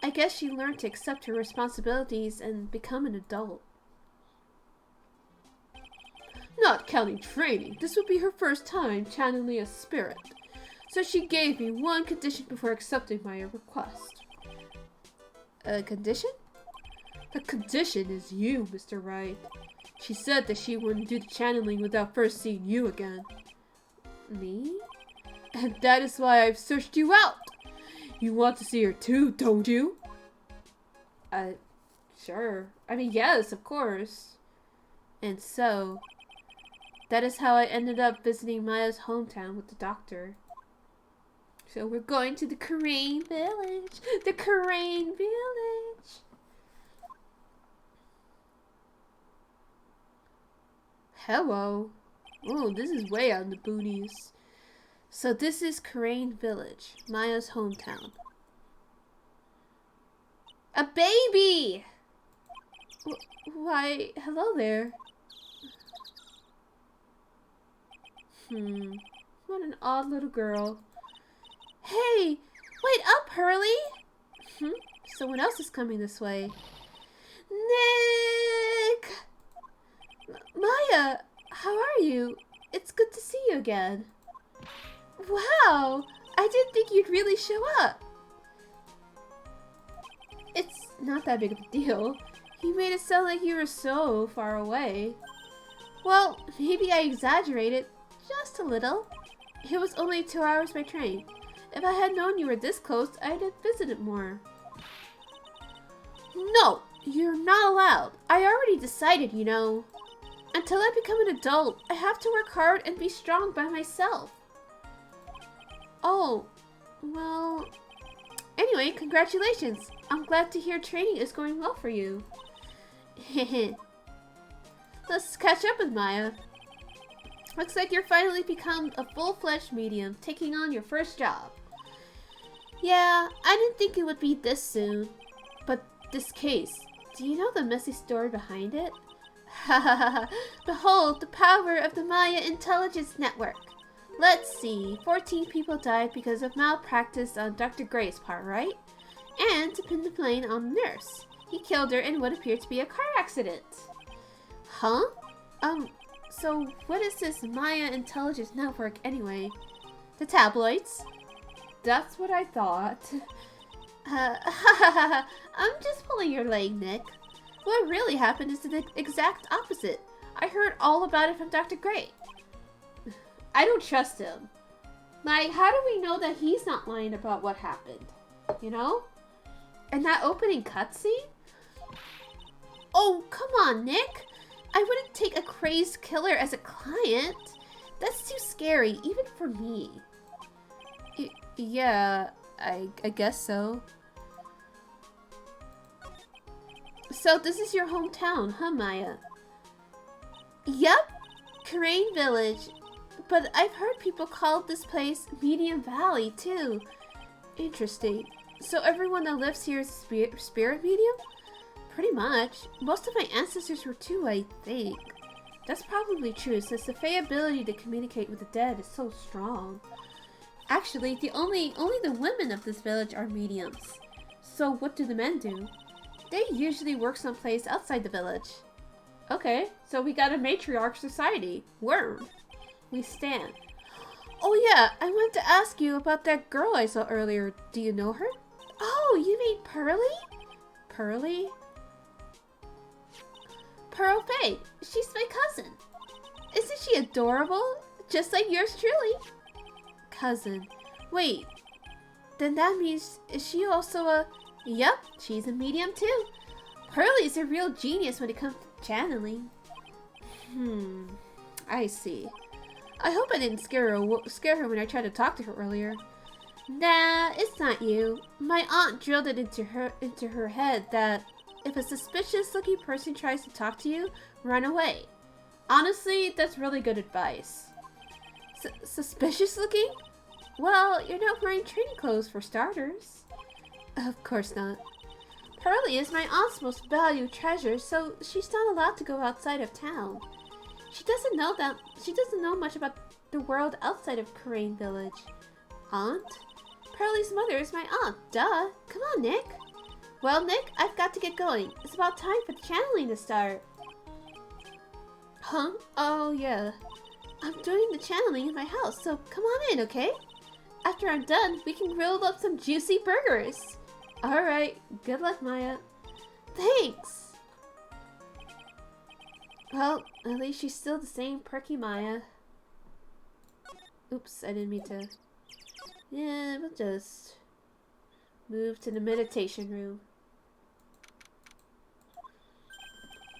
I guess she learned to accept her responsibilities and become an adult. Not counting training, this would be her first time channeling a spirit. So she gave me one condition before accepting my request. A condition? The condition is you, Mr. Wright. She said that she wouldn't do the channeling without first seeing you again. Me? And that is why I've searched you out! You want to see her too, don't you? Sure. I mean, yes, of course. And so, that is how I ended up visiting Maya's hometown with the doctor. So we're going to the Crane Village. The Crane Village. Hello. Oh, this is way out in the boonies. So this is Crane Village, Maya's hometown. A baby! Why, hello there. What an odd little girl. Hey, wait up, Hurley! Someone else is coming this way. Nick! Maya, how are you? It's good to see you again. Wow, I didn't think you'd really show up. It's not that big of a deal. You made it sound like you were so far away. Well, maybe I exaggerated just a little. It was only 2 hours by train. If I had known you were this close, I'd have visited more. No, you're not allowed. I already decided, you know. Until I become an adult, I have to work hard and be strong by myself. Oh, well... Anyway, congratulations. I'm glad to hear training is going well for you. Let's catch up with Maya. Looks like you're finally become a full-fledged medium, taking on your first job. Yeah, I didn't think it would be this soon. But this case, do you know the messy story behind it? Behold the power of the Maya Intelligence Network. Let's see, 14 people died because of malpractice on Dr. Gray's part, right? And to pin the blame on the nurse. He killed her in what appeared to be a car accident. Huh? So what is this Maya Intelligence Network anyway? The tabloids? That's what I thought. I'm just pulling your leg, Nick. What really happened is the exact opposite. I heard all about it from Dr. Gray. I don't trust him. Like, how do we know that he's not lying about what happened? You know? And that opening cutscene? Oh, come on, Nick. I wouldn't take a crazed killer as a client. That's too scary, even for me. Yeah, I guess so. So this is your hometown, huh, Maya? Yup, Crane Village. But I've heard people call this place Medium Valley, too. Interesting. So everyone that lives here is spirit medium? Pretty much. Most of my ancestors were too, I think. That's probably true, since the Fae ability to communicate with the dead is so strong. Actually, only the women of this village are mediums. So what do the men do? They usually work someplace outside the village. Okay, so we got a matriarch society. Worm. We stand. Oh yeah, I wanted to ask you about that girl I saw earlier. Do you know her? Oh, you mean Pearly? Pearly? Pearl Faye. She's my cousin. Isn't she adorable? Just like yours truly. Cousin. Wait. Then that means, is she also a... Yep, she's a medium too. Pearly is a real genius when it comes to channeling. I see. I hope I didn't scare her when I tried to talk to her earlier. Nah, it's not you. My aunt drilled it into her head that if a suspicious-looking person tries to talk to you, run away. Honestly, that's really good advice. Suspicious-looking? Well, you're not wearing training clothes for starters. Of course not. Pearly is my aunt's most valued treasure, so she's not allowed to go outside of town. She doesn't know much about the world outside of Crane Village. Aunt? Pearly's mother is my aunt, duh. Come on, Nick. Well, Nick, I've got to get going. It's about time for the channeling to start. Huh? Oh, yeah. I'm doing the channeling in my house, so come on in, okay? After I'm done, we can grill up some juicy burgers. Alright, good luck, Maya. Thanks! Well, at least she's still the same perky Maya. Oops, I didn't mean to. Yeah, we'll just move to the meditation room.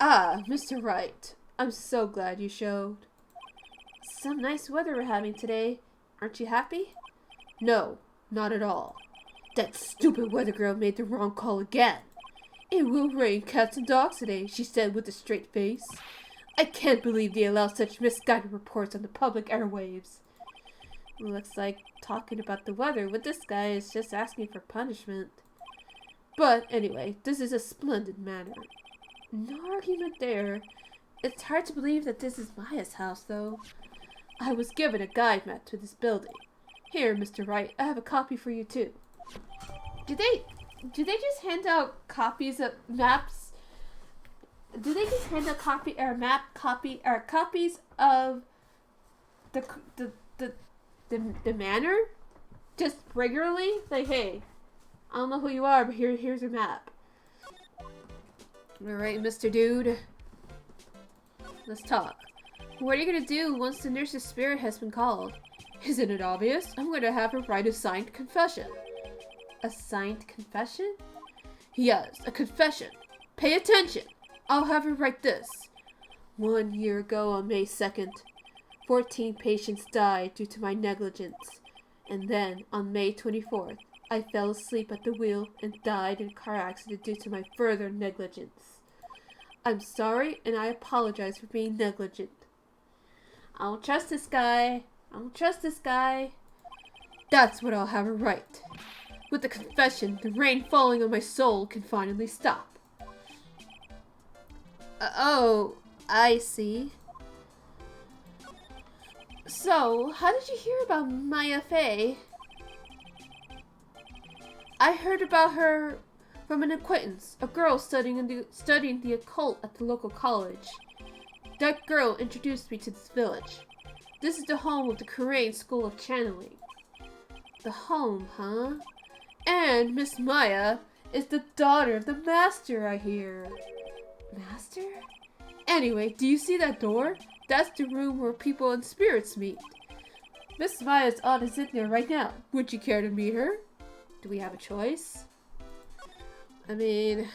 Ah, Mr. Wright. I'm so glad you showed. Some nice weather we're having today. Aren't you happy? No, not at all. That stupid weather girl made the wrong call again. It will rain cats and dogs today, she said with a straight face. I can't believe they allow such misguided reports on the public airwaves. Looks like talking about the weather with this guy is just asking for punishment. But anyway, this is a splendid manor. No argument there. It's hard to believe that this is Maya's house, though. I was given a guide map to this building. Here, Mr. Wright, I have a copy for you, too. Do they just hand out copies of maps? Do they just hand out copies of the manor? Just regularly? Like, hey, I don't know who you are, but here's your map. Alright, Mr. Dude. Let's talk. What are you gonna do once the nurse's spirit has been called? Isn't it obvious? I'm gonna have her write a signed confession. A signed confession? Yes, a confession. Pay attention. I'll have her write this. 1 year ago on May 2nd, 14 patients died due to my negligence. And then, on May 24th, I fell asleep at the wheel and died in a car accident due to my further negligence. I'm sorry, and I apologize for being negligent. I don't trust this guy. That's what I'll have her write. With the confession, the rain falling on my soul can finally stop. Oh, I see. So, how did you hear about Maya Fey? I heard about her from an acquaintance, a girl studying the occult at the local college. That girl introduced me to this village. This is the home of the Korean School of Channeling. The home, huh? And Miss Maya is the daughter of the master, I hear. Master? Anyway, do you see that door? That's the room where people and spirits meet. Miss Maya's aunt is in there right now. Would you care to meet her? Do we have a choice? I mean...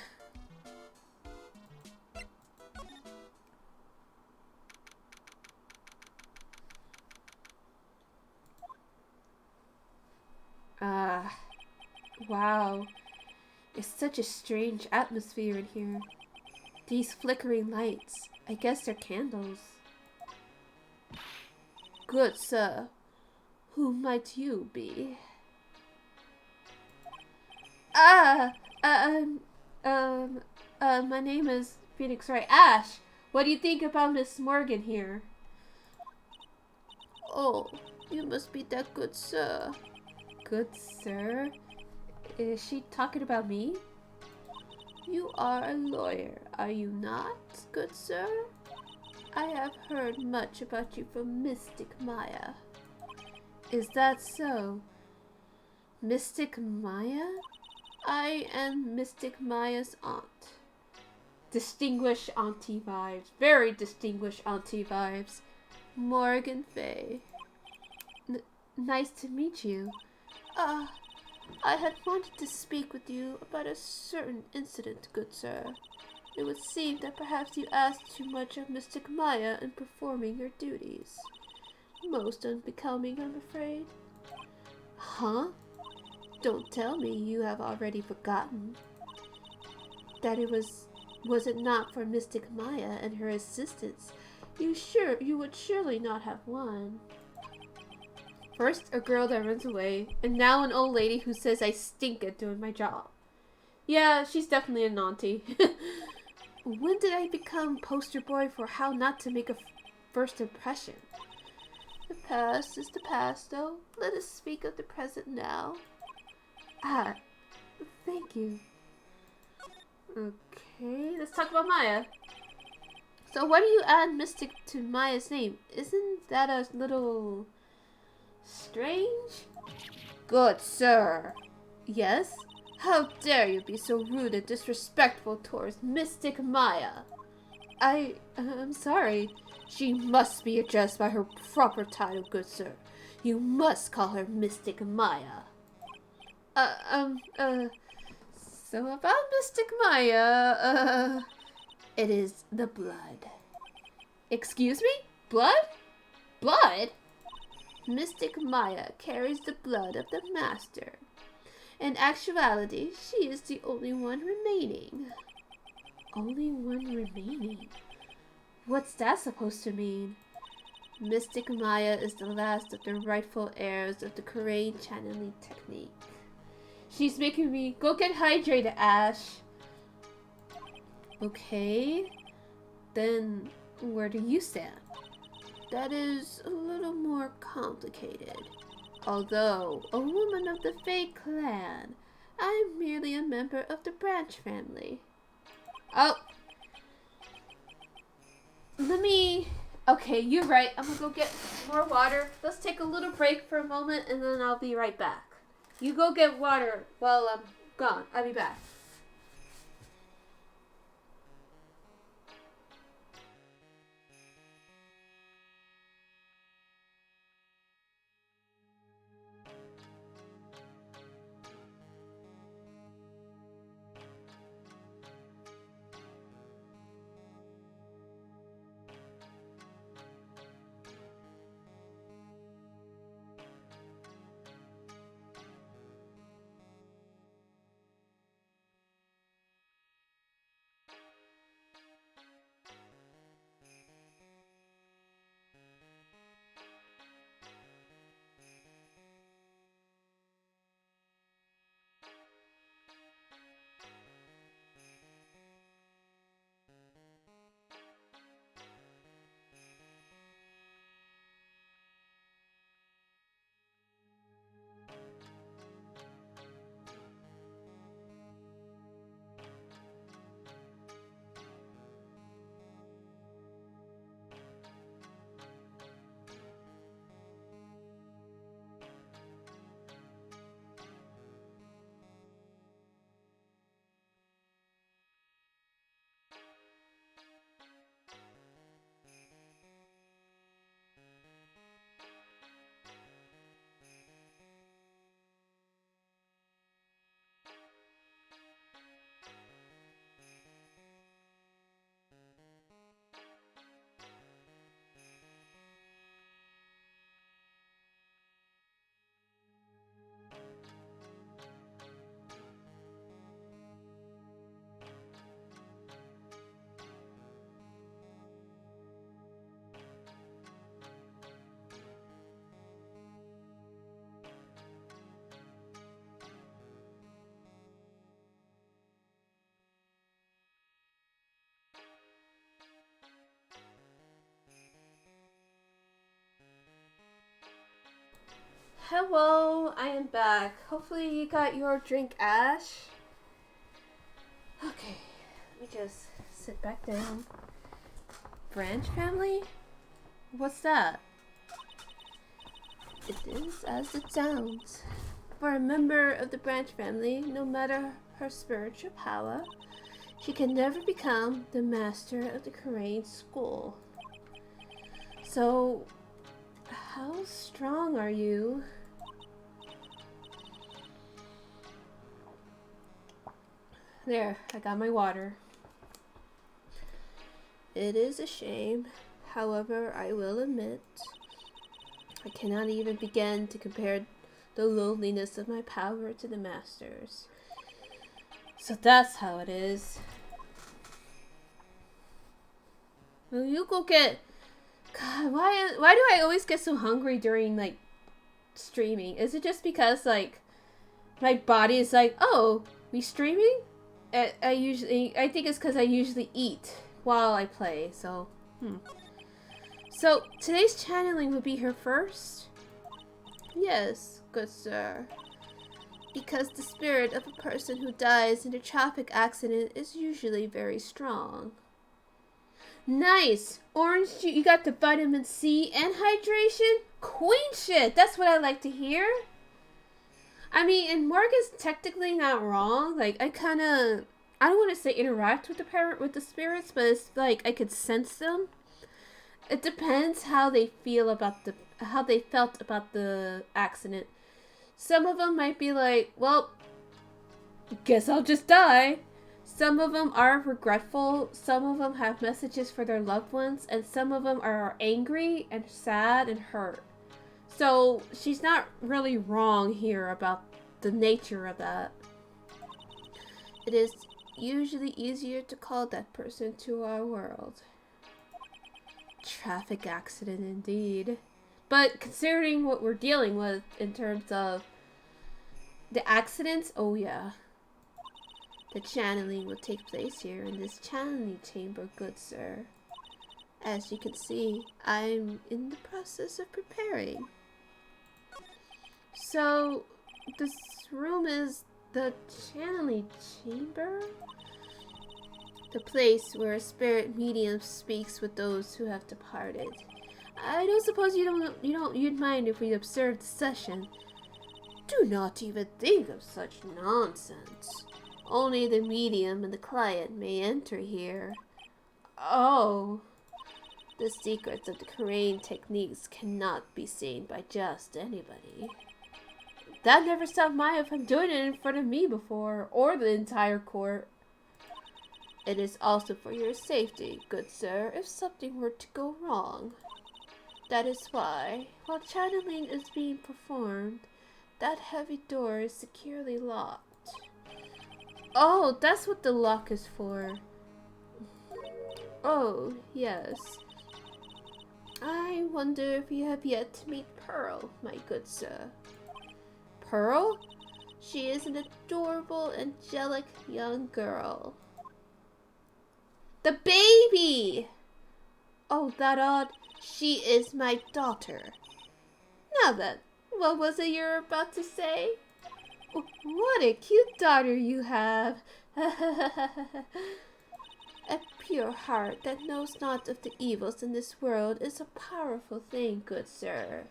wow. It's such a strange atmosphere in here. These flickering lights. I guess they're candles. Good sir. Who might you be? My name is Phoenix Wright. Ash, what do you think about Miss Morgan here? Oh, you must be that good sir. Good sir? Is she talking about me? You are a lawyer, are you not, good sir? I have heard much about you from Mystic Maya. Is that so? Mystic Maya? I am Mystic Maya's aunt. Distinguished auntie vibes. Very distinguished auntie vibes. Morgan Fay. Nice to meet you. I had wanted to speak with you about a certain incident, good sir. It would seem that perhaps you asked too much of Mystic Maya in performing your duties. Most unbecoming, I'm afraid. Huh? Don't tell me you have already forgotten. That it was it not for Mystic Maya and her assistants, you would surely not have won. First, a girl that runs away, and now an old lady who says I stink at doing my job. Yeah, she's definitely an auntie. When did I become poster boy for how not to make a first impression? The past is the past, though. Let us speak of the present now. Thank you. Okay, let's talk about Maya. So why do you add Mystic to Maya's name? Isn't that a little... strange? Good sir. Yes? How dare you be so rude and disrespectful towards Mystic Maya? I'm sorry. She must be addressed by her proper title, good sir. You must call her Mystic Maya. So about Mystic Maya, it is the blood. Excuse me? Blood? Blood? Mystic Maya carries the blood of the master. In actuality, she is the only one remaining. Only one remaining? What's that supposed to mean? Mystic Maya is the last of the rightful heirs of the Korean channeling technique. She's making me go get hydrated, Ash. Okay. Then, where do you stand? That is a little more complicated. Although a woman of the Fae clan, I am merely a member of the Branch family. Oh! Okay, you're right. I'm gonna go get more water. Let's take a little break for a moment and then I'll be right back. You go get water while I'm gone. I'll be back. Hello, I am back. Hopefully you got your drink, Ash. Okay, let me just sit back down. Branch family? What's that? It is as it sounds. For a member of the Branch family, no matter her spiritual power, she can never become the master of the Korean school. So, how strong are you? There, I got my water. It is a shame. However, I will admit, I cannot even begin to compare the loneliness of my power to the master's. So that's how it is. Will you go get... God, why do I always get so hungry during, like, streaming? Is it just because, like, my body is like, oh, we streaming? I think it's because I usually eat while I play, so, So, today's channeling would be her first? Yes, good sir. Because the spirit of a person who dies in a traffic accident is usually very strong. Nice! Orange juice, you got the vitamin C and hydration? Queen shit! That's what I like to hear! I mean, and Mark is technically not wrong. Like, I don't want to say interact with the spirits, but it's like I could sense them. It depends how they felt about the accident. Some of them might be like, well, guess I'll just die. Some of them are regretful, some of them have messages for their loved ones, and some of them are angry and sad and hurt. So she's not really wrong here about the nature of that. It is usually easier to call that person to our world. Traffic accident indeed. But considering what we're dealing with in terms of the accidents, oh yeah. The channeling will take place here in this channeling chamber, good sir. As you can see, I'm in the process of preparing. So, this room is the channeling chamber? The place where a spirit medium speaks with those who have departed. I don't suppose you'd mind if we observed the session. Do not even think of such nonsense. Only the medium and the client may enter here. Oh. The secrets of the Korean techniques cannot be seen by just anybody. That never stopped Maya from doing it in front of me before, or the entire court. It is also for your safety, good sir, if something were to go wrong. That is why, while channeling is being performed, that heavy door is securely locked. Oh, that's what the lock is for. Oh, yes. I wonder if you have yet to meet Pearl, my good sir. Pearl? She is an adorable, angelic young girl. The baby! Oh, that odd. She is my daughter. Now then, what was it you're about to say? What a cute daughter you have. A pure heart that knows not of the evils in this world is a powerful thing, good sir.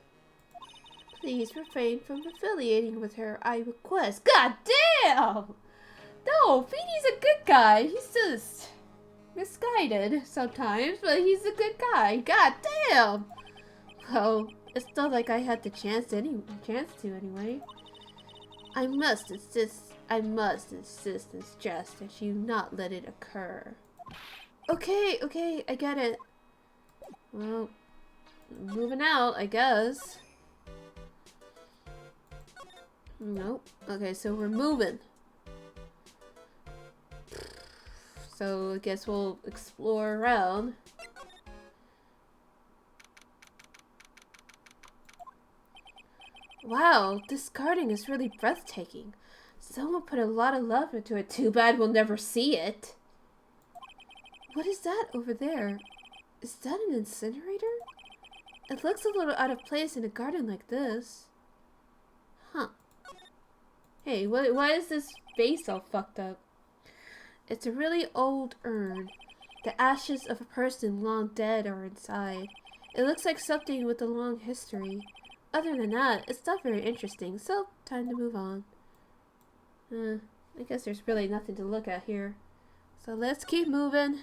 Please refrain from affiliating with her, I request. God damn! No, Feedy's a good guy. He's just misguided sometimes, but he's a good guy. God damn! Well, it's not like I had the chance to anyway. I must insist and stress that you not let it occur. Okay, I get it. Well, moving out, I guess. Nope. Okay, so we're moving. So I guess we'll explore around. Wow, this garden is really breathtaking. Someone put a lot of love into it. Too bad we'll never see it. What is that over there? Is that an incinerator? It looks a little out of place in a garden like this. Huh. Hey, why is this vase all fucked up? It's a really old urn. The ashes of a person long dead are inside. It looks like something with a long history. Other than that, it's not very interesting, so time to move on. I guess there's really nothing to look at here. So let's keep moving.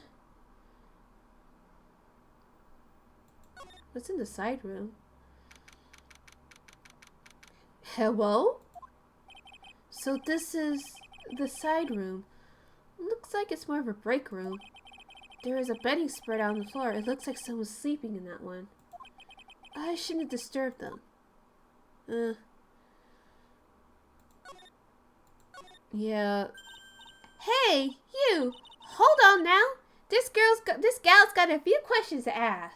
What's in the side room? Hello? So this is the side room. Looks like it's more of a break room. There is a bedding spread out on the floor. It looks like someone's sleeping in that one. I shouldn't disturb them. Yeah. Hey, you! Hold on now! This gal's got a few questions to ask.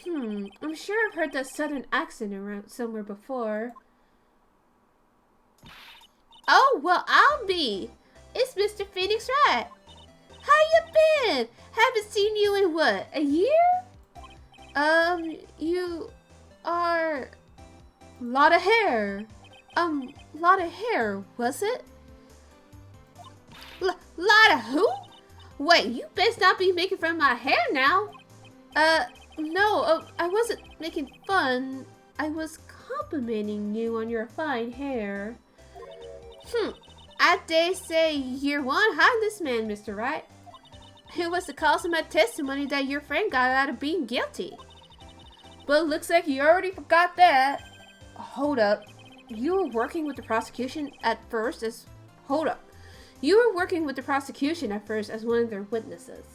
I'm sure I've heard that southern accent around somewhere before. Oh, well, I'll be. It's Mr. Phoenix Wright. How you been? Haven't seen you in what, a year? You are... Lot of hair. Lot of hair, was it? Lot of who? Wait, you best not be making fun of my hair now. No, I wasn't making fun. I was complimenting you on your fine hair. I dare say you're one hiding this man, Mr. Wright. It was the cause of my testimony that your friend got out of being guilty. But it looks like you already forgot that. Hold up. You were working with the prosecution at first as... Hold up. You were working with the prosecution at first as one of their witnesses,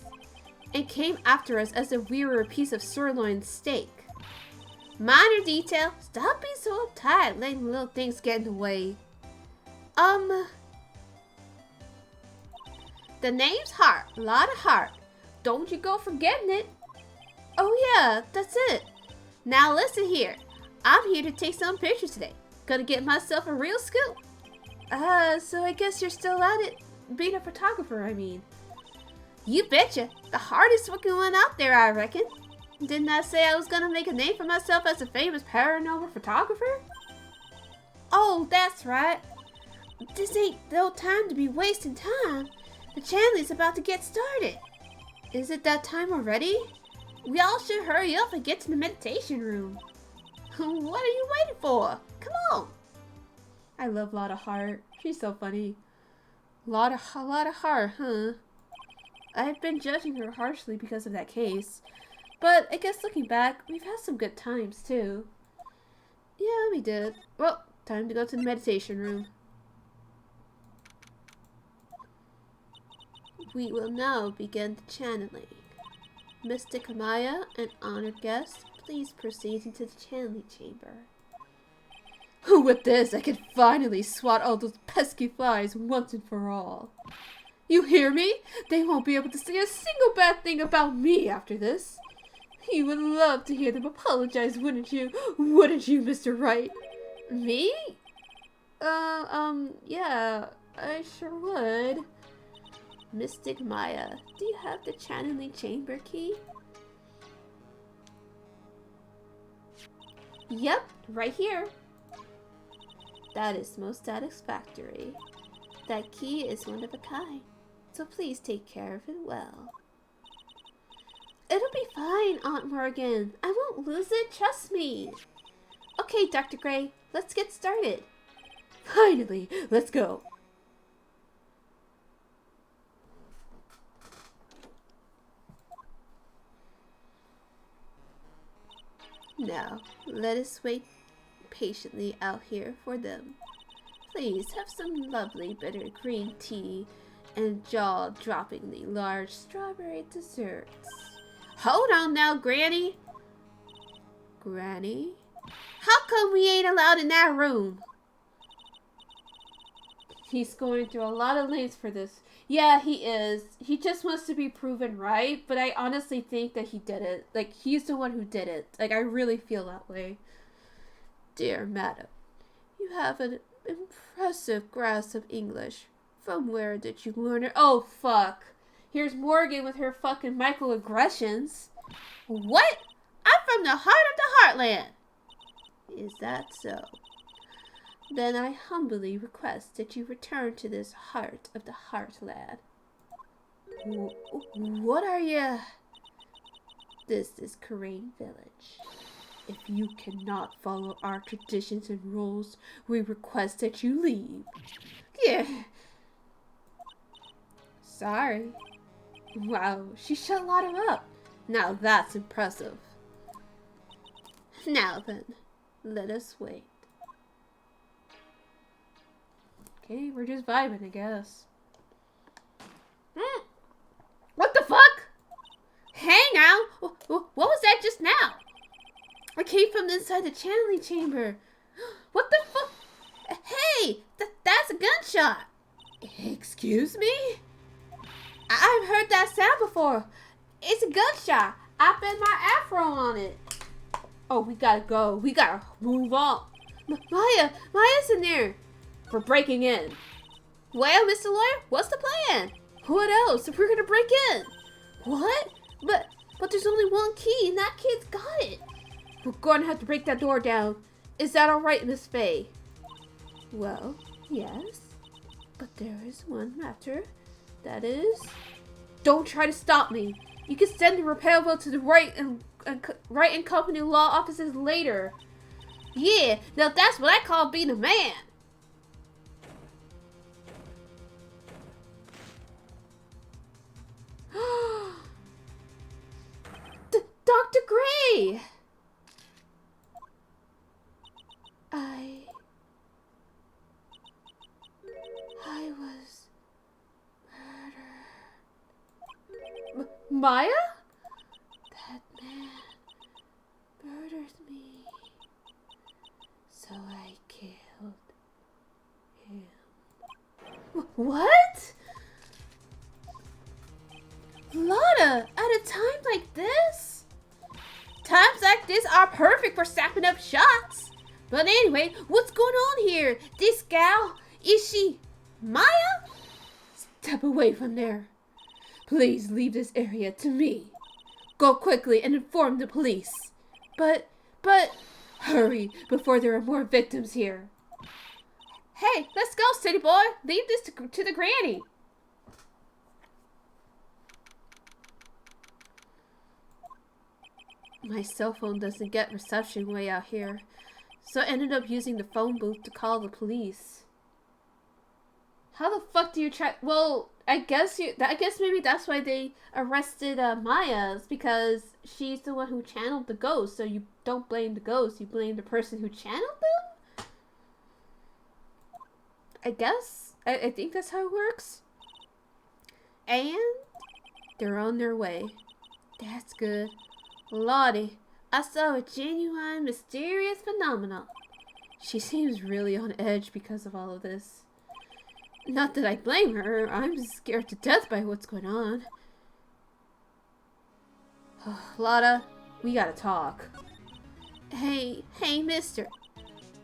and came after us as if we were a piece of sirloin steak. Minor detail. Stop being so uptight, letting little things get in the way. The name's Heart. A lot of heart. Don't you go forgetting it. Oh yeah, that's it. Now listen here. I'm here to take some pictures today. Gonna get myself a real scoop. So I guess you're still at it. Being a photographer, I mean. You betcha. The hardest looking one out there, I reckon. Didn't I say I was gonna make a name for myself as a famous paranormal photographer? Oh, that's right. This ain't no time to be wasting time. The Chanley's about to get started. Is it that time already? We all should hurry up and get to the meditation room. What are you waiting for? Come on. I love Lotta Heart. She's so funny. Lotta Heart, huh? I've been judging her harshly because of that case. But I guess looking back, we've had some good times too. Yeah, we did. Well, time to go to the meditation room. We will now begin the channeling. Mystic Amaya and honored guests, please proceed into the channeling chamber. With this, I can finally swat all those pesky flies once and for all. You hear me? They won't be able to say a single bad thing about me after this. You would love to hear them apologize, wouldn't you? Wouldn't you, Mr. Wright? Me? Yeah, I sure would. Mystic Maya, do you have the channeling chamber key? Yep, right here. That is most satisfactory. That key is one of a kind, so please take care of it well. It'll be fine, Aunt Morgan. I won't lose it, trust me. Okay, Dr. Gray, let's get started. Finally, let's go. Now, let us wait patiently out here for them. Please have some lovely bitter green tea and jaw-droppingly large strawberry desserts. Hold on now, Granny. Granny? How come we ain't allowed in that room? He's going through a lot of lengths for this. Yeah, he is. He just wants to be proven right, but I honestly think that he did it. Like, he's the one who did it. Like, I really feel that way. Dear madam, you have an impressive grasp of English. From where did you learn it? Oh, fuck. Here's Morgan with her fucking microaggressions. What? I'm from the heart of the heartland. Is that so? Then I humbly request that you return to this heart of the heartland. What are you? This is Karain Village. If you cannot follow our traditions and rules, we request that you leave. Yeah. Sorry. Wow, she shut Lotta up. Now that's impressive. Now then, let us wait. Okay, we're just vibing, I guess. What the fuck? Hey now! What was that just now? I came from inside the channeling chamber. What the fuck? Hey! That's a gunshot! Excuse me? I've heard that sound before. It's a gunshot. I bet my afro on it. Oh, we gotta go. We gotta move on. Maya's in there. We're breaking in. Well, Mr. Lawyer, what's the plan? What else if we're gonna break in? What? But there's only one key and that kid's got it. We're gonna have to break that door down. Is that alright, Miss Faye? Well, yes. But there is one matter. That is... Don't try to stop me. You can send the repair bill to the Wright and Company law offices later. Yeah, now that's what I call being a man. Dr. Gray! I was Maya? That man murdered me. So I killed him. What? Lotta, at a time like this? Times like this are perfect for snapping up shots. But anyway, what's going on here? This gal, is she Maya? Step away from there. Please leave this area to me. Go quickly and inform the police. But, hurry before there are more victims here. Hey, let's go, city boy. Leave this to the granny. My cell phone doesn't get reception way out here, so I ended up using the phone booth to call the police. How the fuck do you try? Well, I guess maybe that's why they arrested Maya, because she's the one who channeled the ghost. So you don't blame the ghost, you blame the person who channeled them. I guess I think that's how it works. And they're on their way. That's good. Lottie, I saw a genuine, mysterious phenomenon. She seems really on edge because of all of this. Not that I blame her, I'm just scared to death by what's going on. Lotta, we gotta talk. Hey, mister.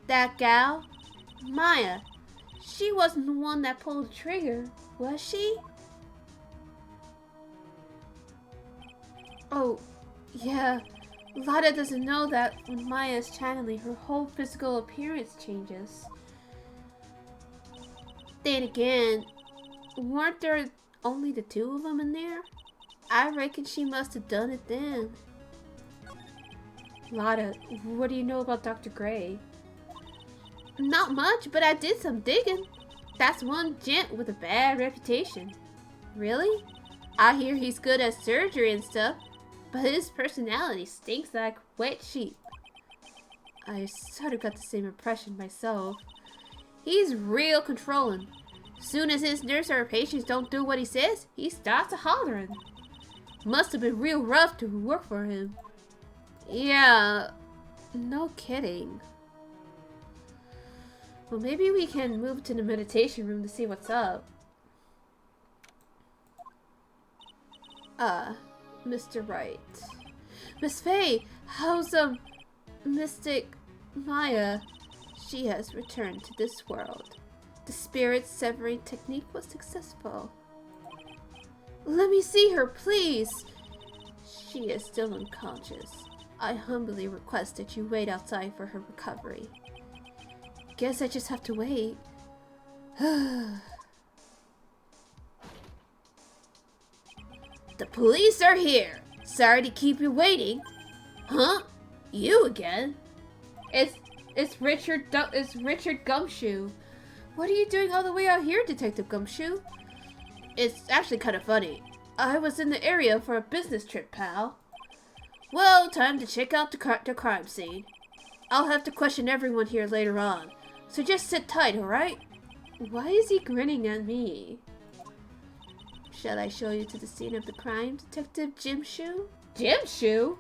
That gal, Maya, she wasn't the one that pulled the trigger, was she? Oh, yeah. Lotta doesn't know that when Maya is channeling, her whole physical appearance changes. Then again, weren't there only the two of them in there? I reckon she must have done it then. Lotta, what do you know about Dr. Gray? Not much, but I did some digging. That's one gent with a bad reputation. Really? I hear he's good at surgery and stuff, but his personality stinks like wet sheep. I sort of got the same impression myself. He's real controlling. Soon as his nurse or patients don't do what he says, he starts hollering. Must have been real rough to work for him. Yeah, no kidding. Well, maybe we can move to the meditation room to see what's up. Mr. Wright. Miss Faye, how's, Mystic Maya? She has returned to this world. The spirit severing technique was successful. Let me see her, please. She is still unconscious. I humbly request that you wait outside for her recovery. Guess I just have to wait. The police are here. Sorry to keep you waiting. Huh? You again? It's Richard Gumshoe. What are you doing all the way out here, Detective Gumshoe? It's actually kind of funny. I was in the area for a business trip, pal. Well, time to check out the crime scene. I'll have to question everyone here later on, so just sit tight, alright? Why is he grinning at me? Shall I show you to the scene of the crime, Detective Gumshoe? Gumshoe?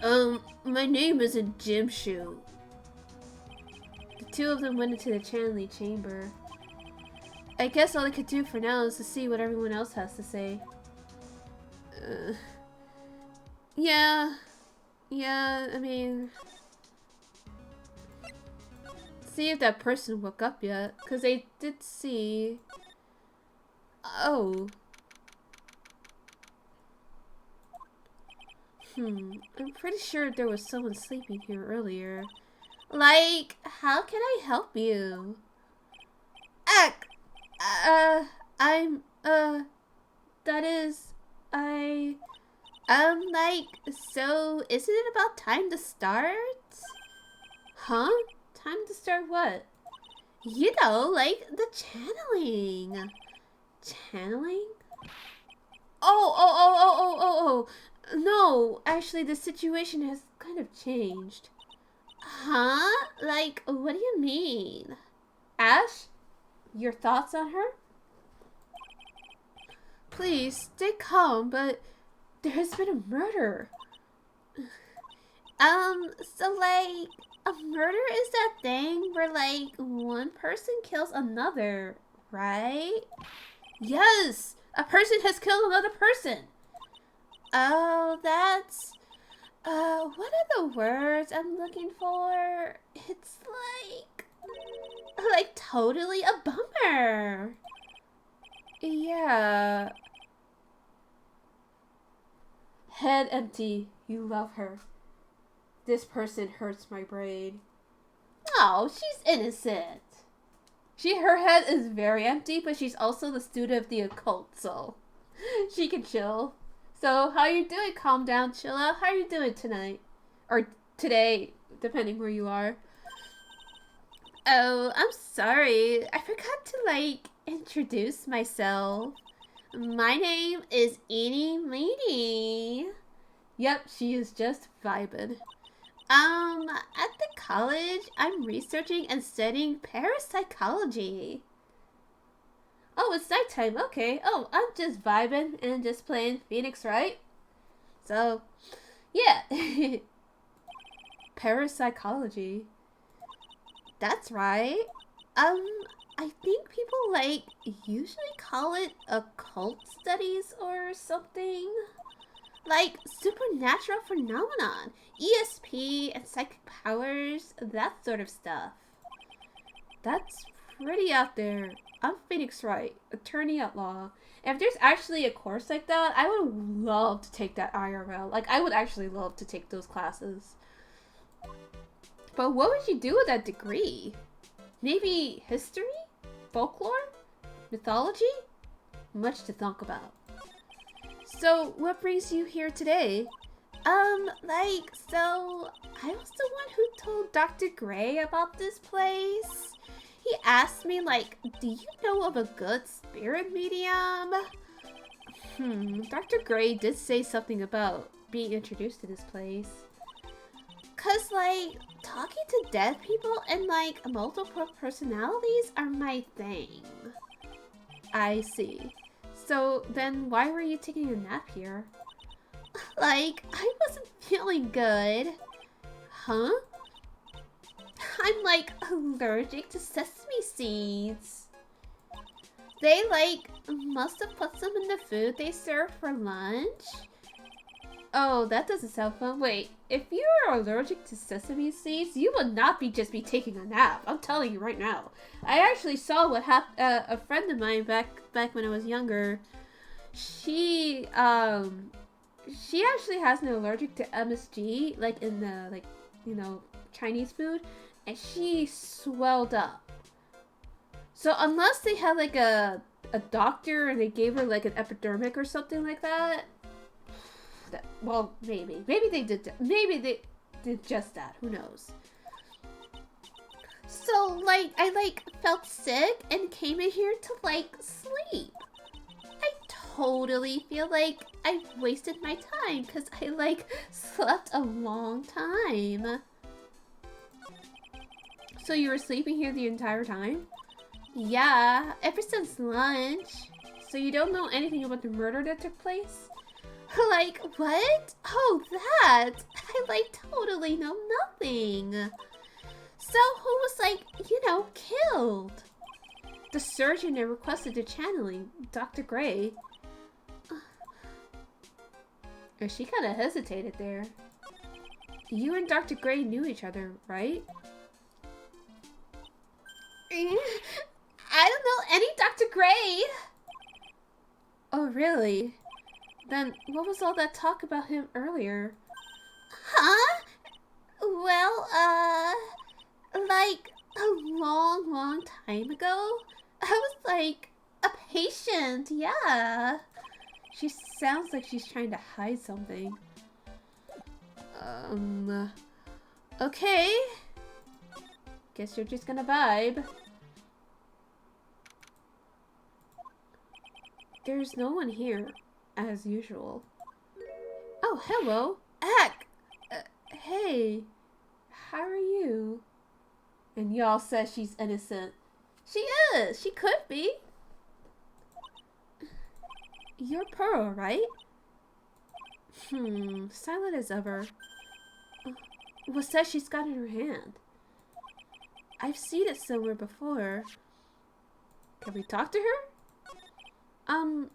My name isn't Gumshoe. The two of them went into the channeling chamber. I guess all I could do for now is to see what everyone else has to say. Yeah, I mean... See if that person woke up yet, because they did see... Oh. I'm pretty sure there was someone sleeping here earlier. Like, how can I help you? Like, so, isn't it about time to start? Huh? Time to start what? You know, like, the channeling. Channeling? Oh. No, actually, the situation has kind of changed. Huh? Like, what do you mean? Ash, your thoughts on her? Please, stay calm, but there has been a murder. So like, a murder is that thing where like one person kills another, right? Yes! A person has killed another person! Oh, that's, what are the words I'm looking for? It's like totally a bummer. Yeah. Head empty. You love her. This person hurts my brain. Oh, she's innocent. Her head is very empty, but she's also the student of the occult, so she can chill. So, how you doing? Calm down, chill out. How are you doing tonight? Or today, depending where you are. Oh, I'm sorry. I forgot to like introduce myself. My name is Eenie Meenie. Yep, she is just vibing. At the college, I'm researching and studying parapsychology. Oh, it's nighttime. Okay. Oh, I'm just vibing and just playing Phoenix, right? So, yeah. Parapsychology. That's right. I think people like usually call it occult studies or something. Like supernatural phenomenon, ESP and psychic powers, that sort of stuff. That's pretty out there. I'm Phoenix Wright, attorney at law. And if there's actually a course like that, I would love to take that IRL. Like, I would actually love to take those classes. But what would you do with that degree? Maybe history? Folklore? Mythology? Much to think about. So, what brings you here today? So I was the one who told Dr. Gray about this place. He asked me, like, do you know of a good spirit medium? Dr. Gray did say something about being introduced to this place. Cause, like, talking to dead people and, like, multiple personalities are my thing. I see. So, then why were you taking a nap here? Like, I wasn't feeling good. Huh? I'm, like, allergic to sesame seeds. They, like, must have put some in the food they served for lunch. Oh, that doesn't sound fun. Wait, if you are allergic to sesame seeds, you would not be taking a nap. I'm telling you right now. I actually saw what happened. A friend of mine back when I was younger. She actually has an allergic to MSG, like in the Chinese food, and she swelled up. So unless they had like a doctor and they gave her like an epidermic or something like that. Well, maybe they did. Maybe they did just that. Who knows? So, like, I, like, felt sick and came in here to, like, sleep. I totally feel like I wasted my time because I, like, slept a long time. So you were sleeping here the entire time? Yeah, ever since lunch. So you don't know anything about the murder that took place? Like, what? Oh, that! I, like, totally know nothing. So, who was, like, killed? The surgeon that requested the channeling, Dr. Gray. And she kind of hesitated there. You and Dr. Gray knew each other, right? I don't know any Dr. Gray. Oh, really? Then what was all that talk about him earlier? Huh? Well, like a long time ago, I was like a patient, yeah. She sounds like she's trying to hide something. Okay. Guess you're just gonna vibe. There's no one here, as usual. Oh, hello. Heck. Hey. How are you? And y'all says she's innocent. She is. She could be. You're Pearl, right? Silent as ever. What's that she's got in her hand? I've seen it somewhere before. Can we talk to her? Oh,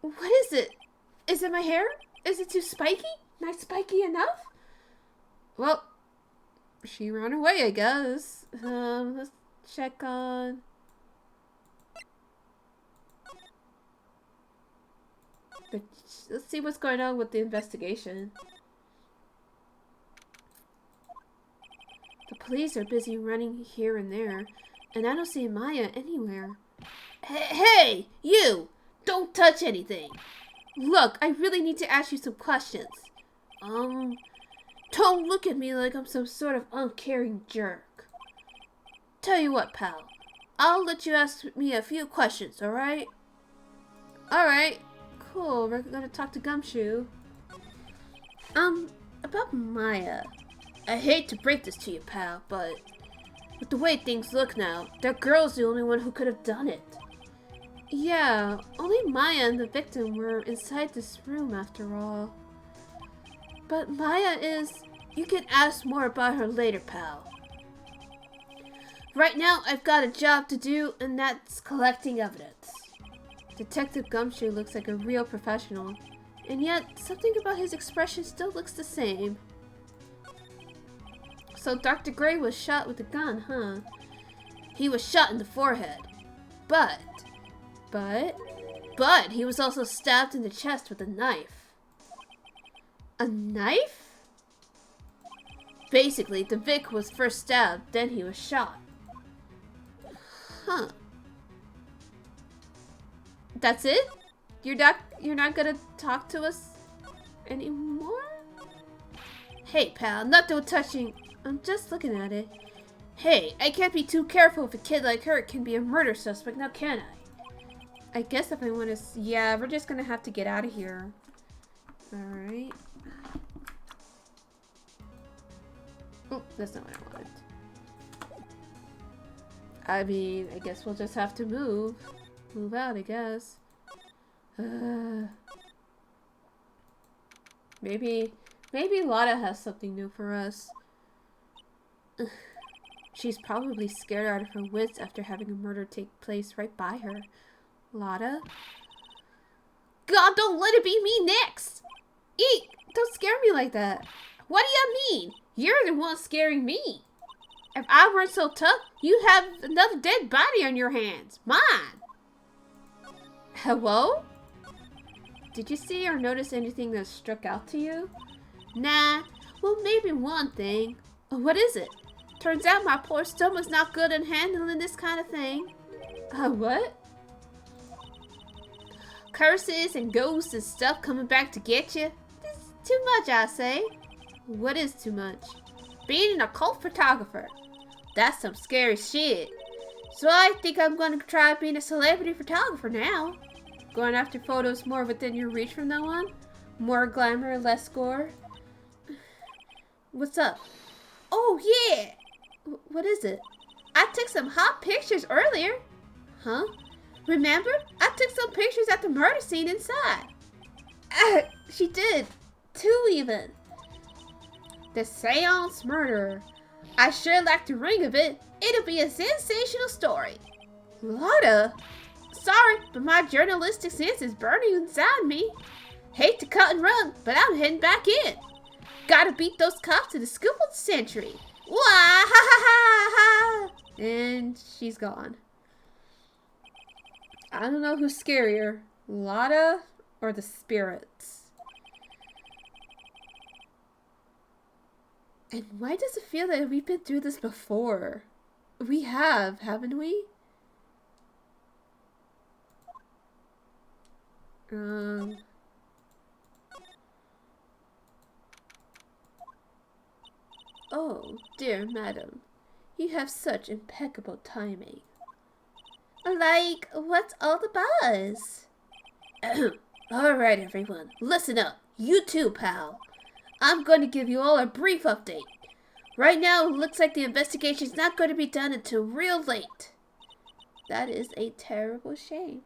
what is it? Is it my hair? Is it too spiky? Not spiky enough? Well, she ran away, I guess. Let's check on... Let's see what's going on with the investigation. The police are busy running here and there, and I don't see Maya anywhere. Hey, you! Don't touch anything! Look, I really need to ask you some questions. Don't look at me like I'm some sort of uncaring jerk. Tell you what, pal. I'll let you ask me a few questions, alright? Alright. Cool, we're gonna talk to Gumshoe. About Maya. I hate to break this to you, pal, but with the way things look now, that girl's the only one who could have done it. Yeah, only Maya and the victim were inside this room after all. But Maya is... You can ask more about her later, pal. Right now, I've got a job to do, and that's collecting evidence. Detective Gumshoe looks like a real professional, and yet something about his expression still looks the same. So Dr. Gray was shot with a gun, huh? He was shot in the forehead. But he was also stabbed in the chest with a knife. A knife? Basically, the Vic was first stabbed, then he was shot. Huh. That's it? You're not gonna talk to us anymore? Hey, pal, not no touching. I'm just looking at it. Hey, I can't be too careful if a kid like her can be a murder suspect, now can I? I guess if I want to... Yeah, we're just gonna have to get out of here. Alright. Oh, that's not what I wanted. I mean, I guess we'll just have to move. Move out, I guess. Maybe Lotta has something new for us. She's probably scared out of her wits after having a murder take place right by her. Lotta? God, don't let it be me next! Eek! Don't scare me like that. What do you mean? You're the one scaring me. If I weren't so tough, you'd have another dead body on your hands. Mine! Hello? Did you see or notice anything that struck out to you? Nah. Well, maybe one thing. What is it? Turns out my poor stomach's not good at handling this kind of thing. What? Curses and ghosts and stuff coming back to get you? This is too much, I say. What is too much? Being an occult photographer. That's some scary shit. So I think I'm going to try being a celebrity photographer now. Going after photos more within your reach from now on? More glamour, less gore? What's up? Oh, yeah! What is it? I took some hot pictures earlier. Huh? Remember? I took some pictures at the murder scene inside. She did. 2 even. The Seance Murderer. I sure like the ring of it. It'll be a sensational story. Lotta? Sorry, but my journalistic sense is burning inside me. Hate to cut and run, but I'm heading back in. Gotta beat those cops to the scoop of the century. Wah ha ha ha ha! And she's gone. I don't know who's scarier, Lotta or the spirits. And why does it feel that we've been through this before? We have, haven't we? Oh, dear madam, you have such impeccable timing. Like, what's all the buzz? Alright, everyone, listen up. You too, pal. I'm going to give you all a brief update. Right now, it looks like the investigation's not going to be done until real late. That is a terrible shame.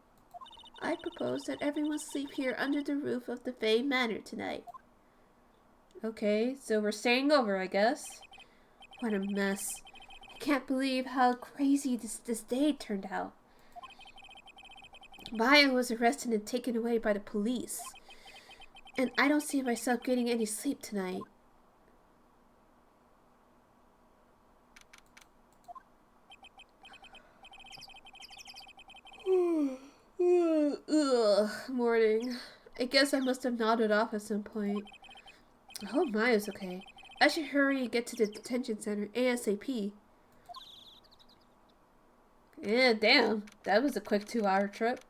I propose that everyone sleep here under the roof of the Fae Manor tonight. Okay, so we're staying over, I guess. What a mess. I can't believe how crazy this day turned out. Maya was arrested and taken away by the police. And I don't see myself getting any sleep tonight. Ugh, morning. I guess I must have nodded off at some point. I hope Maya's okay. I should hurry and get to the detention center ASAP. Yeah, damn. That was a quick 2-hour trip.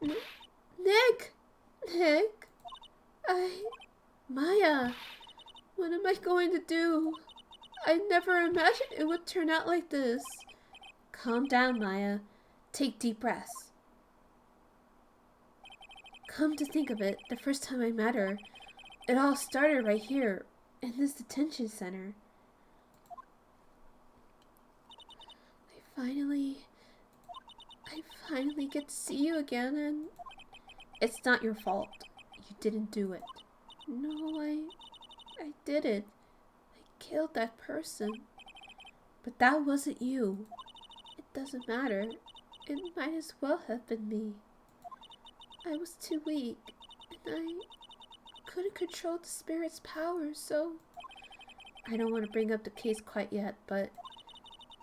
Nick! Nick! Maya! What am I going to do? I never imagined it would turn out like this. Calm down, Maya. Take deep breaths. Come to think of it, the first time I met her, it all started right here, in this detention center. I finally get to see you again, and it's not your fault. You didn't do it. No, I did it. I killed that person. But that wasn't you. It doesn't matter. It might as well have been me. I was too weak, and I couldn't control the spirit's power, so... I don't want to bring up the case quite yet, but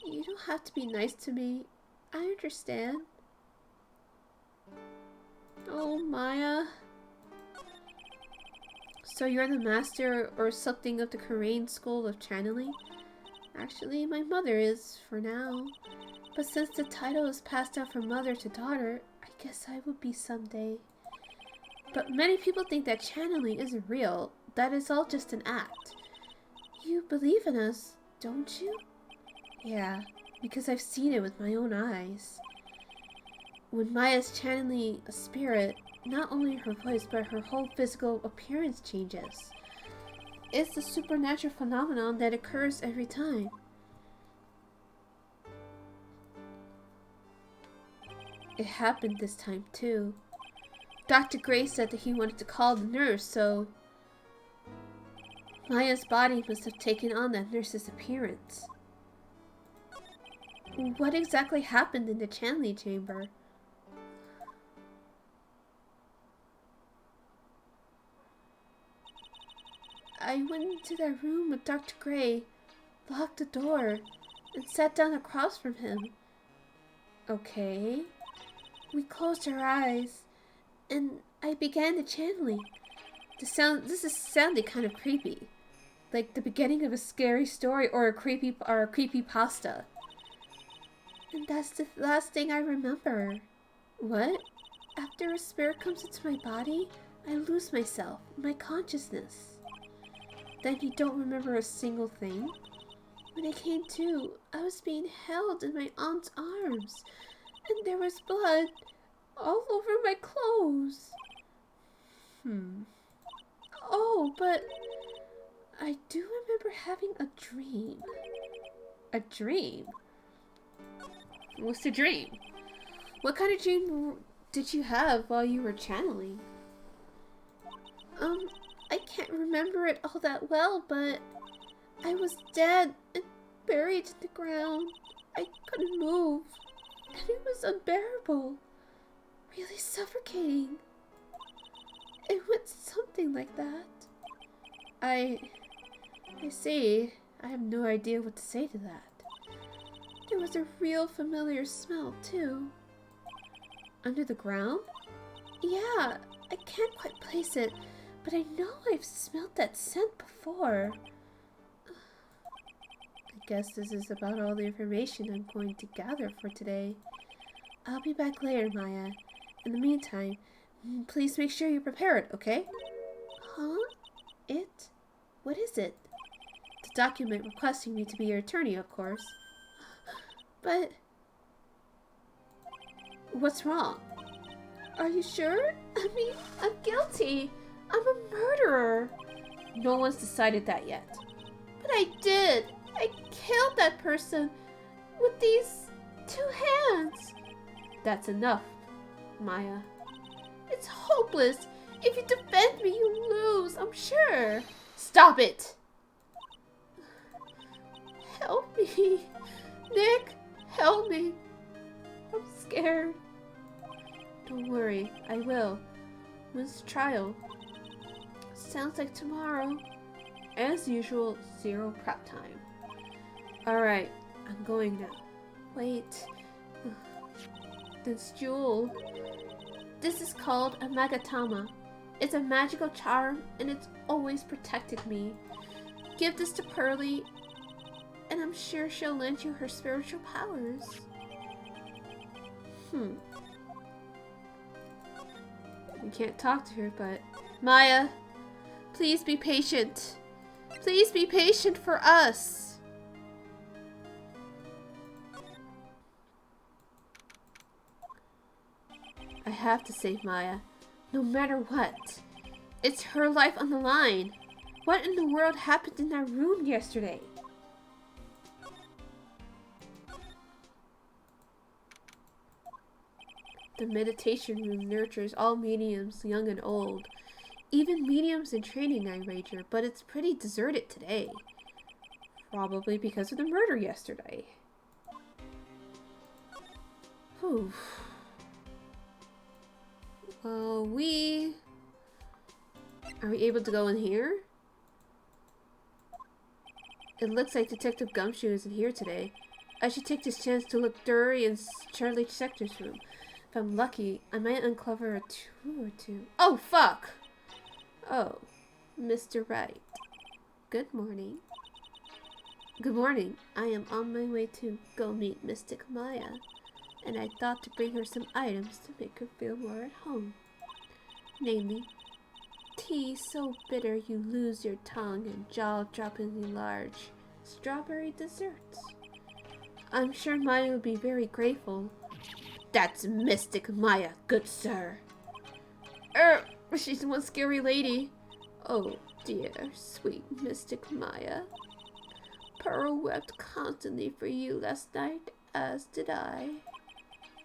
you don't have to be nice to me. I understand. Oh, Maya. So you're the master or something of the Korean school of channeling? Actually, my mother is, for now. But since the title is passed down from mother to daughter, I guess I will be someday. But many people think that channeling isn't real, that it's all just an act. You believe in us, don't you? Yeah, because I've seen it with my own eyes. When Maya's channeling a spirit, not only her voice, but her whole physical appearance changes. It's a supernatural phenomenon that occurs every time. It happened this time too. Dr. Gray said that he wanted to call the nurse, so Maya's body must have taken on that nurse's appearance. What exactly happened in the channeling chamber? I went into that room with Dr. Gray, locked the door, and sat down across from him. Okay. We closed our eyes, and I began the channeling. This is sounding kind of creepy. Like the beginning of a scary story or a creepypasta. And that's the last thing I remember. What? After a spirit comes into my body, I lose myself, my consciousness. Then you don't remember a single thing? When I came to, I was being held in my aunt's arms, and there was blood all over my clothes. Oh, but I do remember having a dream. A dream? What's the dream? What kind of dream did you have while you were channeling? I can't remember it all that well, but I was dead and buried in the ground. I couldn't move, and it was unbearable. Really suffocating. It went something like that. I see. I have no idea what to say to that. There was a real familiar smell, too. Under the ground? Yeah, I can't quite place it, but I know I've smelled that scent before. I guess this is about all the information I'm going to gather for today. I'll be back later, Maya. In the meantime, please make sure you're prepared, okay? Huh? It? What is it? The document requesting me to be your attorney, of course. But... what's wrong? Are you sure? I mean, I'm guilty. I'm a murderer. No one's decided that yet. But I did. I killed that person with these 2 hands. That's enough, Maya. It's hopeless. If you defend me, you lose, I'm sure. Stop it! Help me. Nick, help me. I'm scared. Don't worry, I will. When's the trial? Sounds like tomorrow. As usual, 0 prep time. Alright, I'm going now. Wait. This jewel. This is called a magatama. It's a magical charm and it's always protected me. Give this to Pearly and I'm sure she'll lend you her spiritual powers. We can't talk to her, but... Maya, please be patient. Please be patient for us. I have to save Maya, no matter what. It's her life on the line. What in the world happened in that room yesterday? The meditation room nurtures all mediums, young and old. Even mediums in training, I wager, but it's pretty deserted today. Probably because of the murder yesterday. Whew. Well, are we able to go in here? It looks like Detective Gumshoe isn't here today. I should take this chance to look thoroughly in Charlie Sector's room. If I'm lucky, I might uncover a clue or two. Oh, fuck! Oh, Mr. Wright. Good morning. Good morning. I am on my way to go meet Mystic Maya, and I thought to bring her some items to make her feel more at home. Namely, tea so bitter you lose your tongue and jaw-droppingly large strawberry desserts. I'm sure Maya would be very grateful. That's Mystic Maya, good sir. She's one scary lady. Oh dear, sweet Mystic Maya. Pearl wept constantly for you last night, as did I.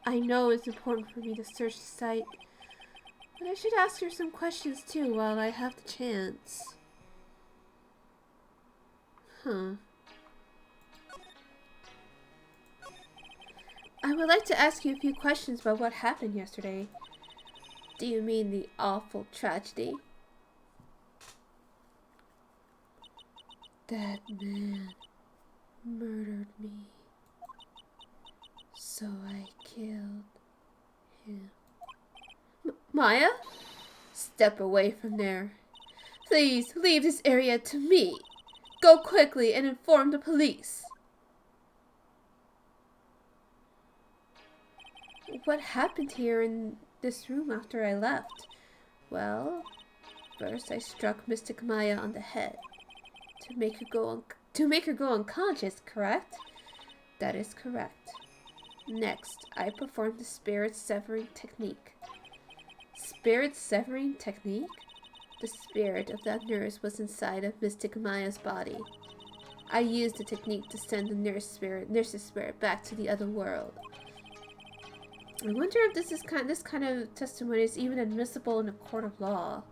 I know it's important for me to search the site, but I should ask her some questions too while I have the chance. I would like to ask you a few questions about what happened yesterday. Do you mean the awful tragedy? That man murdered me, so I killed him. Maya? Step away from there. Please leave this area to me. Go quickly and inform the police. What happened here in this room after I left? Well, first I struck Mystic Maya on the head to make her go unconscious, correct? That is correct. Next, I performed the spirit severing technique. Spirit severing technique? The spirit of that nurse was inside of Mystic Maya's body. I used the technique to send the nurse's spirit back to the other world. I wonder if this kind of testimony is even admissible in a court of law.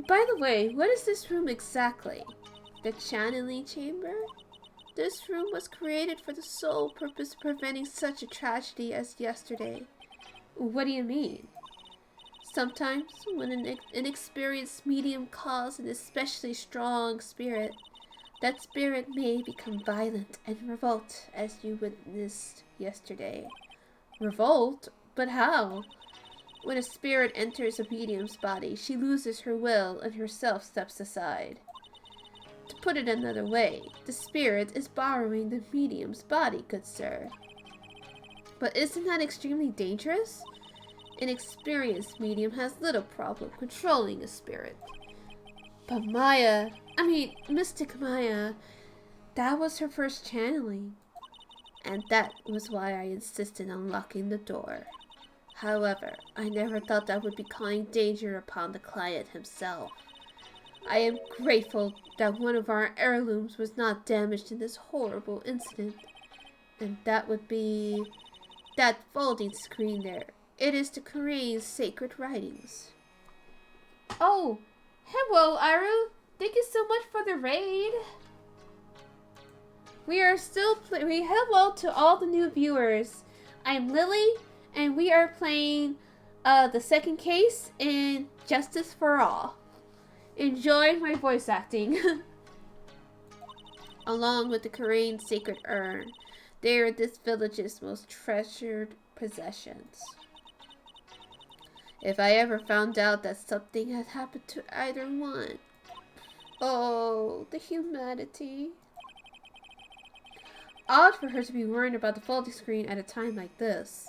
By the way, what is this room exactly? The channeling chamber? This room was created for the sole purpose of preventing such a tragedy as yesterday. What do you mean? Sometimes, when an inexperienced medium calls an especially strong spirit, that spirit may become violent and revolt, as you witnessed yesterday. Revolt? But how? When a spirit enters a medium's body, she loses her will and herself steps aside. To put it another way, the spirit is borrowing the medium's body, good sir. But isn't that extremely dangerous? An experienced medium has little problem controlling a spirit. But Mystic Maya, that was her first channeling. And that was why I insisted on locking the door. However, I never thought that would be calling danger upon the client himself. I am grateful that one of our heirlooms was not damaged in this horrible incident. And that would be that folding screen there. It is the Korean's sacred writings. Oh, hello, Aru. Thank you so much for the raid. We are still hello to all the new viewers. I'm Lily, and we are playing the second case in Justice for All. Enjoy my voice acting. Along with the Korean sacred urn, they are this village's most treasured possessions. If I ever found out that something had happened to either one, oh, the humanity. Odd for her to be worrying about the folding screen at a time like this.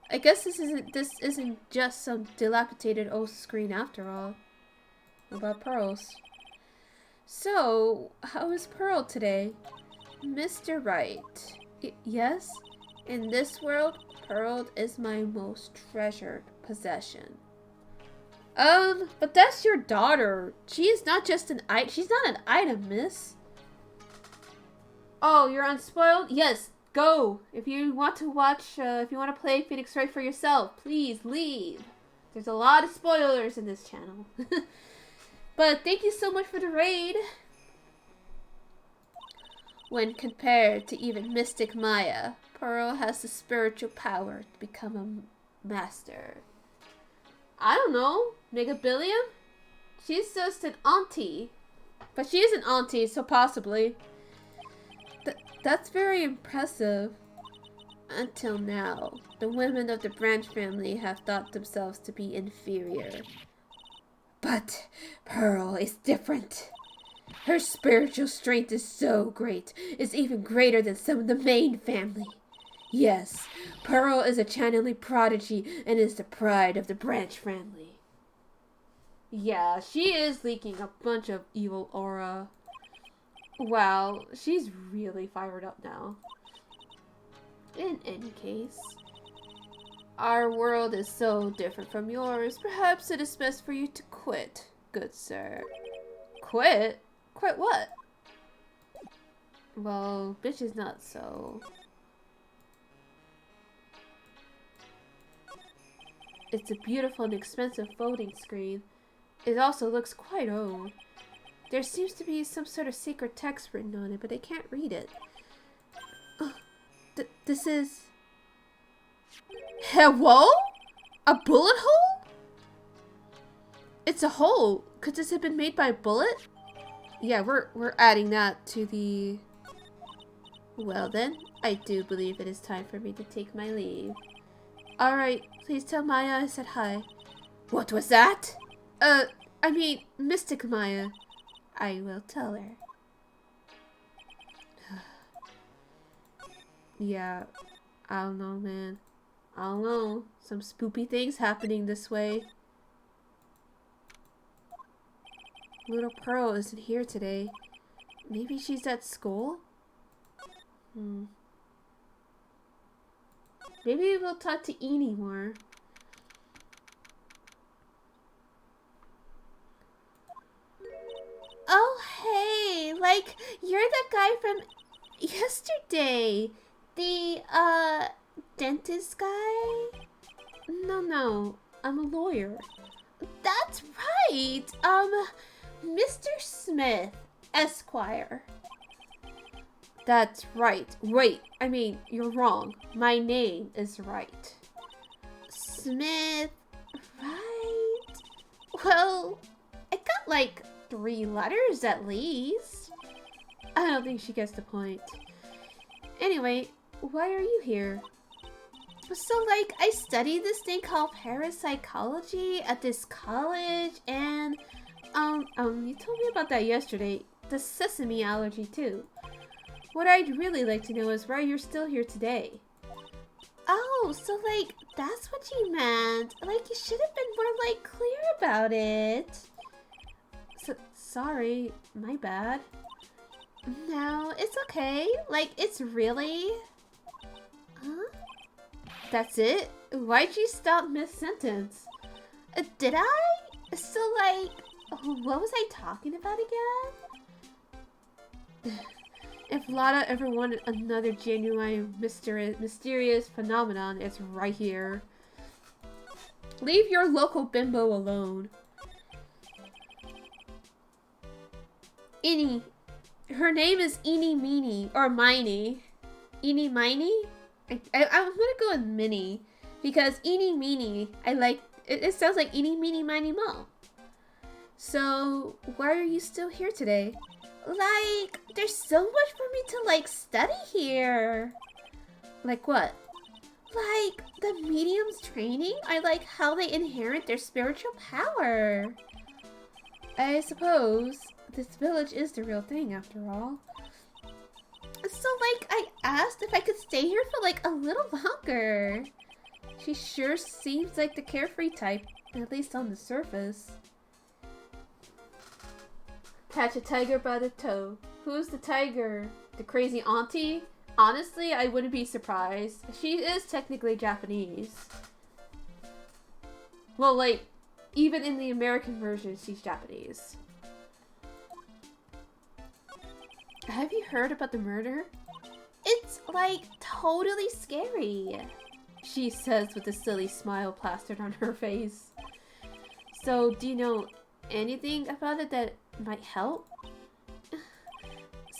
I guess this isn't just some dilapidated old screen after all. What about Pearls? So, how is Pearl today? Mr. Right. Yes? In this world, Pearl is my most treasured possession. But that's your daughter. She is not just an item. She's not an item, miss. Oh, you're unspoiled? Yes, go. If you want to watch, if you want to play Phoenix Wright for yourself, please leave. There's a lot of spoilers in this channel. But thank you so much for the raid. When compared to even Mystic Maya, Pearl has the spiritual power to become a master. I don't know. Megabillion? She's just an auntie. But she is an auntie, so possibly. That's very impressive. Until now, the women of the Branch family have thought themselves to be inferior. But Pearl is different. Her spiritual strength is so great, it's even greater than some of the main family. Yes, Pearl is a channeling prodigy and is the pride of the Branch family. Yeah, she is leaking a bunch of evil aura. Wow, she's really fired up now. In any case, our world is so different from yours. Perhaps it is best for you to quit, good sir. Quit? Quit what? Well, bitch is not so. It's a beautiful and expensive folding screen. It also looks quite old. There seems to be some sort of secret text written on it, but I can't read it. This is... Hello? A bullet hole? It's a hole. Could this have been made by a bullet? Yeah, we're adding that to the... Well then, I do believe it is time for me to take my leave. Alright, please tell Maya I said hi. What was that? I mean, Mystic Maya. I will tell her. Yeah, I don't know, man. I don't know. Some spoopy things happening this way. Little Pearl isn't here today. Maybe she's at school? Maybe we'll talk to Eni more. Oh, hey! Like, you're the guy from yesterday. The, dentist guy? No. I'm a lawyer. That's right! Mr. Smith, Esquire. That's right. Wait, I mean, you're wrong. My name is right. Smith, right? Well, I got like 3 letters at least. I don't think she gets the point. Anyway, why are you here? So, like, I studied this thing called parapsychology at this college, and, you told me about that yesterday. The sesame allergy, too. What I'd really like to know is why you're still here today. Oh, so, like, that's what you meant. Like, you should have been more, like, clear about it. Sorry, my bad. No, it's okay. Like, it's really... Huh? That's it? Why'd you stop mid-sentence? Did I? So, like, Oh, what was I talking about again? If Lada ever wanted another genuine mysterious phenomenon, it's right here. Leave your local bimbo alone. Her name is Eeny Meeny, or Miney. Eeny Miney? I'm gonna go with Minnie, because Eeny Meeny, I like, it sounds like Eeny Meeny Miny Mo. So, why are you still here today? Like, there's so much for me to, like, study here. Like what? Like, the medium's training? I like how they inherit their spiritual power. I suppose this village is the real thing, after all. So, like, I asked if I could stay here for, like, a little longer. She sure seems like the carefree type, at least on the surface. Catch a tiger by the toe. Who's the tiger? The crazy auntie? Honestly, I wouldn't be surprised. She is technically Japanese. Well, like, even in the American version, she's Japanese. Have you heard about the murder? It's, like, totally scary, she says with a silly smile plastered on her face. So, do you know anything about it that might help?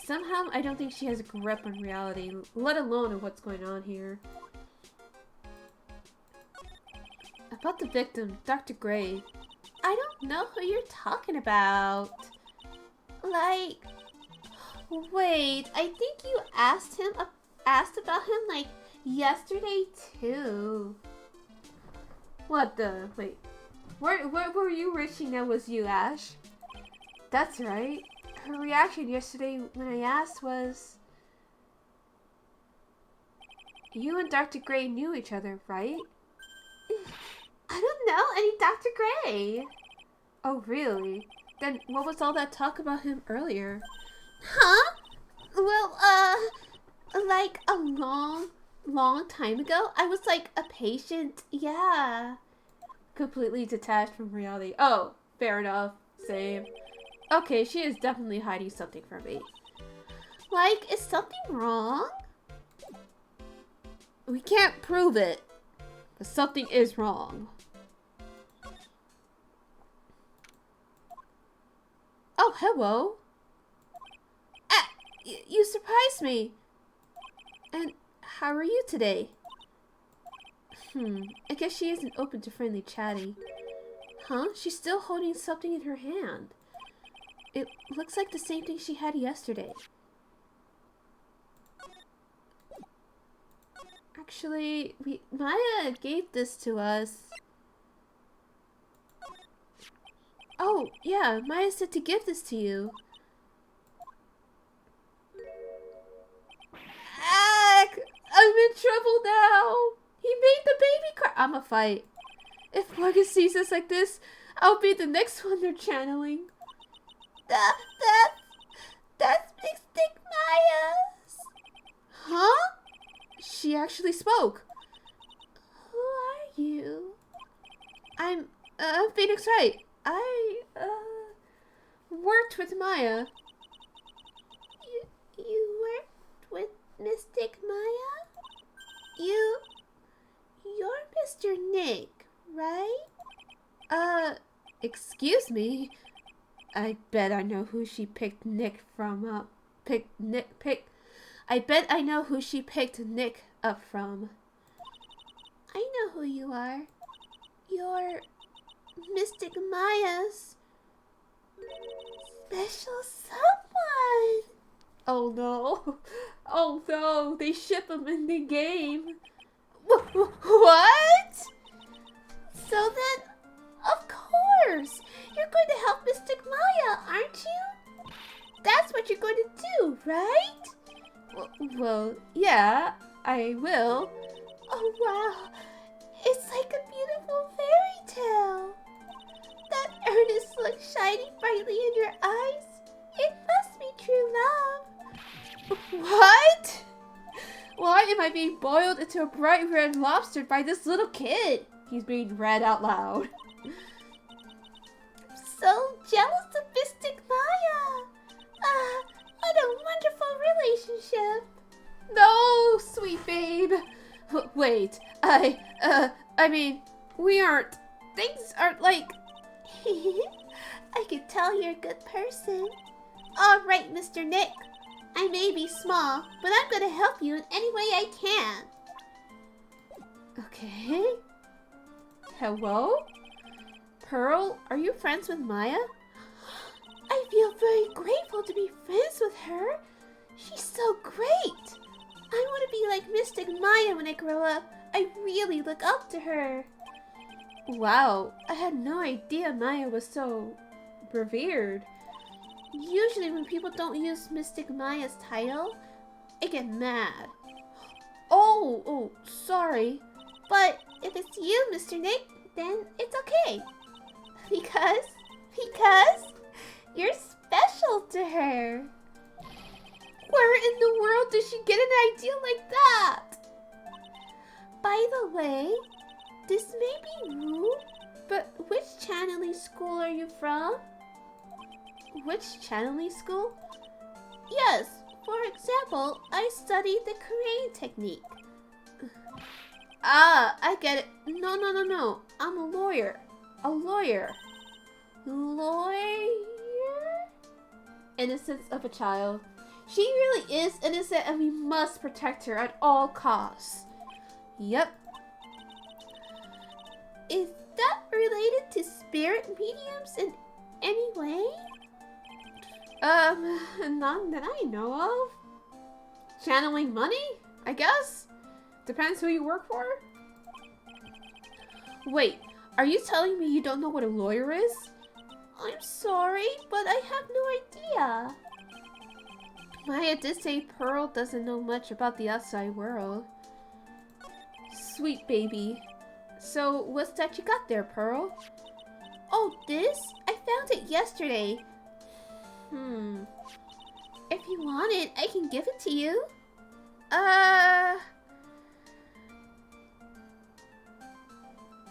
Somehow, I don't think she has a grip on reality, let alone on what's going on here. About the victim, Dr. Gray. I don't know who you're talking about. Like, wait, I think you asked about him, like, yesterday, too. What the? Wait. Where were you wishing that was you, Ash? That's right. Her reaction yesterday when I asked was... You and Dr. Gray knew each other, right? I don't know any Dr. Gray. Oh, really? Then what was all that talk about him earlier? Huh? Well, like a long time ago, I was like a patient, yeah. Completely detached from reality. Oh, fair enough. Same. Okay, she is definitely hiding something from me. Like, is something wrong? We can't prove it, but something is wrong. Oh, hello. Ah, you surprised me. And how are you today? I guess she isn't open to friendly chatting. Huh? She's still holding something in her hand. It looks like the same thing she had yesterday. Actually, Maya gave this to us. Oh, yeah, Maya said to give this to you. Ah, I'm in trouble now. He made the baby cry. I'ma fight. If Morgan sees us like this, I'll be the next one they're channeling. That's Mystic Maya's. Huh? She actually spoke. Who are you? I'm Phoenix Wright. I worked with Maya. You worked with Mystic Maya? You're Mr. Nick, right? Excuse me. I bet I know who she picked Nick from, I bet I know who she picked Nick up from. I know who you are. You're Mystic Maya's special someone. Oh no. Oh no, they ship him in the game. What? So then, of course, you're going to help Mystic Maya, aren't you? That's what you're going to do, right? Well, yeah, I will. Oh wow, it's like a beautiful fairy tale. That earnest look shining brightly in your eyes. It must be true love. What? Why am I being boiled into a bright red lobster by this little kid? He's being read out loud. so jealous of Mystic Maya. What a wonderful relationship. No, sweet babe. Wait, I mean, we aren't. Things aren't like. I could tell you're a good person. All right, Mr. Nick. I may be small, but I'm going to help you in any way I can. Okay. Hello? Pearl, are you friends with Maya? I feel very grateful to be friends with her. She's so great. I want to be like Mystic Maya when I grow up. I really look up to her. Wow, I had no idea Maya was so revered. Usually when people don't use Mystic Maya's title, I get mad. Oh, sorry. But if it's you, Mr. Nick, then it's okay. Because you're special to her. Where in the world did she get an idea like that? By the way, this may be rude, but which channeling school are you from? Which channeling school? Yes, for example, I studied the Korean technique. Ah, I get it. No. I'm a lawyer. Lawyer? Innocence of a child. She really is innocent and we must protect her at all costs. Yep. Is that related to spirit mediums in any way? None that I know of. Channeling money, I guess? Depends who you work for. Wait, are you telling me you don't know what a lawyer is? I'm sorry, but I have no idea. Maya did say Pearl doesn't know much about the outside world. Sweet baby. So, what's that you got there, Pearl? Oh, this? I found it yesterday. If you want it, I can give it to you.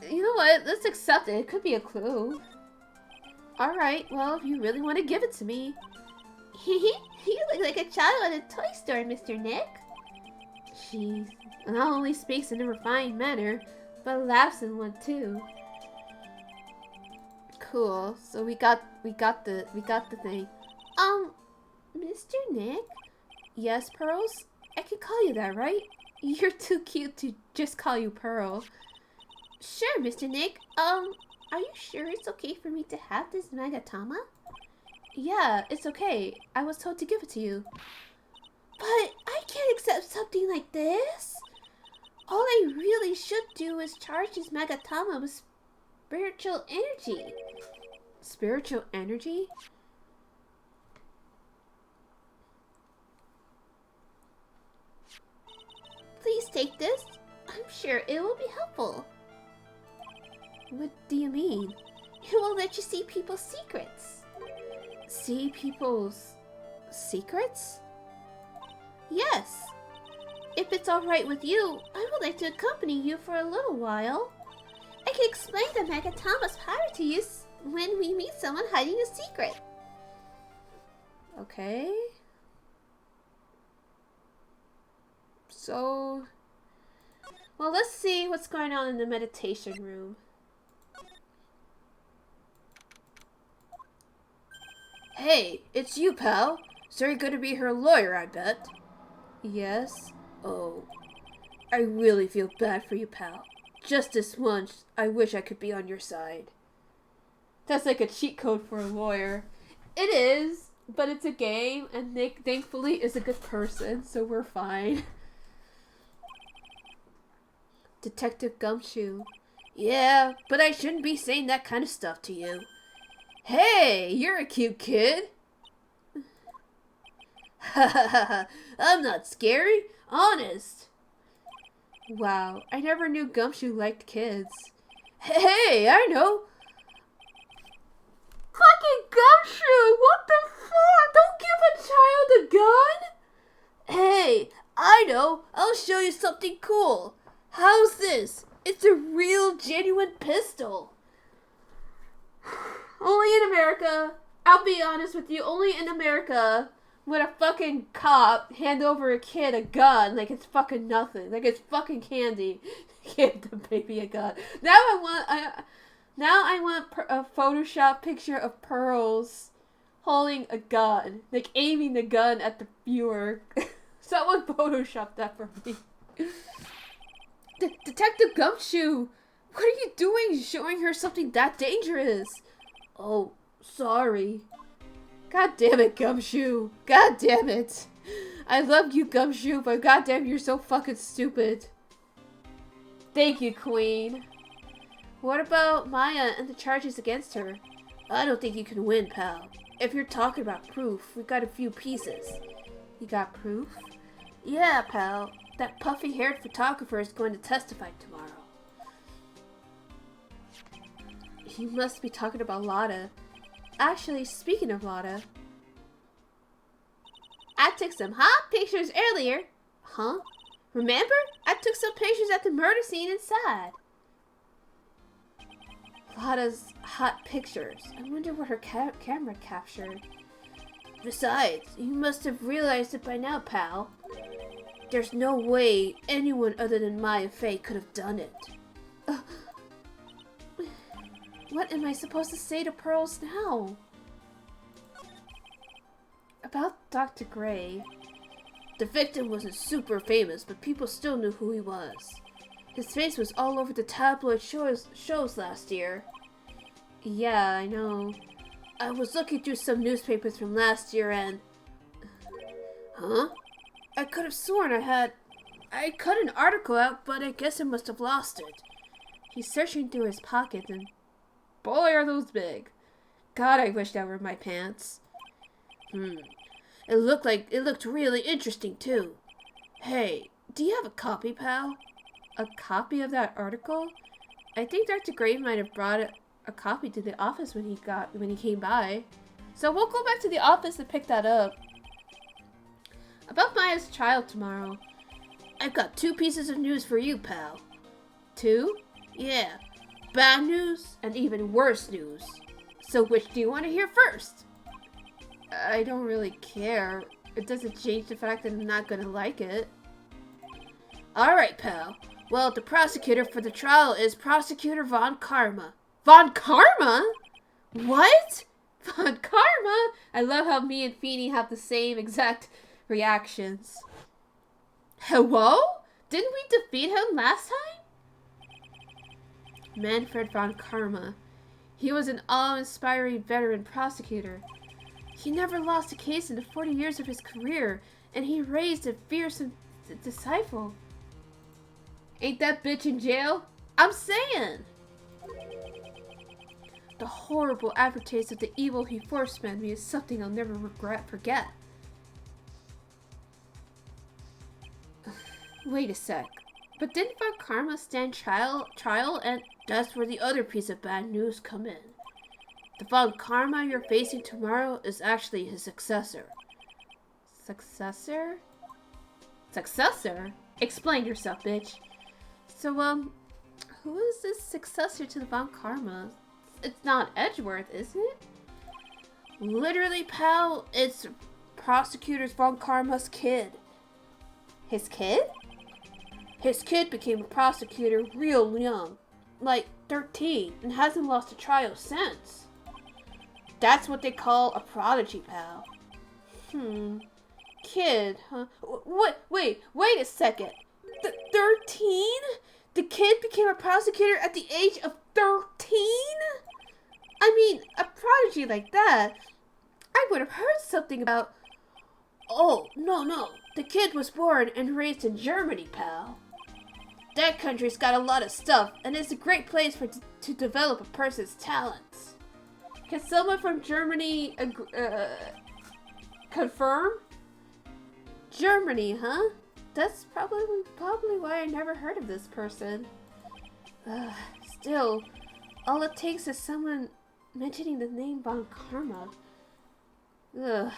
You know what? Let's accept it. It could be a clue. Alright, well, if you really want to give it to me. You look like a child at a toy store, Mr. Nick. She not only speaks in a refined manner, but laughs in one too. Cool. So we got the thing. Mr. Nick? Yes, Pearls? I can call you that, right? You're too cute to just call you Pearl. Sure, Mr. Nick. Are you sure it's okay for me to have this Magatama? Yeah, it's okay. I was told to give it to you. But I can't accept something like this. All I really should do is charge this Magatama with spiritual energy. Spiritual energy? Please take this. I'm sure it will be helpful. What do you mean? It will let you see people's secrets. See people's secrets? Yes. If it's alright with you, I would like to accompany you for a little while. I can explain the Magatama's power to you when we meet someone hiding a secret. Okay. So, well, let's see what's going on in the meditation room. Hey, it's you, pal. So you're gonna be her lawyer, I bet. Yes. Oh, I really feel bad for you, pal. Just this once, I wish I could be on your side. That's like a cheat code for a lawyer. It is, but it's a game, and Nick, thankfully, is a good person, so we're fine. Detective Gumshoe. Yeah, but I shouldn't be saying that kind of stuff to you. Hey, you're a cute kid. I'm not scary, honest. Wow, I never knew Gumshoe liked kids. Hey, I know. Fucking Gumshoe, what the fuck? Don't give a child a gun. Hey, I know. I'll show you something cool. How's this? It's a real, genuine pistol. Only in America. I'll be honest with you. Only in America would a fucking cop hand over a kid a gun like it's fucking nothing. Like it's fucking candy. Give the baby a gun. Now I want a Photoshop picture of Pearls holding a gun. Like aiming the gun at the viewer. Someone Photoshop that for me. Detective Gumshoe! What are you doing showing her something that dangerous? Oh, sorry. God damn it, Gumshoe. God damn it. I love you, Gumshoe, but goddamn, you're so fucking stupid. Thank you, Queen. What about Maya and the charges against her? I don't think you can win, pal. If you're talking about proof, we got a few pieces. You got proof? Yeah, pal. That puffy-haired photographer is going to testify tomorrow. You must be talking about Lotta. Actually, speaking of Lotta, I took some hot pictures earlier. Huh? Remember? I took some pictures at the murder scene inside. Lotta's hot pictures. I wonder what her camera captured. Besides, you must have realized it by now, pal. There's no way anyone other than Maya Fey could have done it. What am I supposed to say to Pearls now? About Dr. Gray. The victim wasn't super famous, but people still knew who he was. His face was all over the tabloid shows last year. Yeah, I know. I was looking through some newspapers from last year and... Huh? I could have sworn I cut an article out, but I guess I must have lost it. He's searching through his pockets and... Boy, are those big. God, I wish that were my pants. It looked really interesting, too. Hey, do you have a copy, pal? A copy of that article? I think Dr. Gray might have brought a copy to the office when he came by. So we'll go back to the office and pick that up. About Maya's trial tomorrow. I've got 2 pieces of news for you, pal. 2? Yeah. Bad news and even worse news. So which do you want to hear first? I don't really care. It doesn't change the fact that I'm not gonna like it. Alright, pal. Well, the prosecutor for the trial is Prosecutor Von Karma. Von Karma? What? Von Karma? I love how me and Feeny have the same exact reactions. Hello? Didn't we defeat him last time? Manfred von Karma. He was an awe-inspiring veteran prosecutor. He never lost a case in the 40 years of his career, and he raised a fierce disciple. Ain't that bitch in jail? I'm saying! The horrible aftertaste of the evil he force-fed me is something I'll never forget. Wait a sec. But didn't Von Karma stand trial and that's where the other piece of bad news come in. The Von Karma you're facing tomorrow is actually his successor. Successor? Successor? Explain yourself, bitch. So, who is this successor to the Von Karma? It's not Edgeworth, is it? Literally, pal, it's Prosecutor Von Karma's kid. His kid? His kid became a prosecutor real young, like 13, and hasn't lost a trial since. That's what they call a prodigy, pal. Kid, huh? Wait a second. 13? The kid became a prosecutor at the age of 13? I mean, a prodigy like that, I would have heard something about... Oh, no. The kid was born and raised in Germany, pal. That country's got a lot of stuff, and it's a great place to develop a person's talents. Can someone from Germany confirm? Germany, huh? That's probably why I never heard of this person. Still, all it takes is someone mentioning the name Von Karma. Ugh.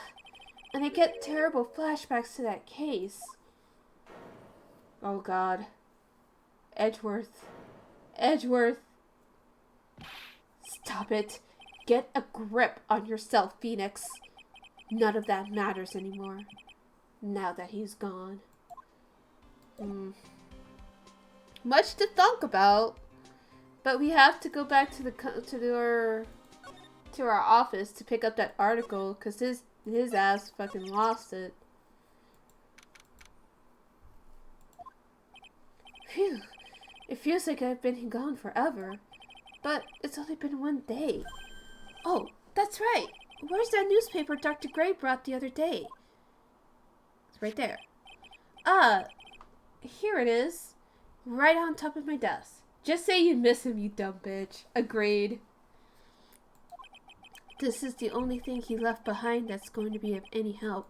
And I get terrible flashbacks to that case. Oh god. Edgeworth. Stop it. Get a grip on yourself, Phoenix. None of that matters anymore. Now that he's gone. Much to think about. But we have to go back to our office to pick up that article because his ass fucking lost it. Phew. It feels like I've been gone forever. But it's only been one day. Oh, that's right. Where's that newspaper Dr. Gray brought the other day? It's right there. Here it is. Right on top of my desk. Just say you miss him, you dumb bitch. Agreed. This is the only thing he left behind that's going to be of any help.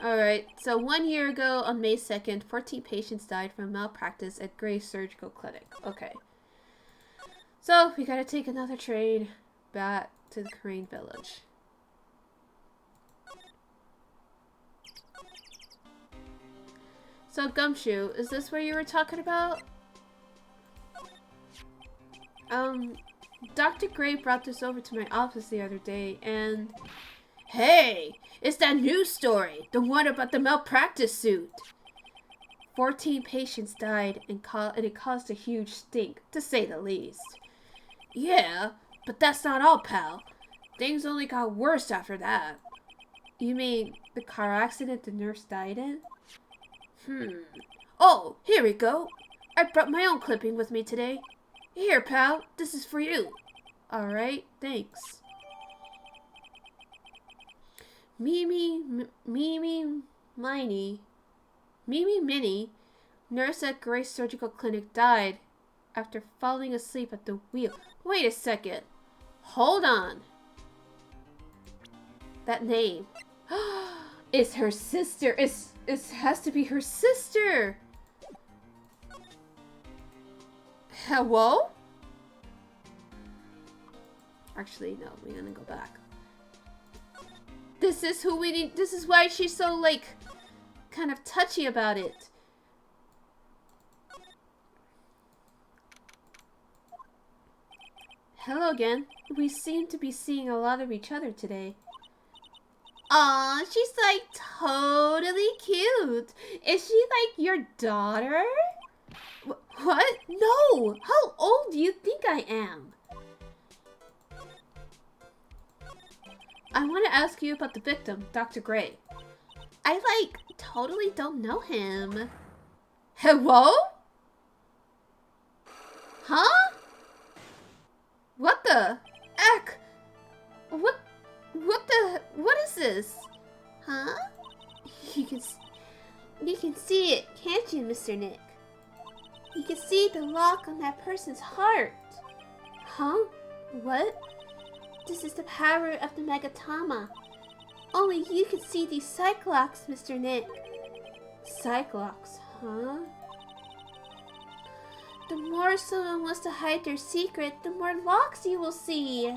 Alright, so 1 year ago on May 2nd, 14 patients died from malpractice at Gray's Surgical Clinic. Okay. So, we gotta take another train back to the Crane Village. So, Gumshoe, is this where you were talking about? Dr. Gray brought this over to my office the other day, and... Hey! It's that news story! The one about the malpractice suit! 14 patients died, and it caused a huge stink, to say the least. Yeah, but that's not all, pal. Things only got worse after that. You mean the car accident the nurse died in? Oh, here we go. I brought my own clipping with me today. Here, pal. This is for you. Alright, thanks. Mimi Minnie, nurse at Grace Surgical Clinic, died after falling asleep at the wheel. Wait a second. Hold on. That name. It's her sister. It has to be her sister. Hello? Actually, no. We're gonna go back. This is who we need. This is why she's so, like, kind of touchy about it. Hello again. We seem to be seeing a lot of each other today. Aw, she's like totally cute. Is she like your daughter? What? No! How old do you think I am? I want to ask you about the victim, Dr. Gray. I like totally don't know him. Hello? Huh? What the heck? What is this? Huh? You can see it, can't you, Mr. Nick? You can see the lock on that person's heart. Huh? What? This is the power of the Megatama. Only you can see these cyclocks, Mr. Nick. Cyclocks, huh? The more someone wants to hide their secret, the more locks you will see.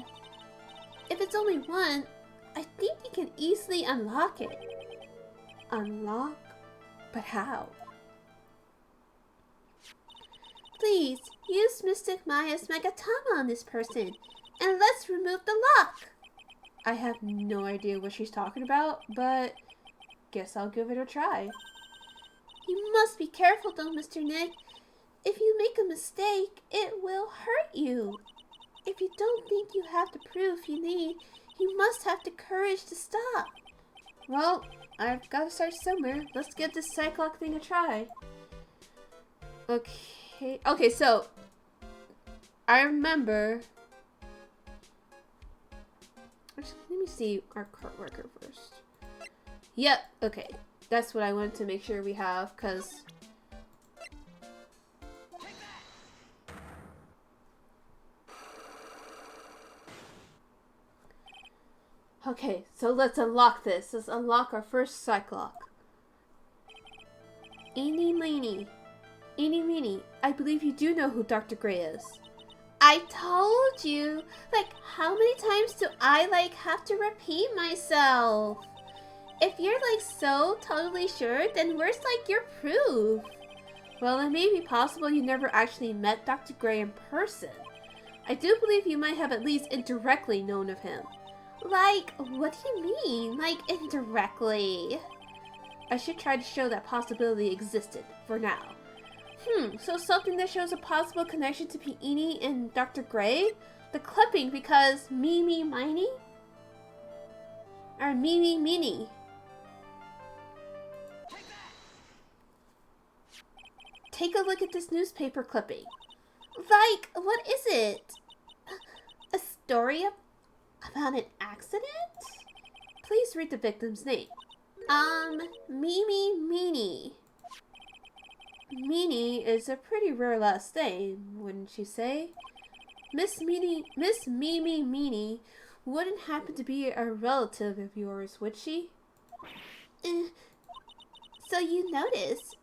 If it's only one, I think you can easily unlock it. Unlock? But how? Please, use Mystic Maya's Megatama on this person, and let's remove the lock. I have no idea what she's talking about, but guess I'll give it a try. You must be careful though, Mr. Nick. If you make a mistake, it will hurt you. If you don't think you have the proof you need, you must have the courage to stop. Well, I've got to start somewhere. Let's give this cyclock thing a try. Okay, so I remember. Actually, let me see our cart worker first. Yep, okay. That's what I wanted to make sure we have, because okay, so let's unlock this. Let's unlock our first cyclock. Eeny meeny, I believe you do know who Dr. Gray is. I told you! Like, how many times do I, like, have to repeat myself? If you're, like, so totally sure, then where's, like, your proof? Well, it may be possible you never actually met Dr. Gray in person. I do believe you might have at least indirectly known of him. Like, what do you mean? Like, indirectly? I should try to show that possibility existed, for now. So something that shows a possible connection to Peony and Dr. Gray? The clipping because Mimi Miney? Or Mimi Minnie? Take a look at this newspaper clipping. Like, what is it? A story about an accident? Please read the victim's name. Mimi Meanie. Meanie is a pretty rare last name, wouldn't you say? Miss Mimi Meanie wouldn't happen to be a relative of yours, would she? So you noticed.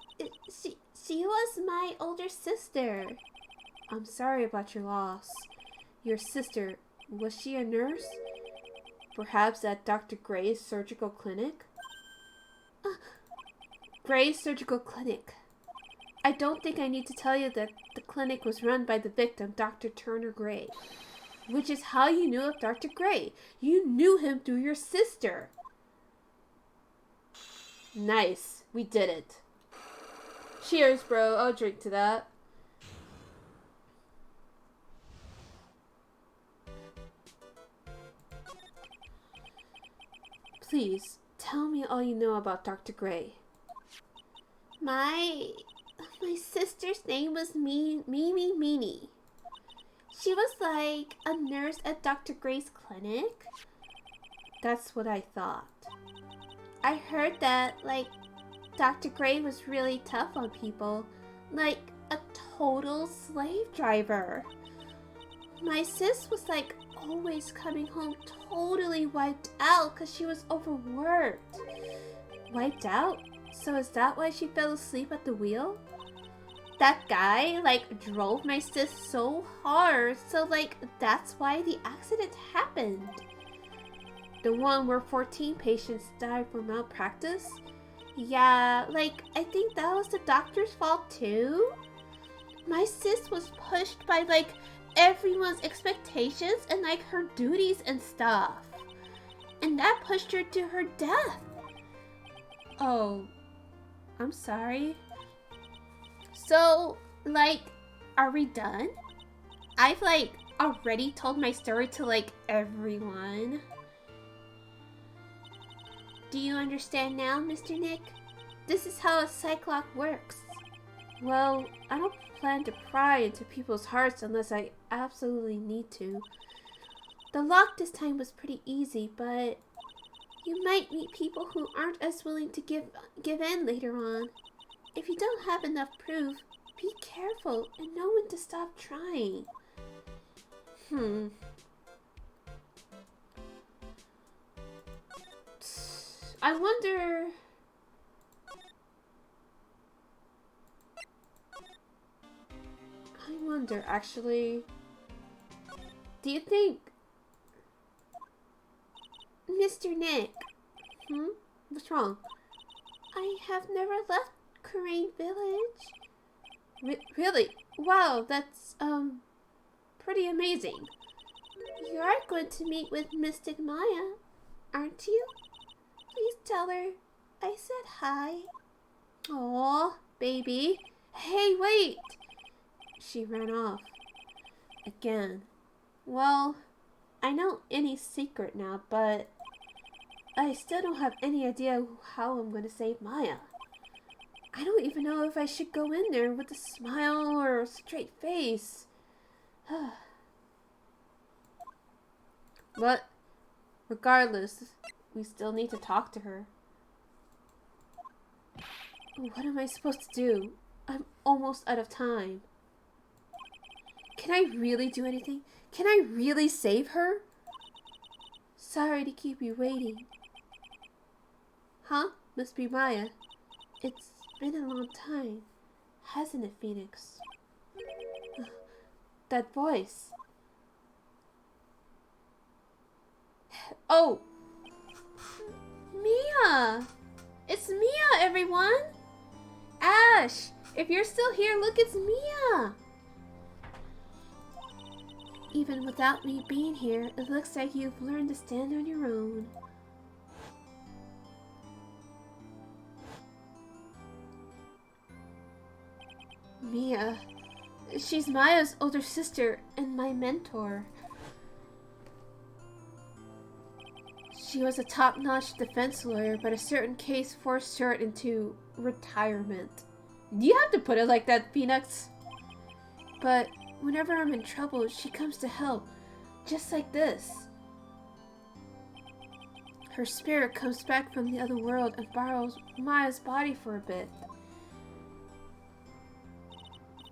She was my older sister. I'm sorry about your loss. Your sister, was she a nurse? Perhaps at Dr. Gray's surgical clinic? Gray's surgical clinic. I don't think I need to tell you that the clinic was run by the victim, Dr. Turner Gray. Which is how you knew of Dr. Gray. You knew him through your sister. Nice. We did it. Cheers, bro. I'll drink to that. Please, tell me all you know about Dr. Gray. My sister's name was Mimi Meanie. She was like a nurse at Dr. Gray's clinic. That's what I thought. I heard that, like, Dr. Gray was really tough on people. Like, a total slave driver. My sis was, like, always coming home totally wiped out because she was overworked. Wiped out? So is that why she fell asleep at the wheel? That guy, like, drove my sis so hard, so, like, that's why the accident happened. The one where 14 patients died from malpractice? Yeah, like, I think that was the doctor's fault too. My sis was pushed by, like, everyone's expectations and, like, her duties and stuff. And that pushed her to her death. Oh, I'm sorry. So, like, are we done? I've, like, already told my story to, like, everyone. Do you understand now, Mr. Nick? This is how a cyclock works. Well, I don't plan to pry into people's hearts unless I absolutely need to. The lock this time was pretty easy, but you might meet people who aren't as willing to give in later on. If you don't have enough proof, be careful and know when to stop trying. I wonder, actually. Do you think... Mr. Nick. What's wrong? I have never left Crane Village. Really? Wow, that's, pretty amazing. You are going to meet with Mystic Maya, aren't you? Please tell her I said hi. Aw, baby. Hey, wait! She ran off. Again. Well, I know Annie's secret now, but I still don't have any idea how I'm going to save Maya. I don't even know if I should go in there with a smile or a straight face. But, regardless, we still need to talk to her. What am I supposed to do? I'm almost out of time. Can I really do anything? Can I really save her? Sorry to keep you waiting. Huh? Must be Maya. It's been a long time, hasn't it, Phoenix? That voice. Oh! Mia! It's Mia, everyone! Ash! If you're still here, look, it's Mia! Even without me being here, it looks like you've learned to stand on your own. Mia. She's Maya's older sister and my mentor. She was a top-notch defense lawyer, but a certain case forced her into retirement. Do you have to put it like that, Phoenix? But whenever I'm in trouble, she comes to help, just like this. Her spirit comes back from the other world and borrows Maya's body for a bit.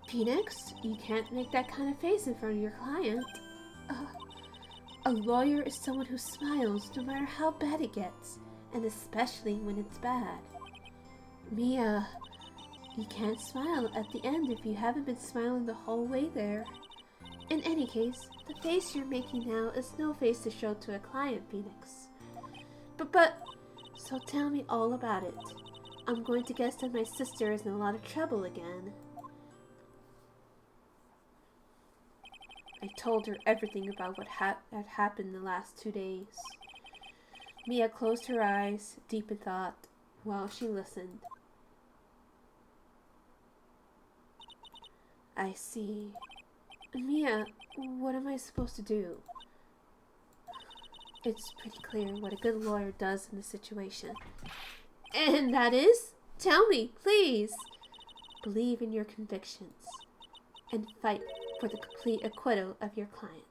Phoenix, you can't make that kind of face in front of your client. A lawyer is someone who smiles no matter how bad it gets, and especially when it's bad. Mia, you can't smile at the end if you haven't been smiling the whole way there. In any case, the face you're making now is no face to show to a client, Phoenix. So tell me all about it. I'm going to guess that my sister is in a lot of trouble again. I told her everything about what had happened the last 2 days. Mia closed her eyes, deep in thought, while she listened. I see. Mia, what am I supposed to do? It's pretty clear what a good lawyer does in this situation. And that is? Tell me, please. Believe in your convictions and fight for the complete acquittal of your client.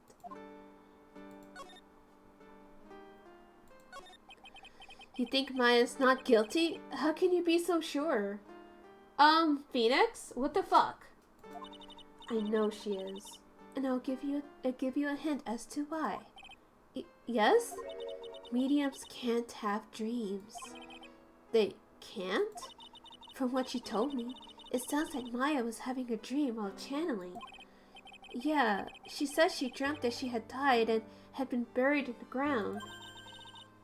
You think Maya's not guilty? How can you be so sure? Phoenix? What the fuck? I know she is. And I'll give you a hint as to why. Yes? Mediums can't have dreams. They can't? From what you told me, it sounds like Maya was having a dream while channeling. Yeah, she said she dreamt that she had died and had been buried in the ground.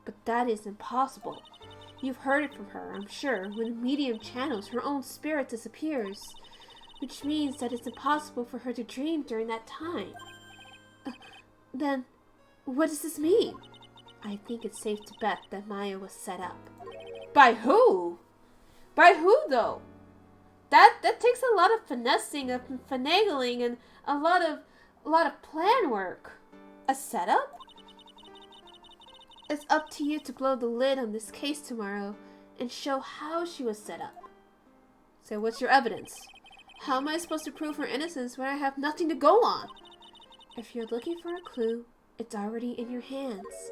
But that is impossible. You've heard it from her, I'm sure. When a medium channels, her own spirit disappears. Which means that it's impossible for her to dream during that time. Then, what does this mean? I think it's safe to bet that Maya was set up. By who? By who, though? That takes a lot of finessing and finagling and a lot of plan work. A setup? It's up to you to blow the lid on this case tomorrow and show how she was set up. So what's your evidence? How am I supposed to prove her innocence when I have nothing to go on? If you're looking for a clue, it's already in your hands.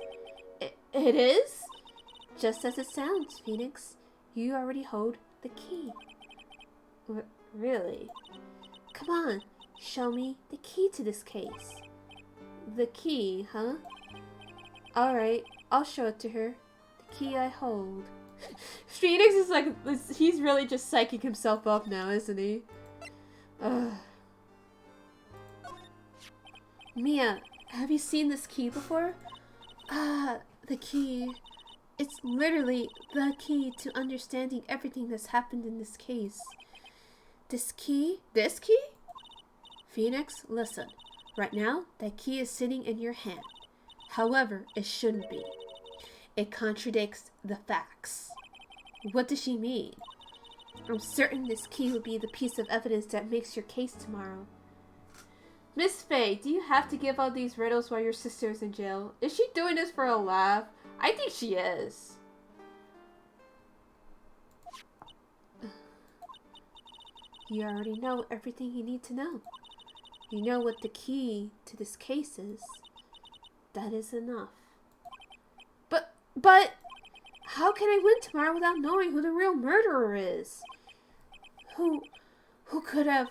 It is? Just as it sounds, Phoenix. You already hold the key. Really? Come on, show me the key to this case. The key, huh? Alright, I'll show it to her. The key I hold. Phoenix is like, he's really just psyching himself up now, isn't he? Ugh. Mia, have you seen this key before? The key. It's literally the key to understanding everything that's happened in this case. This key? This key? Phoenix, listen. Right now, that key is sitting in your hand. However, it shouldn't be. It contradicts the facts. What does she mean? I'm certain this key will be the piece of evidence that makes your case tomorrow. Miss Faye, do you have to give out these riddles while your sister's in jail? Is she doing this for a laugh? I think she is. You already know everything you need to know. You know what the key to this case is. That is enough. But, how can I win tomorrow without knowing who the real murderer is? Who could have...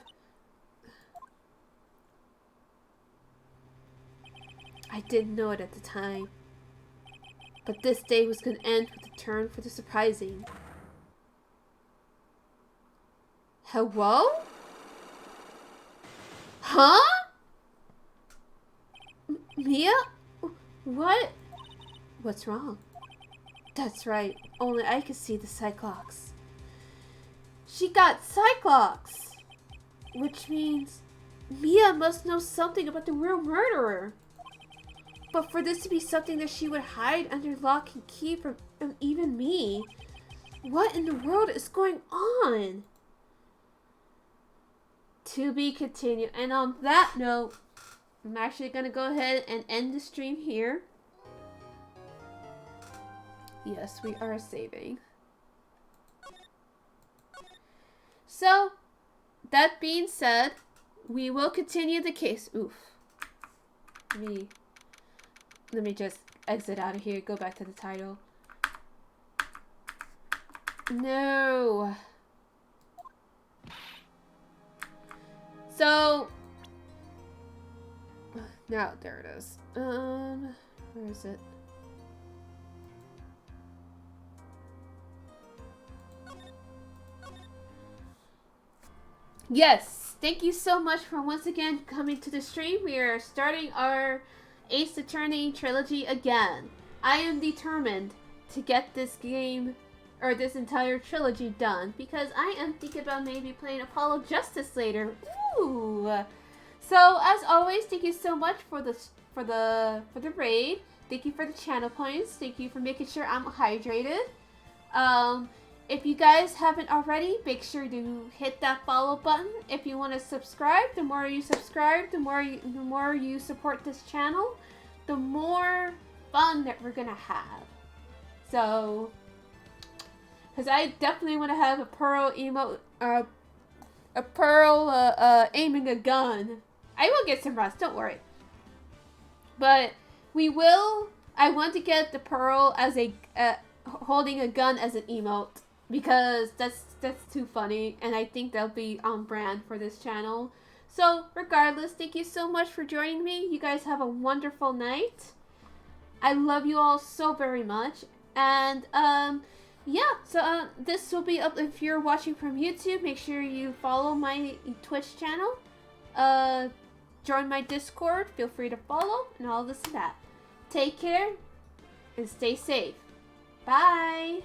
I didn't know it at the time. But this day was going to end with a turn for the surprising. Hello? Huh? Mia? What? What's wrong? That's right. Only I could see the Cyclops. She got Cyclops! Which means Mia must know something about the real murderer. But for this to be something that she would hide under lock and key from even me, what in the world is going on? To be continued. And on that note, I'm actually going to go ahead and end the stream here. Yes, we are saving. So, that being said, we will continue the case. Oof. Let me just exit out of here. Go back to the title. No. So, now there it is. Where is it? Yes, thank you so much for once again coming to the stream. We are starting our Ace Attorney trilogy again. I am determined to get this game, or this entire trilogy done, because I am thinking about maybe playing Apollo Justice later. Ooh! So, as always, thank you so much for the raid. Thank you for the channel points. Thank you for making sure I'm hydrated. If you guys haven't already, make sure to hit that follow button. If you want to subscribe, the more you subscribe, the more you support this channel, the more fun that we're gonna have. So, because I definitely want to have a Pearl aiming a gun. I will get some rest, don't worry. But I want to get the Pearl as a holding a gun as an emote. Because that's too funny, and I think that'll be on brand for this channel. So, regardless, thank you so much for joining me. You guys have a wonderful night. I love you all so very much. And, yeah, so this will be up if you're watching from YouTube. Make sure you follow my Twitch channel. Join my Discord. Feel free to follow, and all this and that. Take care, and stay safe. Bye!